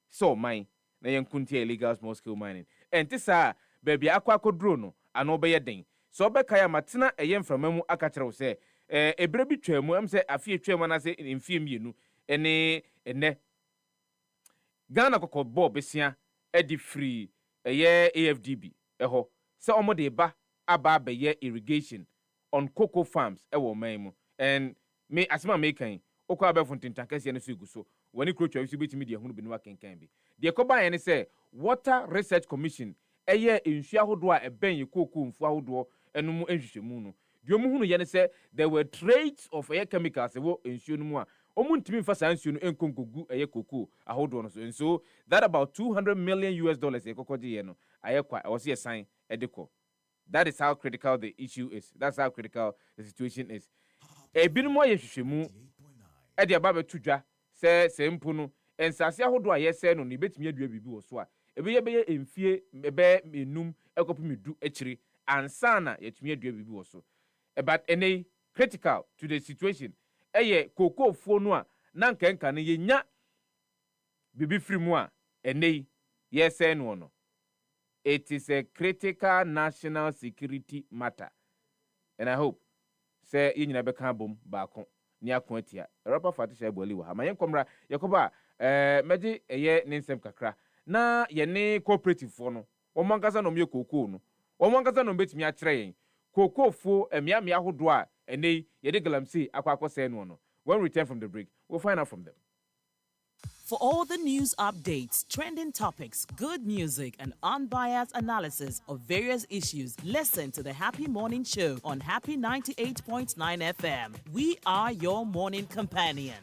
so mine na yenkuntia illegal small scale mining. Enti sa baby akwadwo no ano be yeden. So obeka ya matena eyemframa mu aka kire wo se ebre bi twamu am se afie twamu na se mfie mienu ene Ghana kokko bo besia edi free eye AFDB eho se omode ba aba be ye irrigation on cocoa farms ewo man mu and me asema mekan okwa be fontintan kase ne so egu so woni krotwa wisu betimi de hunu bi no wakenkan bi de koba ye ne se Water Research Commission eye ensu ahodo a eben ye cocoa mfu ahodo enu mu enhwehwemu no de omu hunu ye ne se there were traits of air chemicals ewo ensu no mu a omu ntimi mfa sa ensu no enkonkogu eye cocoa ahodo no so and so that about $200 million ye kokoje ye no ayekwa e wo se sign edeko. That is how critical the issue is. That's how critical the situation is. Ebinimo ye hwehwemu e de aba betudwa se mpu no ensase ahodo a ye se no ne betimi adua bibi wo so a ebeye emfie ebe enum ekopimedu ekire ansana yetumi adua bibi wo so but any critical to the situation eye cocoa fo no a na nkenka no yenya bibi free mu a ene yes no. It is a critical national security matter, and I hope say you nyina beka bom baako ni akoatia Europa fatisha eboli wa ma yenkomra yakoba meji eye ninsem kakra na ye ne cooperative fo no omankasa no me cocoa no omankasa no betimi a kire yen cocoa fo emiamia hodo a ene ye de galamsey akwakose no. When we return from the break, we'll find out from them. For all the news updates, trending topics, good music, and unbiased analysis of various issues, listen to the Happy Morning Show on Happy 98.9 FM. We are your morning companion.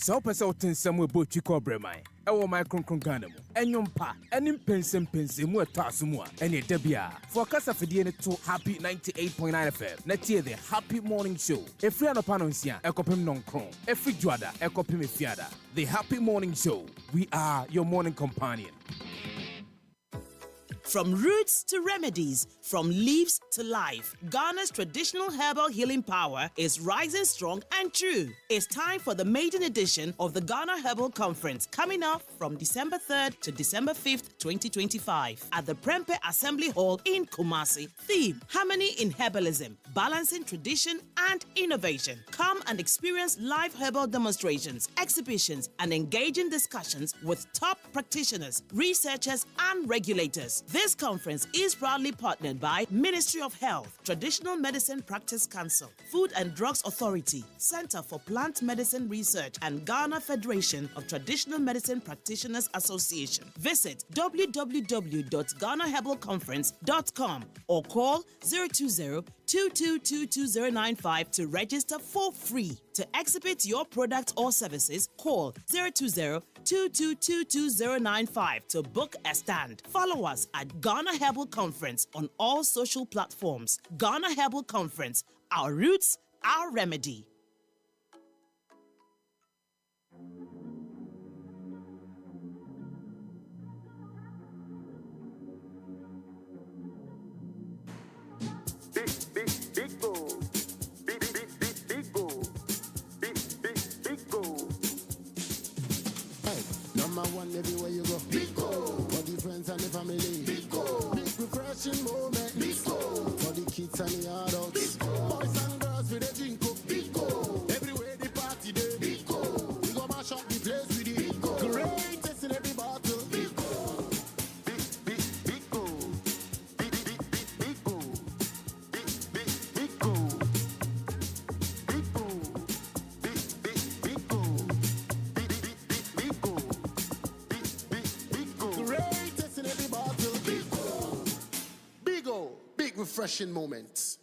So person somewhere boat you call Bremai. Ewo my kronkron Ghana mu. Enyompa, enim pensem mu etasumwa. Ene debia. For kasa fidie ne to Happy 98.9 FM. Na tie the Happy Morning Show. Efri anopanonsia, ekopem nonkron. Efri juada, ekopem efiada. The Happy Morning Show. We are your morning companion. From roots to remedies, from leaves to life, Ghana's traditional herbal healing power is rising strong and true. It's time for the maiden edition of the Ghana Herbal Conference coming up from December 3rd to December 5th, 2025 at the Prempe Assembly Hall in Kumasi. Theme, Harmony in Herbalism, Balancing Tradition and Innovation. Come and experience live herbal demonstrations, exhibitions, and engaging discussions with top practitioners, researchers, and regulators. This conference is proudly partnered by Ministry of Health, Traditional Medicine Practice Council, Food and Drugs Authority, Center for Plant Medicine Research, and Ghana Federation of Traditional Medicine Practitioners Association. Visit www.ghanaherbalconference.com or call 020-2222-095 to register for free. To exhibit your product or services, call 020-2222-095 to book a stand. Follow us at Ghana Herbal Conference on all social platforms. Ghana Herbal Conference, our roots, our remedy. Number one everywhere you go. Biko. For the friends and the family. Biko. Big refreshing moment. Biko. For the kids and the adults. Biko. Boys and girls with a drink up. Biko. Everywhere the party day. Biko. We go mash up the place with it. Biko. Greatest in every battle. Biko. Biko. Biko. Biko. Refreshing moments.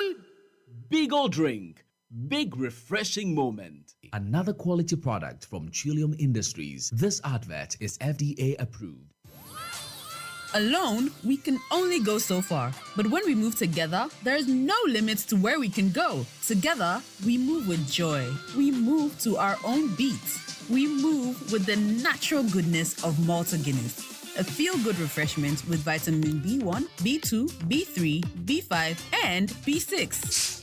Big old drink. Big refreshing moment. Another quality product from Trillium Industries. This advert is FDA approved. Alone, we can only go so far. But when we move together, there is no limits to where we can go. Together, we move with joy. We move to our own beats. We move with the natural goodness of Malta Guinness. A feel-good refreshment with vitamin B1, B2, B3, B5, and B6.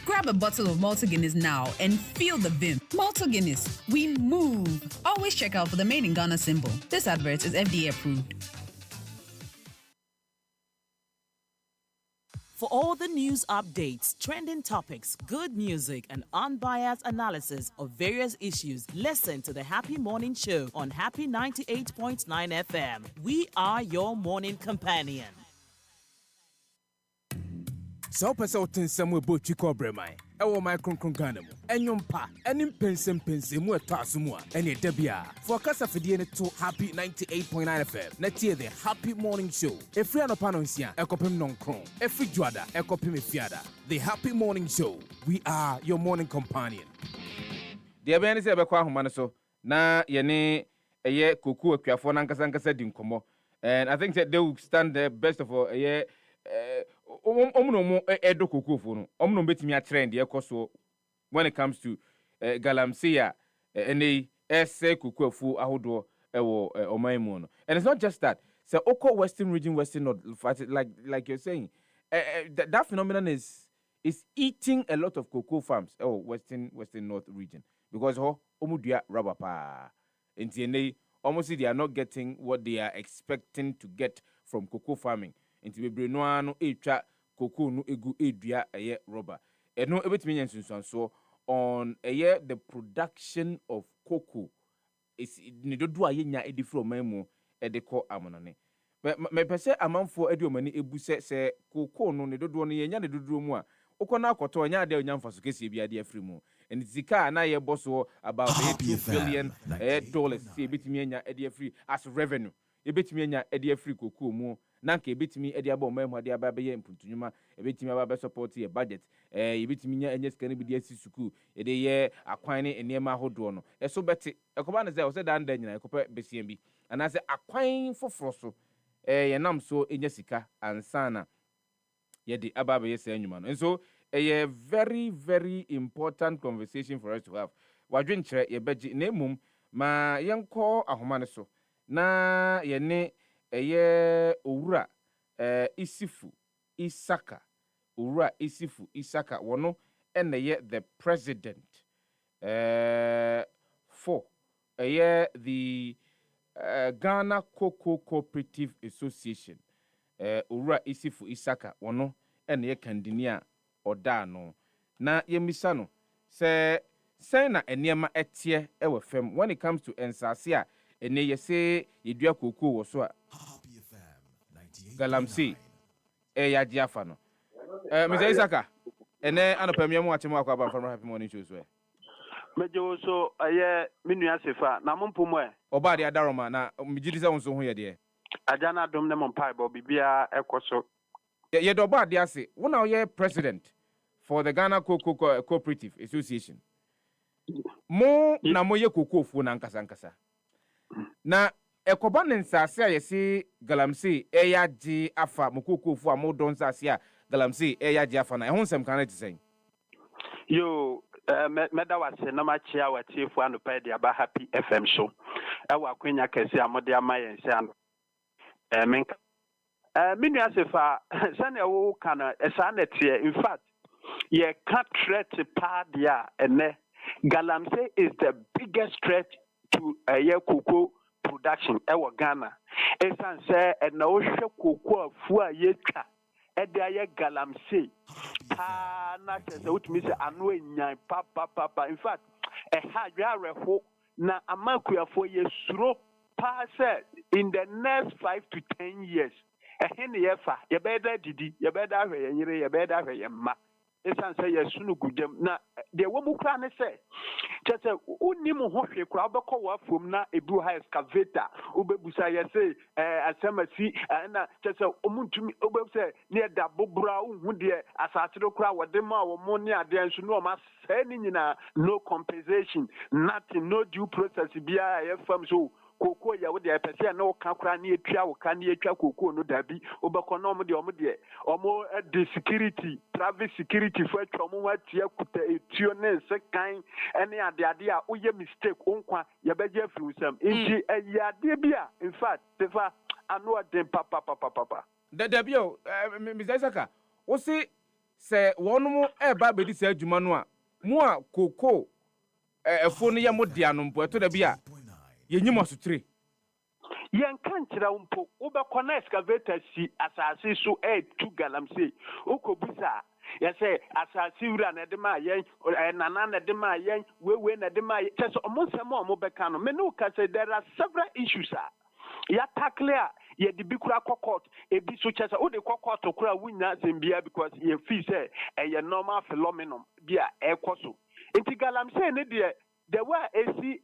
Grab a bottle of Malta Guinness now and feel the vim. Malta Guinness, we move. Always check out for the Made in Ghana symbol. This advert is FDA approved. For all the news updates, trending topics, good music, and unbiased analysis of various issues, listen to the Happy Morning Show on Happy 98.9 FM. We are your morning companion. So person somewhere boat you call Bremai. Ewo my kronkron Ghana mu. Enyompa, enim pensem mu etasumwa. Ene debia. For kasa fidie ne to Happy 98.9 FM. Na tie the Happy Morning Show. Efri anopanonsia, ekopem nonkron. Efri juada, ekopem efiada. The Happy Morning Show. We are your morning companion. Deɛ bɛn ne sɛ ɛbɛkɔ ahoma no so na yɛne ɛyɛ koku akuafo na nkasa di nkɔmmɔ. And I think that they will stand the best of all ɛyɛ edo kokofo no omno betimi a trend yekoso when it comes to galamsey ene ese kokofo ahodo ewo oman mu no. And it's not just that. So oko western region, western north, like you're saying, that phenomenon is eating a lot of cocoa farms. Western North region, because omudua rubber pa. Inti almost they are not getting what they are expecting to get from cocoa farming. Inti bebre no ano etwa cocoa no egu edua rubber. No ebetimi nyensunsan so on the production of cocoa is ni dodo ayenya edi from memu edeko amonone. Me pese amanfo edi omani ebuse se cocoa no ne dodo no yenya ne dodo mu a ukona akoto nya ade onyamfa so kesi bia de afri mu. And zika na ye boso about $2 billion see ebetimi enya edi afri as revenue. Ebetimi enya edi afri cocoa mu. Nanka ebetimi edi aba omemu ade aba be ye mpuntunyuma ebetimi aba be support ye budget ebetimi nya enye sika ne bi de asisuku ede ye akwan ne enema hodo no eso beti ekoba ne say dan da nyina ekopa besiem bi anase akwan foforo so ye nam so enye sika ansana ye de aba be ye say anyuma no so a very very important conversation for us to have wadwen kire ye beji na emum ma yenko ahoma ne so na ye ne owura Isifu Isaka owura Isifu Isaka wono ene the president for the Ghana Cocoa Cooperative Association owura Isifu Isaka wono ene kandinia odano na yemisa no se na enema etie ewe fem when it comes to ensase a ene yese yedua cocoa wo so a Galamsey ya jiafa no Mr. Isaka ene anopamia mu atemu akwa ba from Happy Morning Show so mejo so minua sefa na mompomo oba de adaroma na migidi se wonso ho ye de ajana dom ne mompai bo bibia ekoso ye do ba de ase wona ye president for the Ghana Cocoa Cooperative Association mo na mo ye cocoa fu na nkasa na ekoba nsase a yesi Galamsey eyaji afa mokoko fu amodon nsase a Galamsey eyaji afa na ehun sem kan ati sen yo meda wase na machia watiefu anopa de aba Happy FM show ewa kwenya kese amode amaye nse ano menka minu asefa sane wo kana esa na tie in fact ye can't threat padia ene Galamsey is the biggest threat to cocoa production ewo Ghana esan say na wo hwe cocoa afu a yetwa ede aye Galamsey na tese utimi se anu enyan papa in fact ha yareho na amakuafo yesuro pa say in the next 5 to 10 years ehene yefa ye beda didi ye beda hwe yenyire ye beda hwe yemma esan say yesunu gudem na de wo mu kra ne say tese uni mu ho hwe kra obekọ wa fom na ebu ha excavator obebusa ye say asemasi na tese omuntumi obese ne da bobra hu de asase do kra wode ma wo mo ne ade nso no ma say ni nyina no compensation nothing no due process bia ye fam so cocoa ya wo de pese na wo ka kra na etwa wo ka na etwa cocoa no dabi obekọ na omo de security private security for etwa omo watia kuta etuo ne sekan ene ade a oye mistake onkwa ye beje afirusam nti ade bia in fact sefa anu adem papa Dabio Mr. Isaka wo se wonum eba bedi se adwuma no a mu a cocoa efo no ye modia no mpo eto da bia yenyim asotire yen kan kira umpo ubekọ na excavator si asase so to Galamsey okobusa ya say asase wura na de ma yen nana na de ma yen wewe na de ma tese omonsem omobeka no me no ka say there are several issues ya tackle ye de bikura court ebi so chese o de court okura wunya zembia because ye feel say a normal phenomenon bia ekoso enti Galamsey ne de the way esi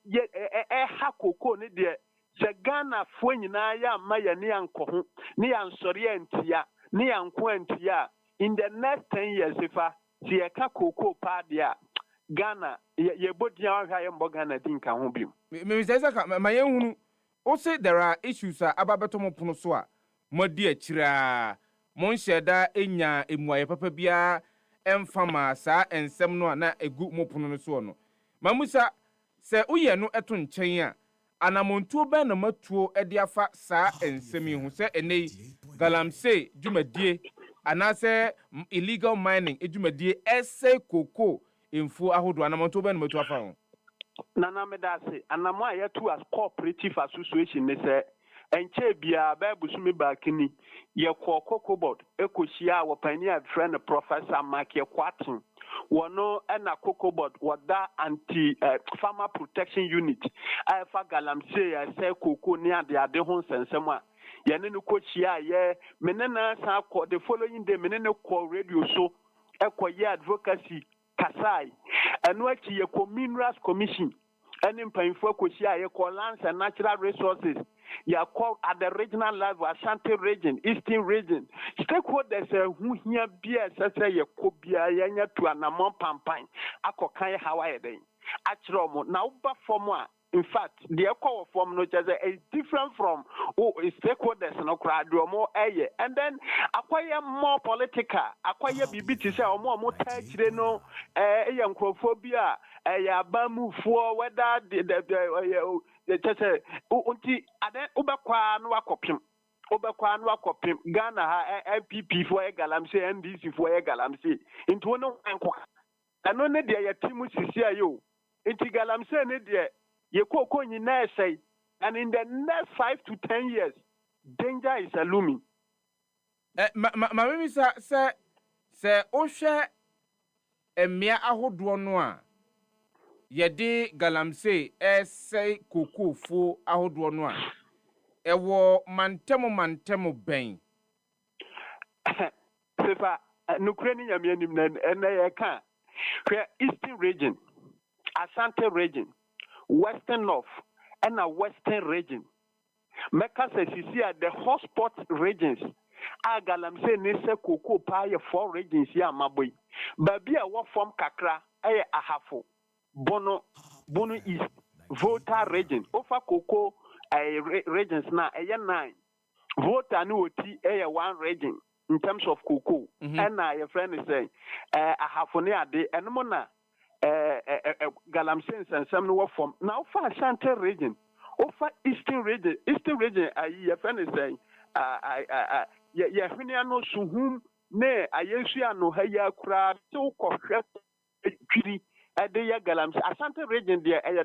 ha cocoa ne de se Ghana fo nyina ya ma ya ne anko ne ya nsori antia ne ya nko antia in the next 10 years ifa si e ka cocoa pa dia Ghana ye bodia ahwa ye mbo Ghana din ka ho bim me say saka ma ye hunu o say there are issues ababeto mo pono so a mo di akira mo nhyeda enya emuaye papa bia emfama saa ensem no na egu mo pono no so no mamusa se uye no eto nchen a anamontuo ben na matuo ede afa saa ensem hu se enei Galamsey dwumadie anase illegal mining edwumadie ese koko info ahodo anamonto be no metu afa ho nana me da se anamo a yetu as cooperative association ne se enche bia ba busumi baakini ye koko board ekohia wo pani a friend professor Mark Kwatin wono na cocoa board wada anti farmer protection unit afa galamsey ya se cocoa ni ade ho nsensem a ye ne ko chia ye menena sa ko the following day menene ko radio so ekoye advocacy kasai eno achi ye ko minerals commission any painful ko chia ye ko lands and natural resources ya call at the regional level, Ashanti region, Eastern region. Stakeholders who here be say ye ko bia yanya to anamon pampan akokan Hawaii den. Achromo now ba form in fact the echo form no just is different from stakeholders no Kwadwo more eye and then acquire more political acquire bibi to say more touch no yankophobia ya bamu for whether the chese unti ade ubekwa no akopim Ghana ha LPP for galamse NDC for galamse into no anko ano ne de ya timu sisi ayo inti galamse ne de ye koko nyina say and in the next 5 to 10 years danger is looming ma mimi se ohwe emia ahodo no a yede galamse essay kokofo ahodo no a ewo mantemo ben sefa nukreni nyamianim na ye ka Eastern region Asante region Western North and a Western region meka se sisi the hotspot regions agalamse ne se koko pa ye 4 regions ya maboy babi a wo form kakra ahafo Bono East Volta region ofa koko regions na 9 Volta ni oti 1 region in terms of cocoa and your friend is saying ahafo ne ade enmo na galamse and some no form now for Ashanti region ofa Eastern region your friend is saying ya hwene no suhum ne ayesu ano ha ya kura to kohwe twiri ade ya galamse Ashanti region there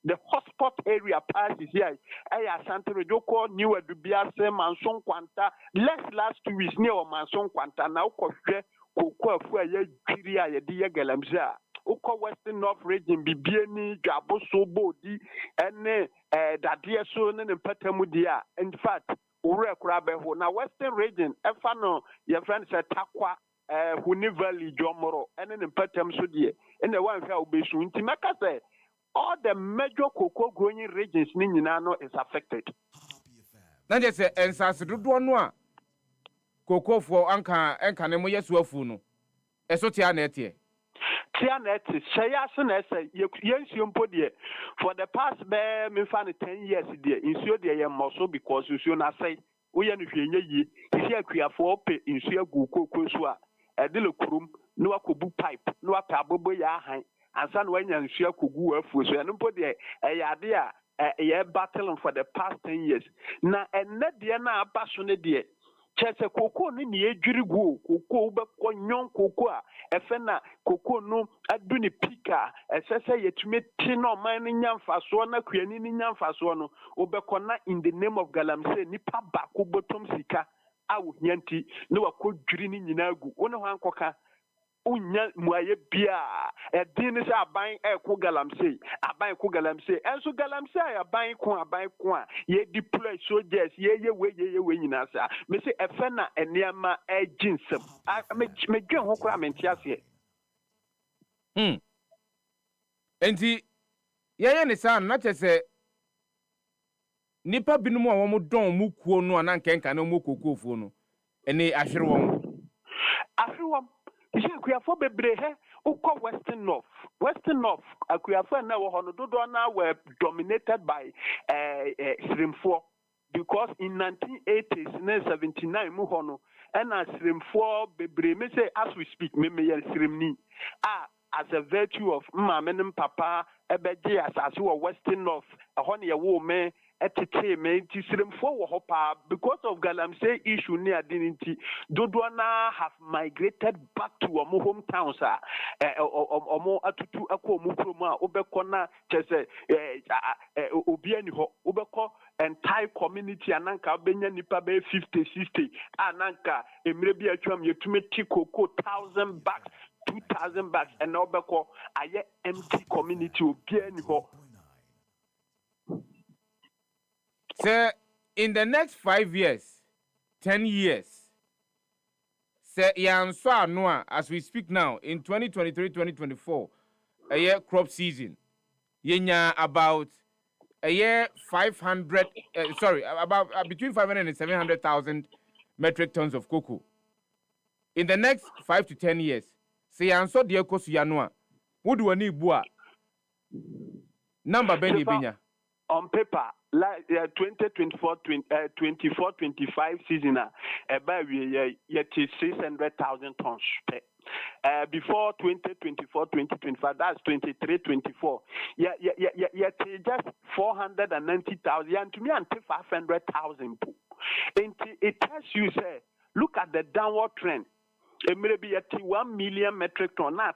the hotspot area passes here Ashanti region ko new adubia se manson kwanta last 2 weeks near manson kwanta na kohwe koko afu aye twiri a ye de ya galamse a uko Western North region bibie ni dwabo so bodi ene dade so ne patamu dia in fact ure kura be ho na Western region efa no your friend say takwa Huni Valley Jomoro ene ne patam so die ene wan fa obesu nti meka say all the major cocoa growing regions ni nyina no is affected na je say ensase dodo no a cocoa fo anka ne mo yesu afu no eso tia na etie Shaya na say yensuo mpo de for the past me fa 10 years de insuo de ye moso because insuo na say woye no hwenye yi isi akuafo pe insuo agu kokoko so a edele kurum no akobu pipe no ata abobo ya han ansa no anya insuo akogu afu so eno mpo de ade a ye battling for the past 10 years na enne de na abaso ne de chese koko no ni edwiri gu koko be konyon koko a efe na koko no adu ni pika esese yetume ti no man ni nyamfaso na kuani ni nyamfaso no obekona in the name of galamse nipa bako botom sika awu nyanti ne wakodwiri ni nyina gu wona ho ankoka unya muaye bia edin se aban ko galamse enso galamse aban ko a ye deploy soldiers ye we nyina sa me se efe na eniama aginsem me dwen ho kra mentiase enti ye ne sa na chese nipa binumu a wo mo don mu kuo no anankenka na mo kokofo no eni ahwere won Akuafo bebre he uko Western North akuafo na wo hono dodo na were dominated by Srimfo because in 1980s and 79 mu hono na Srimfo bebre me say as we speak me Srimni as a virtue of mamenem papa ebeje asase wo Western North hono ye wo me etete me nti siremfo wo hopa because of galamsey issue ne adinti dodo na have migrated back to omo hometowns omo atutu akọ omo krom a obekọ na chese obi ani ho obekọ entire community ananka benya nipa be 50-60 ananka emre bi atwam yetumi ti koko 1,000 bucks 2,000 bucks and now beko aye empty community obi ani ho. So in the next 5 years 10 years say yanso noa as we speak now in 2023-2024 a year crop season yenya about a year 500 about between 500 and 700,000 metric tons of cocoa. In the next 5 to 10 years say yanso de ekosu yanoa wodu wani bua number ben binya on paper like 2024-25 season about we 600,000 tons before 2024-2025 that's 23-24 just 490,000 and to me until 500,000 it tells you say look at the downward trend. Maybe at 1 million metric ton. As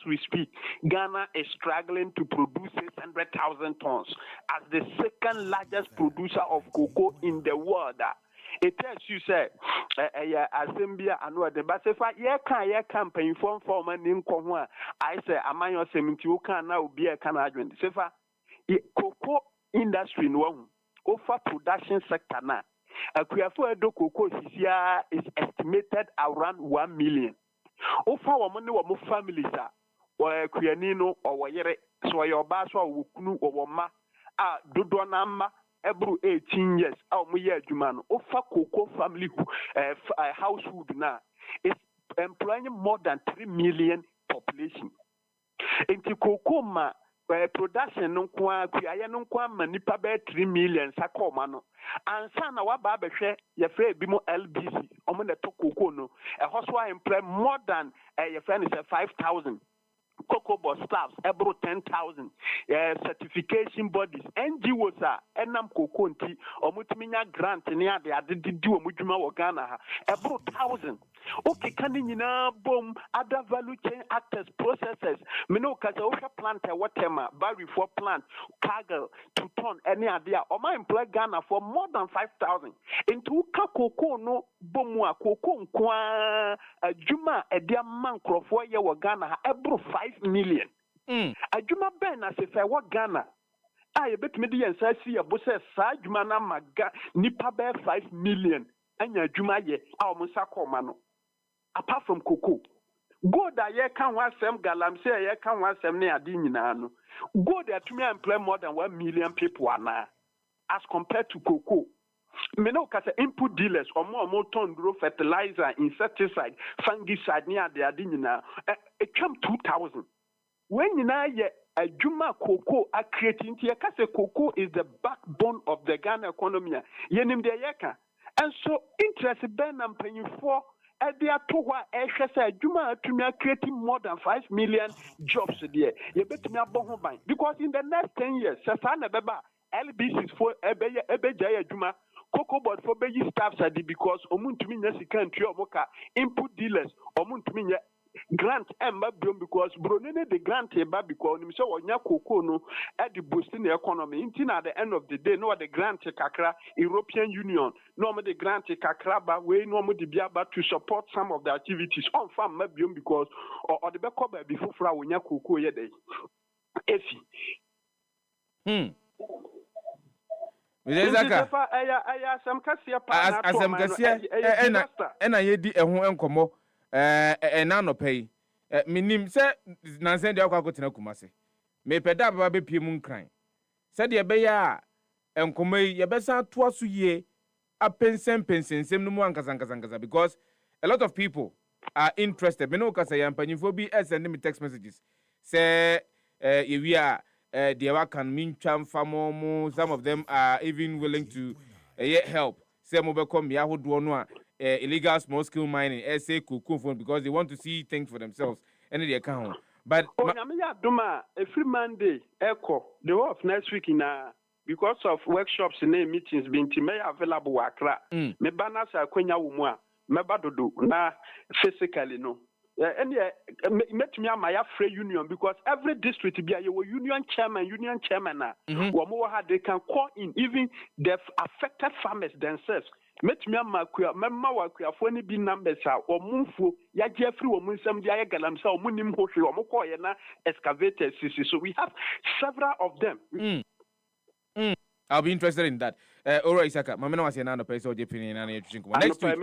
we speak, Ghana is struggling to produce 600,000 tons as the second largest producer of cocoa in the world. It tells you, say, Assembia and what the Basefa, campaign for in Conwa. I say, Amayo Seminti, can now be a Canadian. Sefa, cocoa industry no offer production sector now. Akuyafo Edo cocoa is estimated around 1 million. Ofa wa money wa mo families wa kuyanino or wa yere so your baso wa kunu or ma dodo na ma every 18 years mu ye adwuma no ofa cocoa family household na is employing more than 3 million population. Enti cocoa ma production no kwa kuaye no kwa manipa be 3 million sakoma no ansa na wa ba behwe ye fe bi mo LBC omo na to cocoa no e hoso employ more than ye friend is 5,000 cocoa board staffs ebro 10,000 certification bodies NGOs enam cocoa nti omutiminya grant ne ade di omudwuma wo Ghana ha ebro 1,000. Okay, can you boom other value chain actors, processes? Mino kasa osha plant whatever, barry for plant, cargo to turn any idea. Or my employ Ghana for more than 5,000. Into cocoa no bomwa cocoa kwa juma a dear man for year Ghana ebro 5 million. A juma ben as if I were Ghana. I bet me and see a boss sa juma na maga nipa be 5 million. Anya juma ye a musako mano. Apart from cocoa, gold that ye can want some galamsey, ye can want some near dinano. Gold that to me employ more than 1 million people are now, as compared to cocoa. Meno kasa input dealers or more ton grow fertilizer, insecticide, fungicide near the adinina. It come 2,000. When you know a juma cocoa are creating here, kasa cocoa is the backbone of the Ghana economy. Yenim de yeka. And so interest ben and paying for Edia Towa Eshesa Juma to me creating more than 5 million jobs there. You bet me a because in the next 10 years, Sasana Beba, LBC for Ebejaya Juma, Cocoa Board for Beji staffs are because Omuntumina country of Moka input dealers, Omuntumina grant because Brunene the grant because so on cocoa no at the boosting the economy. Until at the end of the day, no the grant kakra European Union, no the grant kakraba way no the biaba to support some of the activities on farm because or the backup before fra when cocoa ye day. Enano pay minim se nansen de akwa kotena kumase me peda baba be pie mu nkran se de be ya enkomai ye besa to aso ye apensensem no mu ankasa because a lot of people are interested me no kasa ya mpanyimfo bi send me text messages say ye wi a de wa kan mintwa mfamo mu some of them are even willing to help say mo be come ya hodo no a illegal small scale mining, SA cocoa because they want to see things for themselves and they account. But Duma every Monday, Echo, the whole of next week in because of workshops and meetings being available Accra. Me bana sa kwenya wumwa me badodo na physically no. And met me my free union because every district be a union chairman na they can call in even the affected farmers themselves. Met me memma wa kuafo ni bi numbers a omunfo ya je free omunsam dia ya galamsa omunim hohwe omukọ ye na excavators. So we have several of them. I'll be interested in that. Ora Isaka, Mamena was no person next week.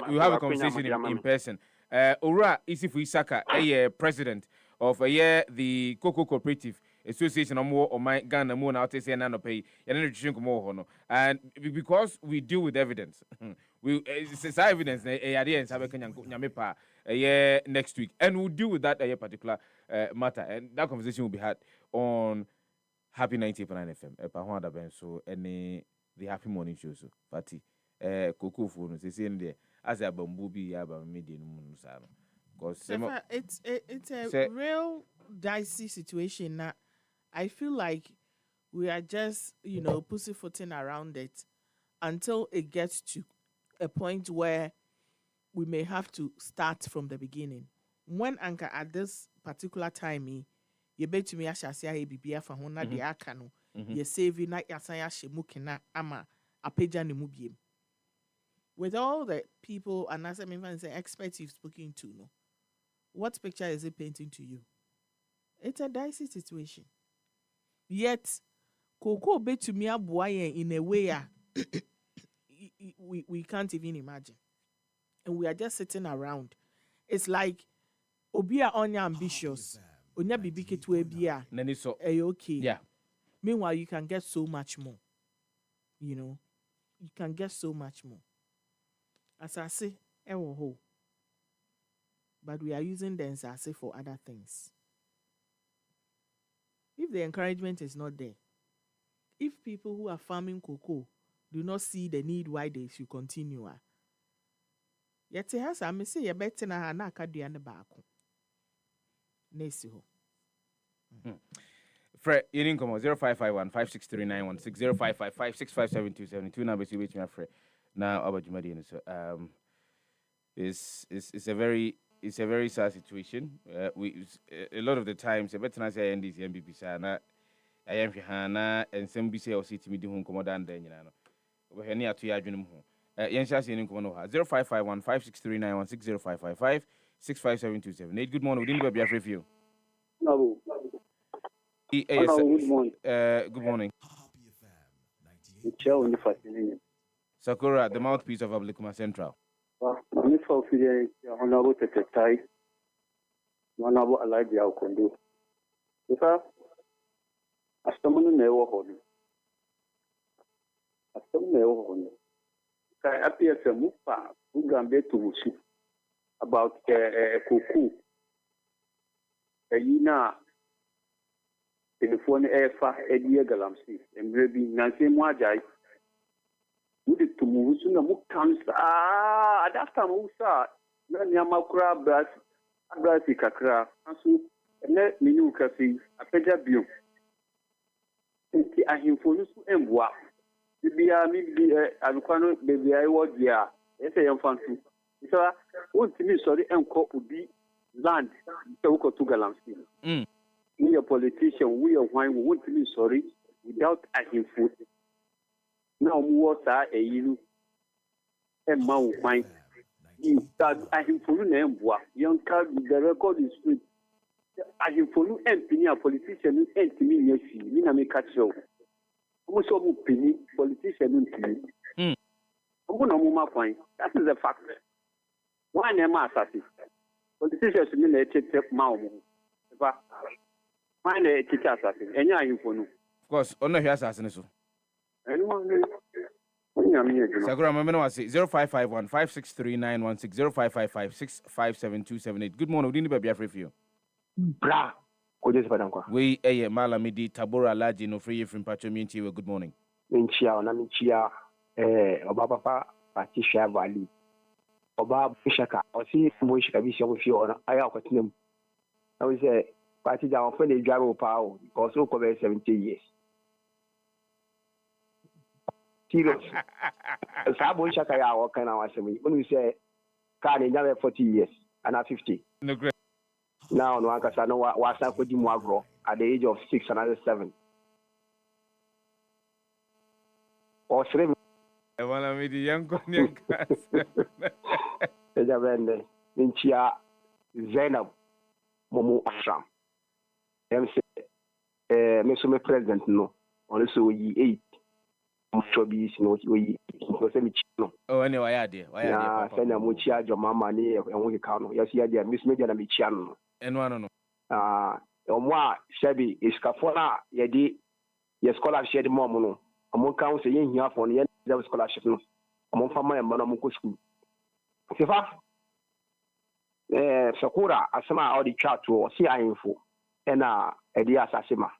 We have a conversation in person. Ora Isifu Isaka, a president of the Cocoa Cooperative Association or my Ghana Moon out say nano pay and because we deal with evidence, we it's evidence next week, and we'll deal with that particular matter, and that conversation will be had on Happy 90.9 FM. So any the Happy Morning Show. So Fati Cocoa phone say in there as a bamboo be about medium because it's a real dicey situation now. I feel like we are just, pussyfooting around it until it gets to a point where we may have to start from the beginning. When Anka at this particular time, you bet to me I shall say bibia for hona de aka no ye save na yasan ya shemu kena ama apeja ne mubiem. With all the people and as I'm even saying experts you've spoken to, no, what picture is it painting to you? It's a dicey situation. Yet Cocoa bet to me abuaye in a way we can't even imagine. And we are just sitting around. It's like Obia onya ambitious. Onya bibike to ebia. Okay. Yeah. Meanwhile, you can get so much more. You can get so much more. As I say, but we are using the nsase for other things. If the encouragement is not there, if people who are farming cocoa do not see the need why they should continue, yet has I may say a better na kadua ne baako. Nesiho. Fred, you didn't come on 0551 5639160 0555 657 numbers you reach me Fred. Now about Jumadi so it's a very sad situation. We a lot of the times a better say NDC MPP sana I am Hana and some be say or city meeting home command then you know. We have near to Yajunum home. Yensha saying come on 0551 5639160 0555 657 Good morning. We didn't be a review. No. Good morning. Good morning. Sakura, the mouthpiece of Ablikuma Central. Honorable Tetetai, Honorable Elijah Okondo. If I someone never hold you, I someone never hold you. I appear to move far, who can be to see about cuckoo. A yina in the phone air far a dear galamsi, and maybe Nancy Mwajai. Would it to move soon a mook comes? At that time, who saw Nyamakra Brasi Kakra, and so let me know Cassie, a peja bill. I him for you and what? Maybe I Alucano, baby, I was there. Yes, I am fancy. So, won't me sorry and court would be land, Toko to Galamsi. We are politician, we are wine, we won't be sorry without a him food. Now, water a you and mount wine. You start a him for name, young card, the record is straight. I him for you and penny a politician and to me, yes, you know, make a show. Almost all penny politician to me. I'm going to move my that is a fact. Why name assassin? Politicians mean a check mouth. Find a teacher assassin, and I him for you. Of course, only here assassin. Sakura Mameno was 0551 5639160 0555 657 Good morning, we didn't be a review. Bra, we a Malamidi Tabora Laji no free from Pachominchi. Good morning. Minchia, Namichia, Obaba, Patricia Valley, Obab Shaka, or see Moshka Bishop with you on Ayakotinum. I was a party down for the driver power, also covered 70 years. Serious. Sabo Shaka ya wa kana wa semi. When we say car in 40 years and 50. No great. Now no aka no wa sa ko di mu agro at the age of 6 and 7. Or 3. I want to meet the young guy. Eja bende nchia Zainab Momo Ashram. Me so me president no. On so yi 8. Mchobi no yi no se mi chino. Oh anyway why there? Papa. Send am chia jo mama ni e ho keka no. Yes ya there miss me na mi chia no. Eno no. Omo a shebi iskafo na ye di ye scholarship de mom no. Omo kan se ye hia fo no ye the scholarship no. Omo fa ma no mo ko school. Sefa Sakura asema all the chat to see info na e di asasema.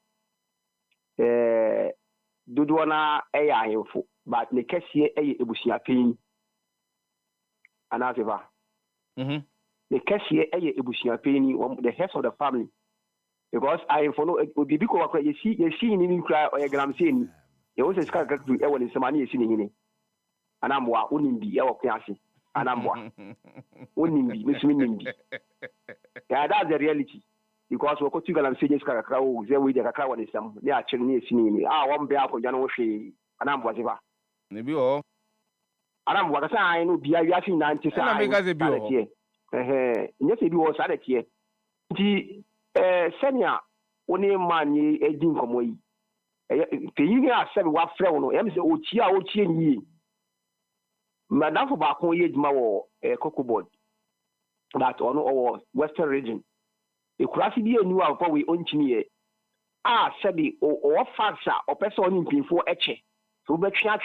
Dodo na eya info but ne kese eye ebusia pin anasefa ne kese eye ebusia pin the head of the family because I follow obibi ko wakwa yesi ni nkra oye gram se ni ye wo se ska ka tu e woni sema na yesi ni ni anamwa onimbi e wo kwase anamwa onimbi mesumi nimbi yeah that's the reality because we go to galam se ska ka o ze we de ka woni sam ne a chiri ni yesi ni wo mbe akọja no hwe anamwa sefa ne bi o anamwa ka sa ai no bia wi afi na nti sa na me ka se bi o nye se bi wo sa de tie nti senia oni mani edi nkomo yi peyi ni asebe wa frɛ wo no em se ochie nyi madam for ba kon ye djuma wo cocoa board that ono or western region e kurasi bi enu afọ we onchini ye sebi o faxa o pese oni mpinfo eche so be twa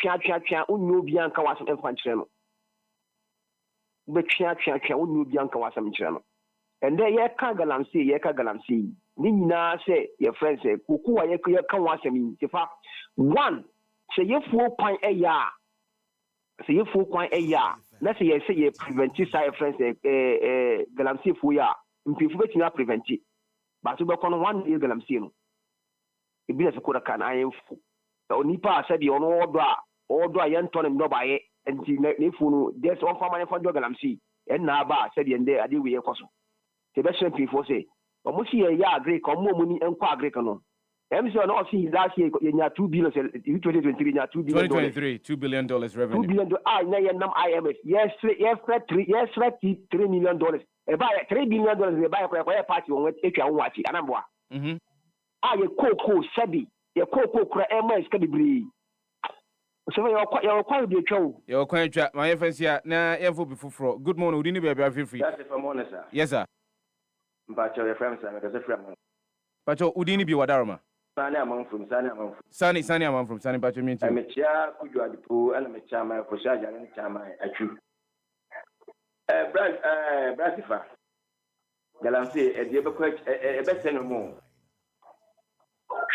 onyo obi anka wasem emfa nkyere no be twa onyo obi anka wasem nkyere no and then ye ka galamsi ni nyina se ye friends kuku wa ye ka wasem yi sefa one se ye fuo kwan eya na se ye prevent side friends galamsi fuo ya mpinfo betina prevent ba so be kono one ye galamsi no ebi na se koda kan ayemfo onipa asabi ono odo a yento ne ndo baye enti ne fu no des on fa mane fa do galamsi en na ba asabi ende ade we yekoso te be champion for say o mo si ye ya agree ko mo ni enko agree kan no MC on o si last year ye nya 2 billion 2023 nya 2 billion 2023 $2 billion revenue 2 billion na ye nam IMF yes 3 million dollars e ba $3 billion e ba ko party won etwa won achi anamboa ye koko sabi ye koko kura MS ka bibiri so ye kwa bi etwa ye kwa etwa ma ye fansia na ye fo bi foforo good morning udi ni be bia free that's it for morning sir yes sir mpacho your friends sir because friend pacho udi ni bi wadaroma sani amam from sani pacho mi nti mechia Kwadwo adipo ana mechia ma ko sha jare ni chama atwu brasifa galamse e die be kwa e be sene mo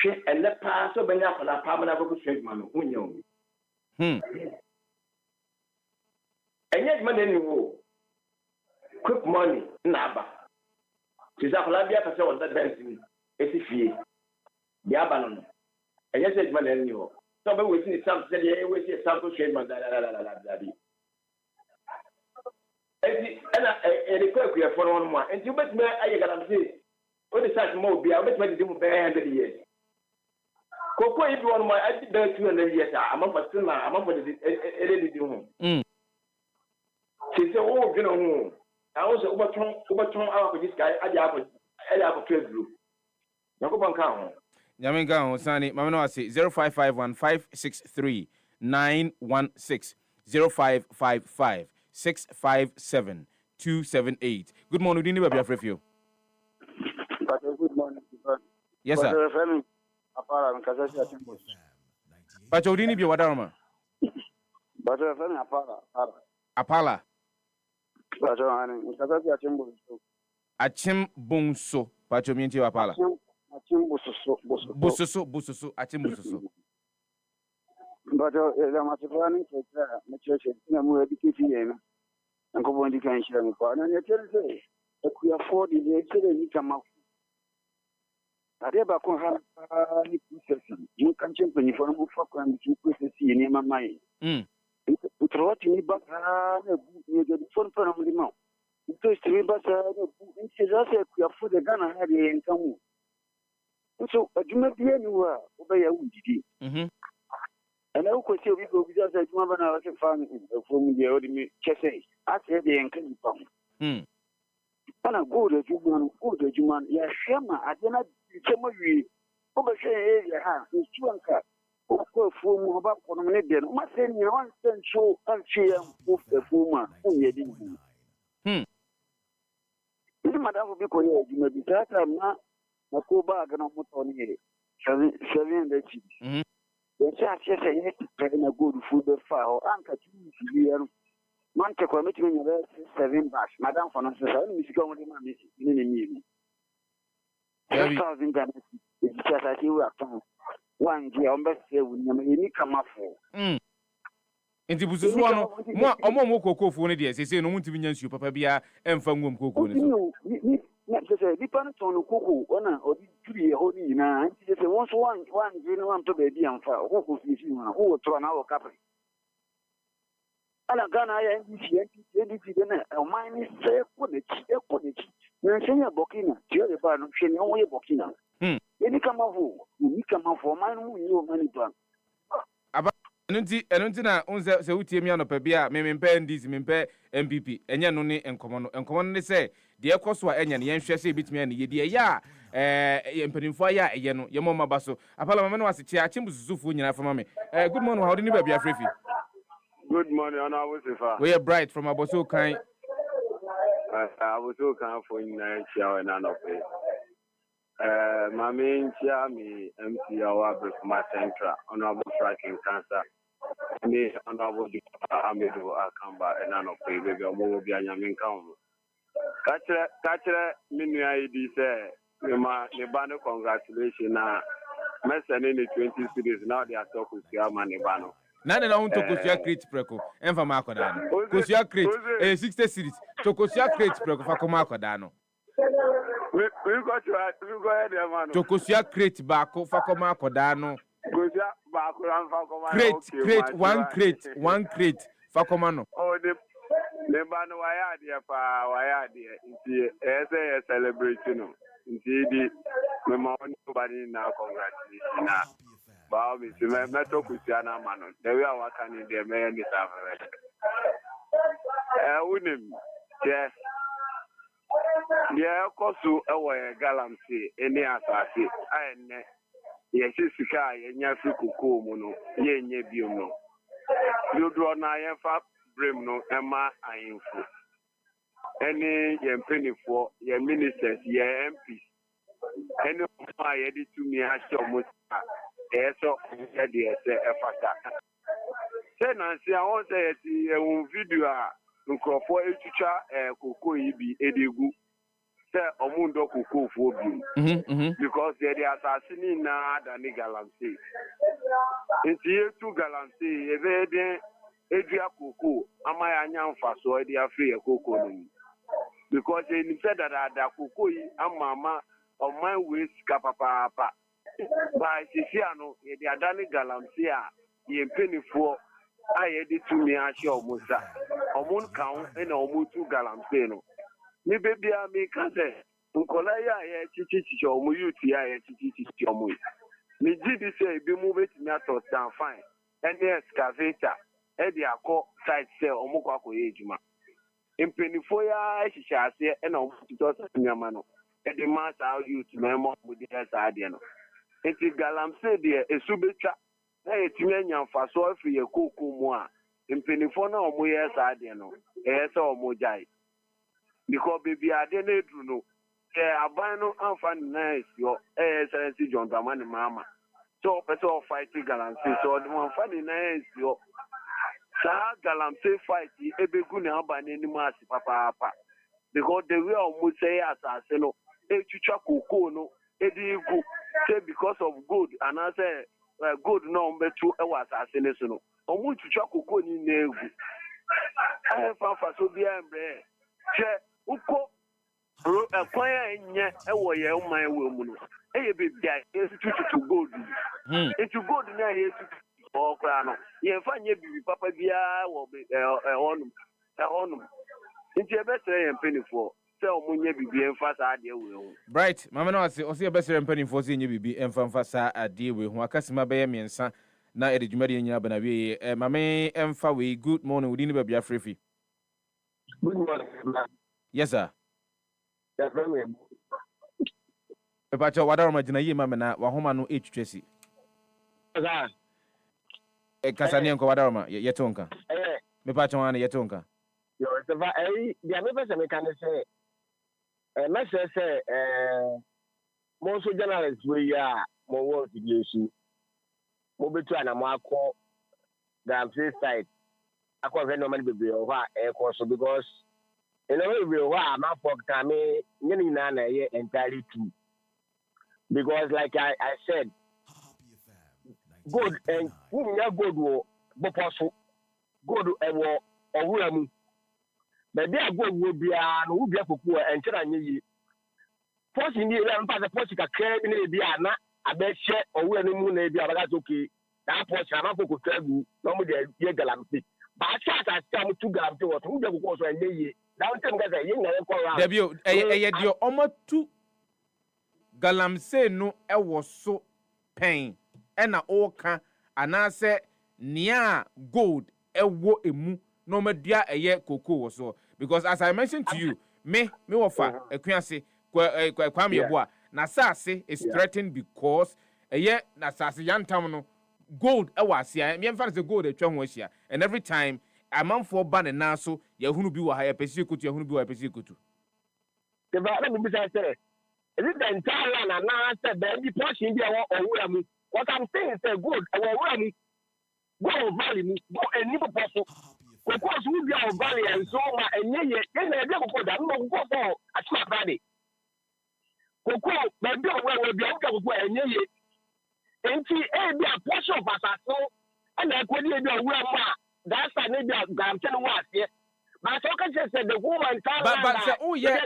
hwe ele pa so benya kola pa mana ko straight man unyo enye man ni wo quick money na aba tiza kola bia ka se won da dance ni esi fie bia ba no enye se man ni wo so be we see some say e we see some straight man da bi enti ana e de kwa kwa for no mo enti ubetime aye galamse o de search mo bia ubetime de mu be 100 years koko ibi won mo adi da 200 years amamfa sina amamfa de ededi ho se o dwena ho awo se ubaton awa ko diska adi akọ trade yakoban ka ho nyame ka ho sani mame no ase 0551563916 0555657278 good morning udi ni ba bia frefio good morning yes sir Apara mkazasi achimbo. Pacho udini bi wadaroma. Bacho fami apara. Apala. Bacho ani mkazasi achimbo. Achimbonso. Pacho mienti apala. Bususu achimbususu. Bacho la masifani kwa mcheche na mu edikiti yena. Nkobo ndika nshira mko. Na nyetele ekuya afford ile ni kama ade ba ko ha ni processing you can change when you for no for kan to process ni mama yi utroti ni ba na bu ni de fon para mo di ma to stream ba sa na bu in se za se ku ya fu de gana ha de en kan wo so adwuma bi ni wa o ba ya wudidi ana ko se obi go bi za sa adwuma ba na wa se fa ni fo mu de o di mi chese a se de en kan ni pa ana go de adwuma ya shema adena chemo wi o ba se area ha nsuanka ko fu mu ba ko no ne de no ma se ni wan sen so an chi ya fu ma o ye di ni madam bi ko ye adwuma bi ta ma na ko ba ga no moto ni ye 700 chi ya cha se ye pe na go du fu be fa o anka chi bi ya man te ko meti ni 7 bash madam for no se sa ni sika mo di ma mi ni ni 1000 Ghana is just as you are from one year on best say we ni kama fo enti bususu no mo mo kokofo ne de sese no muntimi nya nsuo papa bia emfa ngom koko ne so ni na sese di pan ton koko ona odi turi ho ni na enti sese won so one year no am to be di amfa koko fi fi na wo tro na wo kapre ala Ghana ya NDC na o mine se ko de chi na senya Burkina tio de ba no hwe ni o ye Burkina ni kama fo mine mu ni o mani plan aba enunti na unse se utie mi anopa bia memempa NDC mempa MPP enye no ne enkomo no ne se de ekoso a enye ne yenhwe se bitimi ne yedi ya empanimfo ya eye no ye mo maba so apala mama no wasetia achimbususufu nyina fama me good morning how do ni ba bia frefi. Good morning, and I was we are bright from Aboso Kind. I was so kind for you, and none of it. My main chair, me, MC, our my central, honorable striking cancer. Me, honorable Amido Akamba, and none of it, baby, or more be a yamin count. Catcher, mini ID say, Nebano, congratulations. Messing in the 20 cities now, they are talking to your man, Nebano. Nane na unto Kosia crate preko enfa makoda no Kosia crate 60 series to Kosia crate preko fa koma akoda no we go ahead man to Kosia crate ba ko fa koma akoda no Kosia ba ko ran fa koma crate one crate fa koma no oh the ba no wa ya de nti say celebrate no nti di me ma on body na congratulations na ba mi se me to Kosia na ma no the way our can dey me ni ta unim yes yeah kosu ewe galamsey eni asase ene ye sisika ye nya fi kokoo mu no ye nya biom no yodro na ye fa brem no ema ayinfo eni ye mpenifo ye ministers ye MPs eni ma ye di tumi a shomo eso ye di ese efata se na si awon se ti ehun video a nkrofo etucha kokoo yi bi edegu se omundo kokoo fo bi because they are assassinating na dani galamsey enti etu galamsey ebe den edua kokoo amaya anya mfaso edi afi kokoo no because they said that kokoo yi amama oman we sika papa ba sisi ano ye di adani galamsey a ye mpenifo aye di tumi ahye omusa omun kan na omutu galamsey no ni baby ami kan se nkola ya ye chichichi omu youth ya ye chichichi omu ni gidi se bi mu betimi ato stand fine any excavator e di akọ site se omu kwa ko ejuma impenifo ya ehihia ase na omu to nyama no e di masa youth memo mu di asa de no eti galamsey de esubetwa na etimi anyamfaso afi ye kokoo mu a impenifo na omu ye asa de no e se omu jai because baby ade na edru no aban no amfa nice yo sense John Dramani mama so person fight galamsey so the one fan nice yo sa galamsey fight ebegu na aban ni masi papa because the way almost say asase no echucha kokoo no edigu say because of good and I say good no mbetu e was asase ne so no omu chucha kokoo ni na egu fa so bia mbre che uko Kwaya nye ewo ye man we mu no. Eye bebi a to gold. Into gold na ye to okra no. Ye fa nye bibi papa bia wo honum. Into e better ye penifo. Say omunye bibi emfa sa ade we ho. Bright, mama no ase o se better penifo se nye bibi emfa sa ade we ho. Akasima be ye miensa na e de dwumade nyina bana we mama emfa we good morning wudi ni ba bia frefi. Good morning. Yes sir. That's very well. Pepacho wadaro magina yi mama na wa homa no etwetwesi. Sir. Kasani enko wadaro ma yetonka. Mepacho wana yetonka. Yo, Sefah, dia me pese me kan say me say mo so journalist we ya mo wo ti bi esu. Mo betu ana mo akọ the free side. Akọ ve no man bebe o ha e ko so because in a way we wa ma for time nyini na na ye entirely true. Because like I said, good and who ya good wo boposo good e wo owura mu. But they are good will be an ubia kuku and Chirani. Forcing you and pass the Portugal carry be ana, I bet share or when the moon may be okay. That Portugal could tell you, no more the galamity. But I come to Galamity or who was a day. Down to the young and Debut, a almost 2 galamse no, I was so pain. And a oka, and I said, near gold, a wo emu. No me dia eye koko so because as I mentioned to you me wofa ekuase kwam yeboa na sase is threatened because eye na sase yantam no gold e wasia me mfa say gold atwa ho ahia and every time amanfo ba ne na so yahunu bi wa ha yapesi kutu yahunu bi wa yapesi kutu the let me say is it the entire land and now said the portion be our what I'm saying is good our go value go any person. Of course, we be our valley and so and ye, then I never go down, no go for a smart body. Coco, but don't wear the uncle and ye. And see, be a portion of us so, and I could be a woman. That's a maybe a grandson was here. But I can say the woman, but oh, yeah,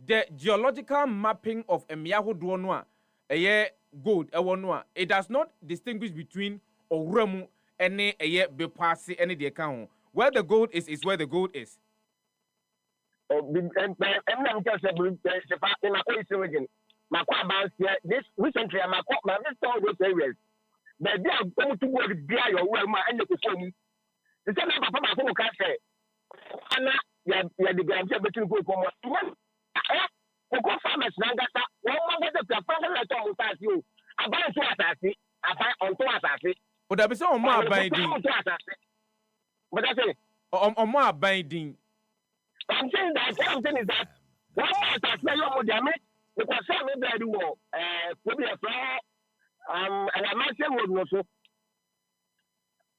the geological mapping of Emiyahu Duonwa, a year gold, a one, it does not distinguish between Oremu. Any a year be passing any the account. Where the gold is where the gold is. This recently, I'm all those areas. But they are going to go to bear your well, and the phone. The same number from my phone can say, Anna, you are the grand between go from one. Go farmers, Nangata, one month of the person I told you. I buy two assassin, I buy on two assassin. But there be so more binding. But I say, on more binding. I'm saying that one more assassin, you know, because some of them do, could be a flower, and I might say, would not so.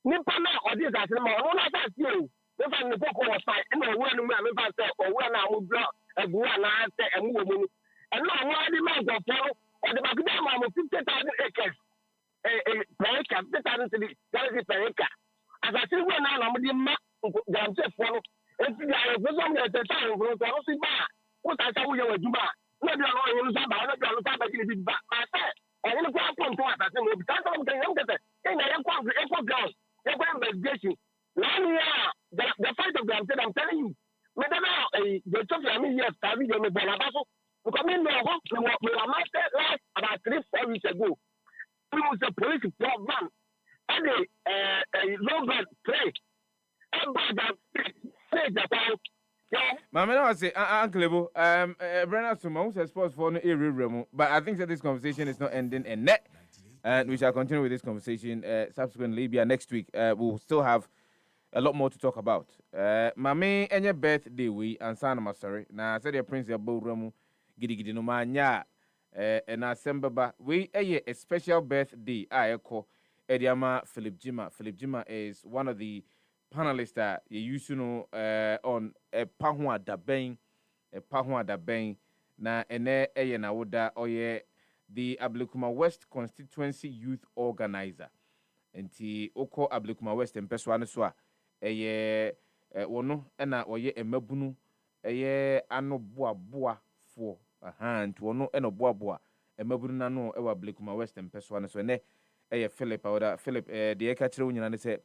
Nippana or this as a man, all I ask you, if I'm the book was fight, and when I'm or when I would block a good answer and woman, and now why the man of or the Macadam of 50,000 acres. Pereka, 50,000 pereka. As I say, when I'm the map, I'm just one. If you are a person at the time, what I saw you were doing, not the only one, not the only time I can be back. I said, I want to go up to us. I said, because I'm going to get it. And I am going to echo ground. They're going to investigation. The fight of them, I'm telling you. Madam, the top of me, yes, I will be Bonabaso. Because me, we were master last about 3-4 weeks ago. We was a police program. And Robert pray. Mama, I say, Uncle Lebo, Brenna Suma, who's a sports for no area, but I think that this conversation is not ending and net. And we shall continue with this conversation subsequently. Next week, we'll still have a lot more to talk about. Mame, any birthday we and Sana sorry. Now I said your prince your Ramu Gidi no manya and I sembaba we a special birthday I call Ediama Philip Jima. Philip Jima is one of the panelists that you used to know on a Pahua Dabeng na ene na woda oye the Ablekuma West Constituency Youth Organizer. Enti oko Ablekuma West empeswa ne so a wono na oye emabunu ano boa for nti wono eno boa emaburu na no ewa Blakuma West mpeso ne so ne Philip awda Philip de e ka kire wunyina ne se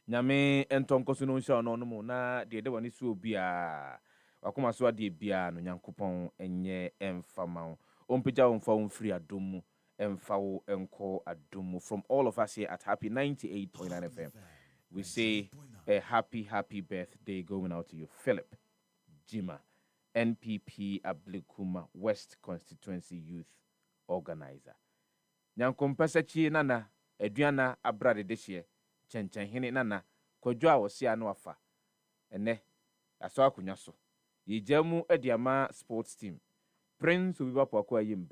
nyame entonkoso no nhyia no mu na de wani so bia wakoma so ade bia no nyankopɔn enye emfama ompija wonfa wonfiri adom emfa wo enko adom. From all of us here at Happy 98.9 FM, we say a happy birthday going out to you, Philip Jima, NPP Blakuma West Constituency Youth Organizer. Nyankompasa chi nana aduana abrade dehye chenchenhene nana Kwadwo a wosia no afa ene aso akonya so yejamu ediama sports team Prince Obiba Poko ayim